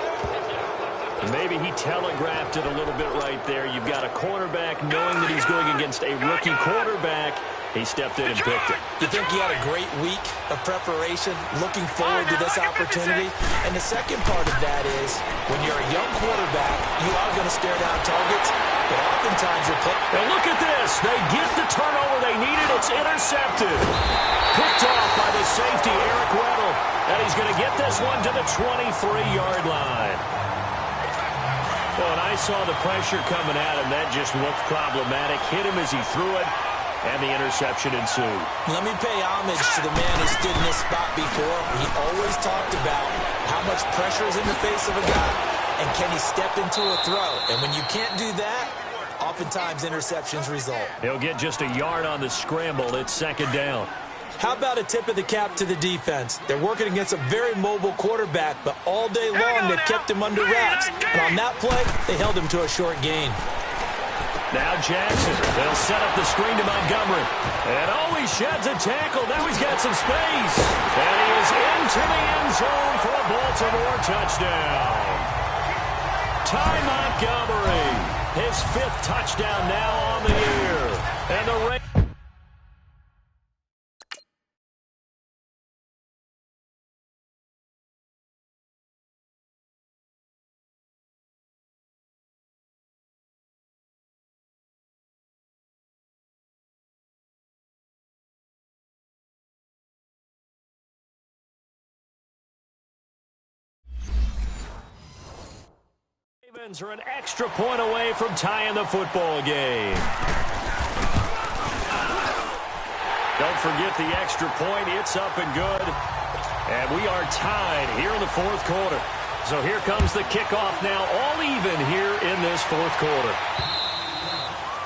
Maybe he telegraphed it a little bit right there. You've got a cornerback knowing that he's going against a rookie quarterback. He stepped in and picked it. You think he had a great week of preparation, looking forward to this opportunity? And the second part of that is, when you're a young quarterback, you are going to stare down targets, but oftentimes you're and look at this. They get the turnover they needed. It's intercepted. Picked off by the safety, Eric Weddle. And he's going to get this one to the 23-yard line. Well, and I saw the pressure coming at him. That just looked problematic. Hit him as he threw it, and the interception ensued. Let me pay homage to the man who stood in this spot before. He always talked about how much pressure is in the face of a guy, and can he step into a throw. And when you can't do that, oftentimes interceptions result. He'll get just a yard on the scramble. It's second down. How about a tip of the cap to the defense? They're working against a very mobile quarterback, but all day long they've kept him under wraps. And on that play, they held him to a short gain. Now Jackson. They'll set up the screen to Montgomery. And he sheds a tackle. Now he's got some space. And he is into the end zone for a Baltimore touchdown. Ty Montgomery, his 5th touchdown now on the year. And the Ravens are an extra point away from tying the football game. Don't forget the extra point. It's up and good. And we are tied here in the 4th quarter. So here comes the kickoff now, all even here in this 4th quarter.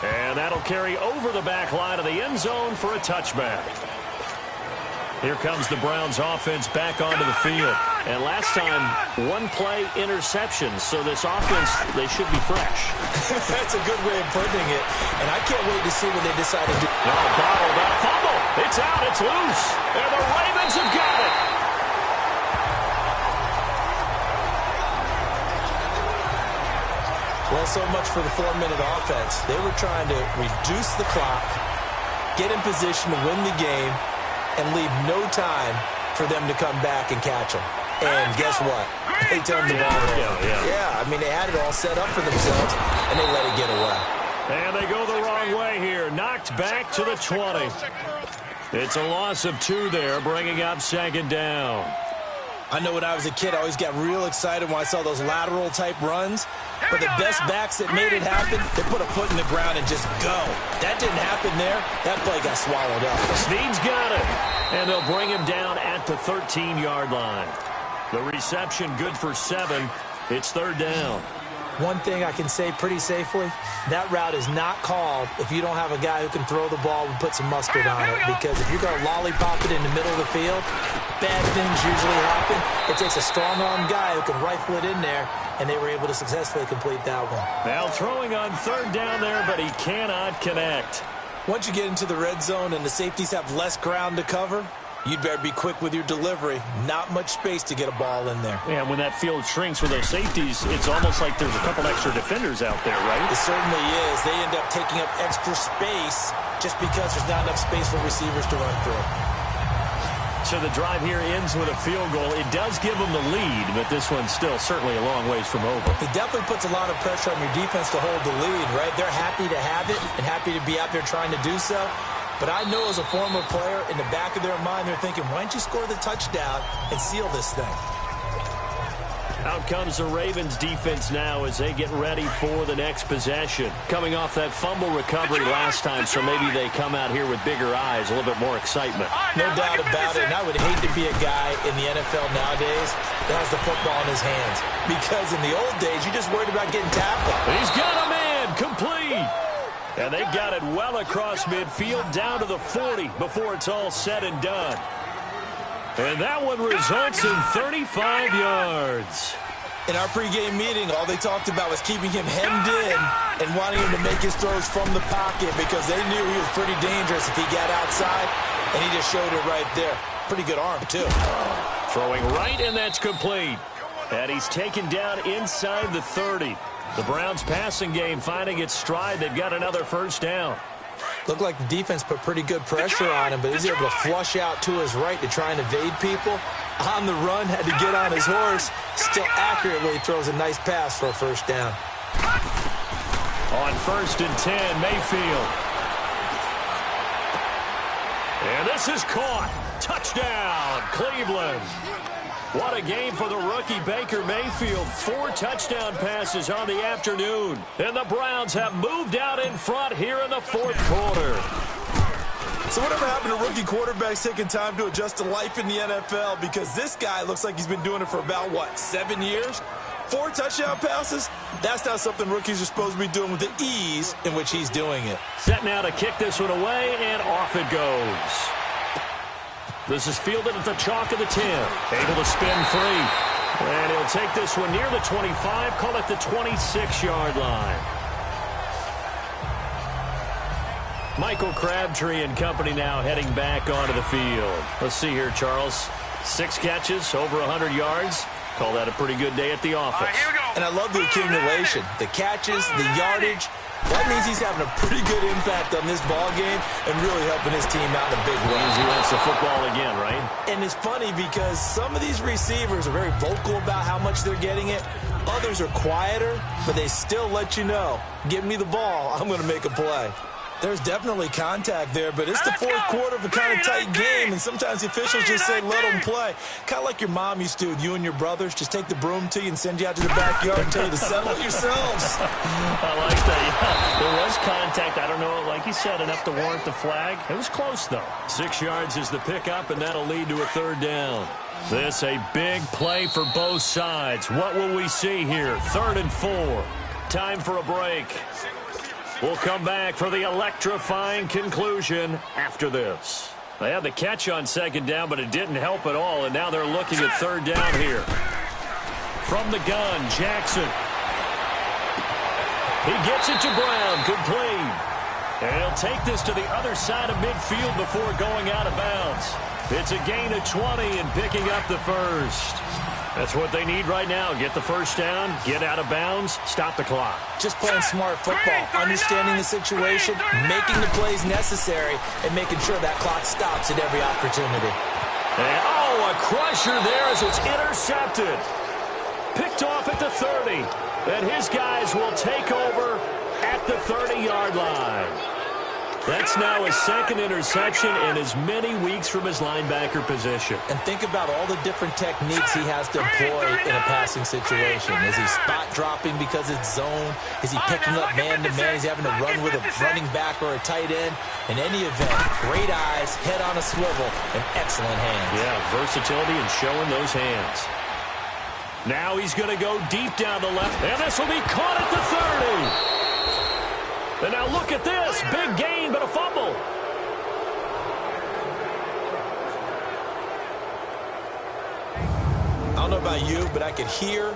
And that'll carry over the back line of the end zone for a touchback. Here comes the Browns offense back onto the field. And last time, 1-play interception. So this offense, they should be fresh. That's a good way of putting it. And I can't wait to see what they decide to do. Oh, bottled up. Fumble. It's out. It's loose. And the Ravens have got it. Well, so much for the 4-minute offense. They were trying to reduce the clock, get in position to win the game, and leave no time for them to come back and catch them. And guess what? They turned the ball over. Yeah, I mean, they had it all set up for themselves, and they let it get away. And they go the wrong way here. Knocked back to the 20. It's a loss of 2 there, bringing up 2nd down. I know when I was a kid, I always got real excited when I saw those lateral-type runs. But the best backs that made it happen, they put a foot in the ground and just go. That didn't happen there. That play got swallowed up. Snead's got it. And they'll bring him down at the 13-yard line. The reception good for 7. It's 3rd down. One thing I can say pretty safely, that route is not called if you don't have a guy who can throw the ball and put some mustard on it. Because if you're going to lollipop it in the middle of the field, bad things usually happen. It takes a strong-arm guy who can rifle it in there, and they were able to successfully complete that one. Now throwing on 3rd down there, but he cannot connect. Once you get into the red zone and the safeties have less ground to cover, you'd better be quick with your delivery. Not much space to get a ball in there. Yeah, when that field shrinks with those safeties, it's almost like there's a couple extra defenders out there, right? It certainly is. They end up taking up extra space just because there's not enough space for receivers to run through. So the drive here ends with a field goal. It does give them the lead, but this one's still certainly a long ways from over. It definitely puts a lot of pressure on your defense to hold the lead, right? They're happy to have it and happy to be out there trying to do so. But I know as a former player, in the back of their mind, they're thinking, why don't you score the touchdown and seal this thing? Out comes the Ravens defense now as they get ready for the next possession. Coming off that fumble recovery last time, so maybe they come out here with bigger eyes, a little bit more excitement. No doubt about it, and I would hate to be a guy in the NFL nowadays that has the football in his hands. Because in the old days, you just worried about getting tackled. He's got a man, complete. And they got it well across midfield down to the 40 before it's all said and done. And that one results in 35 yards. In our pregame meeting, all they talked about was keeping him hemmed in and wanting him to make his throws from the pocket because they knew he was pretty dangerous if he got outside, and he just showed it right there. Pretty good arm, too. Throwing right, and that's complete. And he's taken down inside the 30. The Browns passing game finding its stride. They've got another 1st down. Looked like the defense put pretty good pressure on him, but he's able to flush out to his right to try and evade people. On the run, had to get on his horse. Still accurately throws a nice pass for a 1st down. On 1st and 10, Mayfield. And this is caught. Touchdown, Cleveland. What a game for the rookie Baker Mayfield. 4 touchdown passes on the afternoon. And the Browns have moved out in front here in the 4th quarter. So whatever happened to rookie quarterbacks taking time to adjust to life in the NFL? Because this guy looks like he's been doing it for about, 7 years? 4 touchdown passes? That's not something rookies are supposed to be doing with the ease in which he's doing it. Set now to kick this one away, and off it goes. This is fielded at the chalk of the 10. Able to spin free. And he'll take this one near the 25, call it the 26-yard line. Michael Crabtree and company now heading back onto the field. Let's see here, Charles. 6 catches, over 100 yards. Call that a pretty good day at the office. Here we go. And I love the accumulation, the catches, the yardage. That means he's having a pretty good impact on this ball game and really helping his team out in a big way. He wants the football again, right? And it's funny because some of these receivers are very vocal about how much they're getting it. Others are quieter, but they still let you know, give me the ball, I'm going to make a play. There's definitely contact there, but it's the fourth quarter of a kind of tight game, and sometimes the officials just say, let them play. Kind of like your mom used to with you and your brothers. Just take the broom to you and send you out to the backyard and tell you to settle it yourselves. I like that. Yeah. There was contact. I don't know, like you said, enough to warrant the flag. It was close, though. 6 yards is the pickup, and that'll lead to a 3rd down. This a big play for both sides. What will we see here? 3rd and 4. Time for a break. We'll come back for the electrifying conclusion after this. They had the catch on 2nd down, but it didn't help at all, and now they're looking at 3rd down here. From the gun, Jackson. He gets it to Brown, complete. And he'll take this to the other side of midfield before going out of bounds. It's a gain of 20 and picking up the 1st. That's what they need right now. Get the 1st down, get out of bounds, stop the clock. Just playing smart football, understanding the situation, making the plays necessary, and making sure that clock stops at every opportunity. And, a crusher there as it's intercepted. Picked off at the 30. And his guys will take over at the 30-yard line. That's now his 2nd interception in as many weeks from his linebacker position. And think about all the different techniques he has to employ in a passing situation. Is he spot dropping because it's zone? Is he picking up man-to-man? He's having to run with a running back or a tight end. In any event, great eyes, head on a swivel, and excellent hands. Yeah, versatility and showing those hands. Now he's going to go deep down the left, and this will be caught at the 30. And now look at this. Big gain, but a fumble. I don't know about you, but I could hear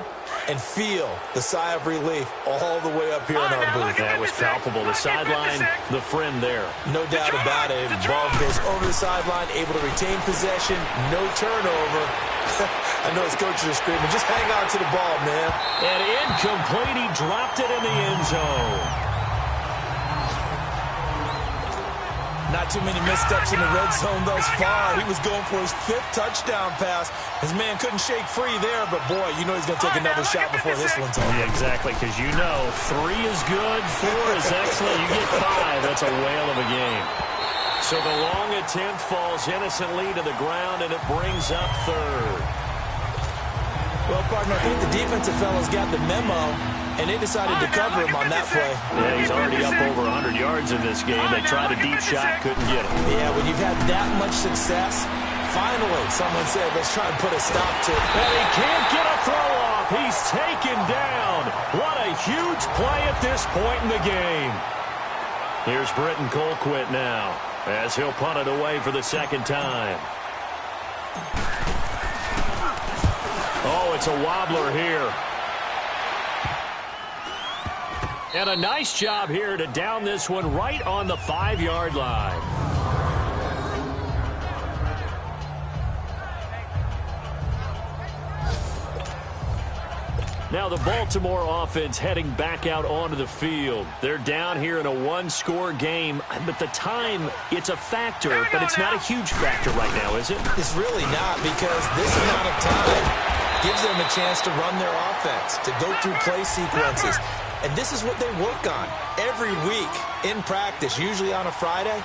and feel the sigh of relief all the way up here in our booth. That was palpable. The sideline, the friend there. No doubt about it. The ball goes over the sideline, able to retain possession, no turnover. I know his coaches are screaming, just hang on to the ball, man. And incomplete. He dropped it in the end zone. Not too many missteps in the red zone thus far. He was going for his 5th touchdown pass. His man couldn't shake free there, but boy, you know he's going to take another shot before this one's over. Yeah, exactly, because you know 3 is good, 4 is excellent. You get 5, that's a whale of a game. So the long attempt falls innocently to the ground, and it brings up 3rd. Well, partner, I think the defensive fellas got the memo, and they decided to cover him on that play. Yeah, he's already up over 100 yards in this game. They tried a deep shot, couldn't get it. Yeah, when you've had that much success, finally someone said, let's try and put a stop to it. And he can't get a throw off. He's taken down. What a huge play at this point in the game. Here's Britton Colquitt now, as he'll punt it away for the 2nd time. Oh, it's a wobbler here. And a nice job here to down this one right on the 5-yard line. Now the Baltimore offense heading back out onto the field. They're down here in a 1-score game. But the time, it's a factor, but it's not a huge factor right now, is it? It's really not, because this amount of time gives them a chance to run their offense, to go through play sequences. And this is what they work on every week in practice, usually on a Friday.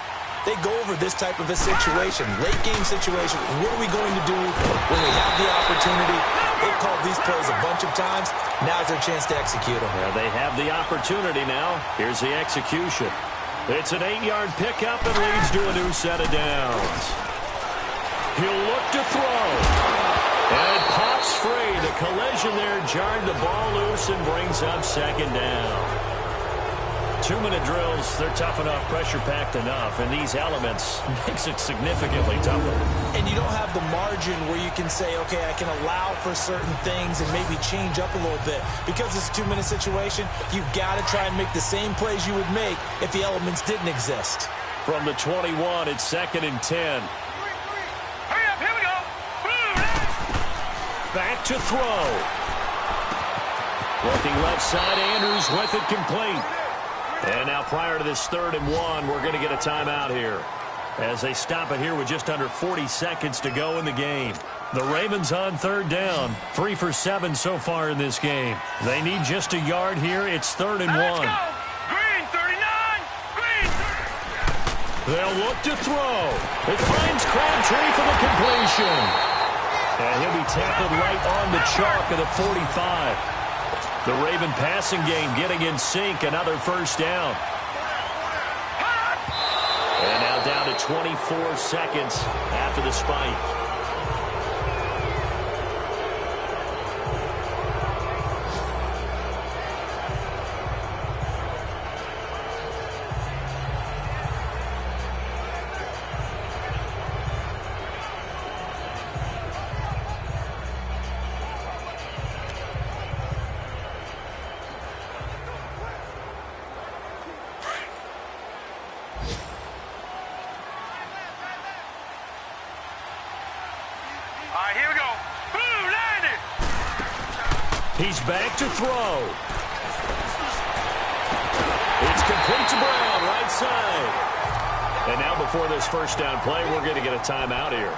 They go over this type of a situation, late game situation. What are we going to do when we have the opportunity? They've called these plays a bunch of times. Now's their chance to execute them. Well, they have the opportunity now. Here's the execution. It's an 8-yard pickup and leads to a new set of downs. He'll look to throw. And it pops free. The collision there jarred the ball loose and brings up 2nd down. 2-minute drills, they're tough enough, pressure-packed enough, and these elements makes it significantly tougher. And you don't have the margin where you can say, okay, I can allow for certain things and maybe change up a little bit. Because it's a 2-minute situation, you've got to try and make the same plays you would make if the elements didn't exist. From the 21, it's 2nd and 10. Hurry up, here we go. Back to throw. Looking left side, Andrews with it complete. And now prior to this 3rd and 1, we're going to get a timeout here as they stop it here with just under 40 seconds to go in the game. The Ravens on 3rd down, 3 for 7 so far in this game. They need just a yard here. It's 3rd and 1. Let's go. Green 39. Green 30. They'll look to throw. It finds Crabtree for the completion. And he'll be tackled right on the chalk of the 45. The Raven passing game getting in sync. Another 1st down. And now down to 24 seconds after the spike. All right, here we go. Boom, landed. He's back to throw. It's complete to Brown, right side. And now before this 1st down play, we're going to get a timeout here,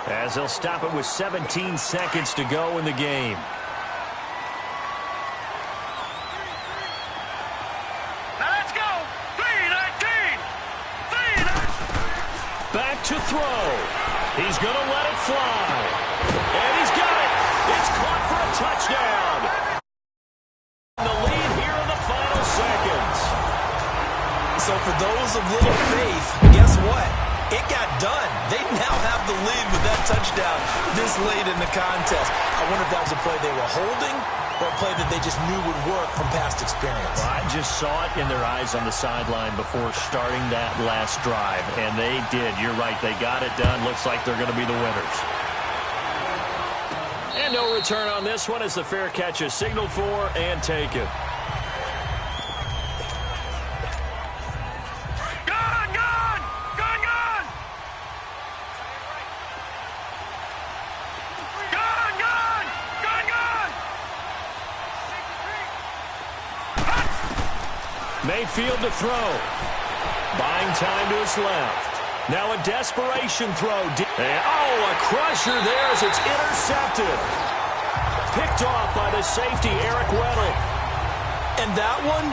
as they'll stop it with 17 seconds to go in the game. Now let's go. 3:19. 3:19. Back to throw. He's going to let it fly. And he's got it. It's caught for a touchdown. The lead here in the final seconds. So for those of little faith, guess what? It got done. They now have the lead with that touchdown this late in the contest. I wonder if that was a play they were holding or a play that they just knew would work from past experience. Well, I just saw it in their eyes on the sideline before starting that last drive, and they did. You're right. They got it done. Looks like they're going to be the winners. And no return on this one as the fair catch is signaled for and taken. Gone, gone. Gone, gone. Gone, gone. Gone, gone. Mayfield to throw. Buying time to his left. Now a desperation throw. Oh, a crusher there as it's intercepted. Picked off by the safety, Eric Weddle. And that one,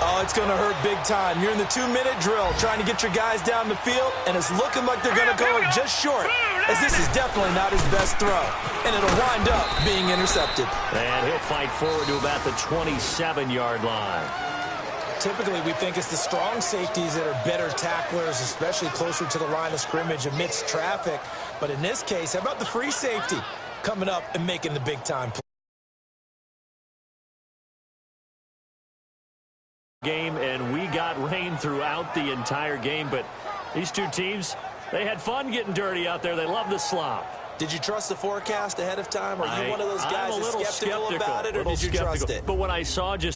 oh, it's going to hurt big time. You're in the 2-minute drill trying to get your guys down the field, and it's looking like they're going to go just short, as this is definitely not his best throw. And it'll wind up being intercepted. And he'll fight forward to about the 27-yard line. Typically, we think it's the strong safeties that are better tacklers, especially closer to the line of scrimmage amidst traffic. But in this case, how about the free safety coming up and making the big-time play? Game, and we got rain throughout the entire game, but these two teams, they had fun getting dirty out there. They love the slop. Did you trust the forecast ahead of time? Are you one of those guys that's skeptical about it, or did you trust it? But when I saw just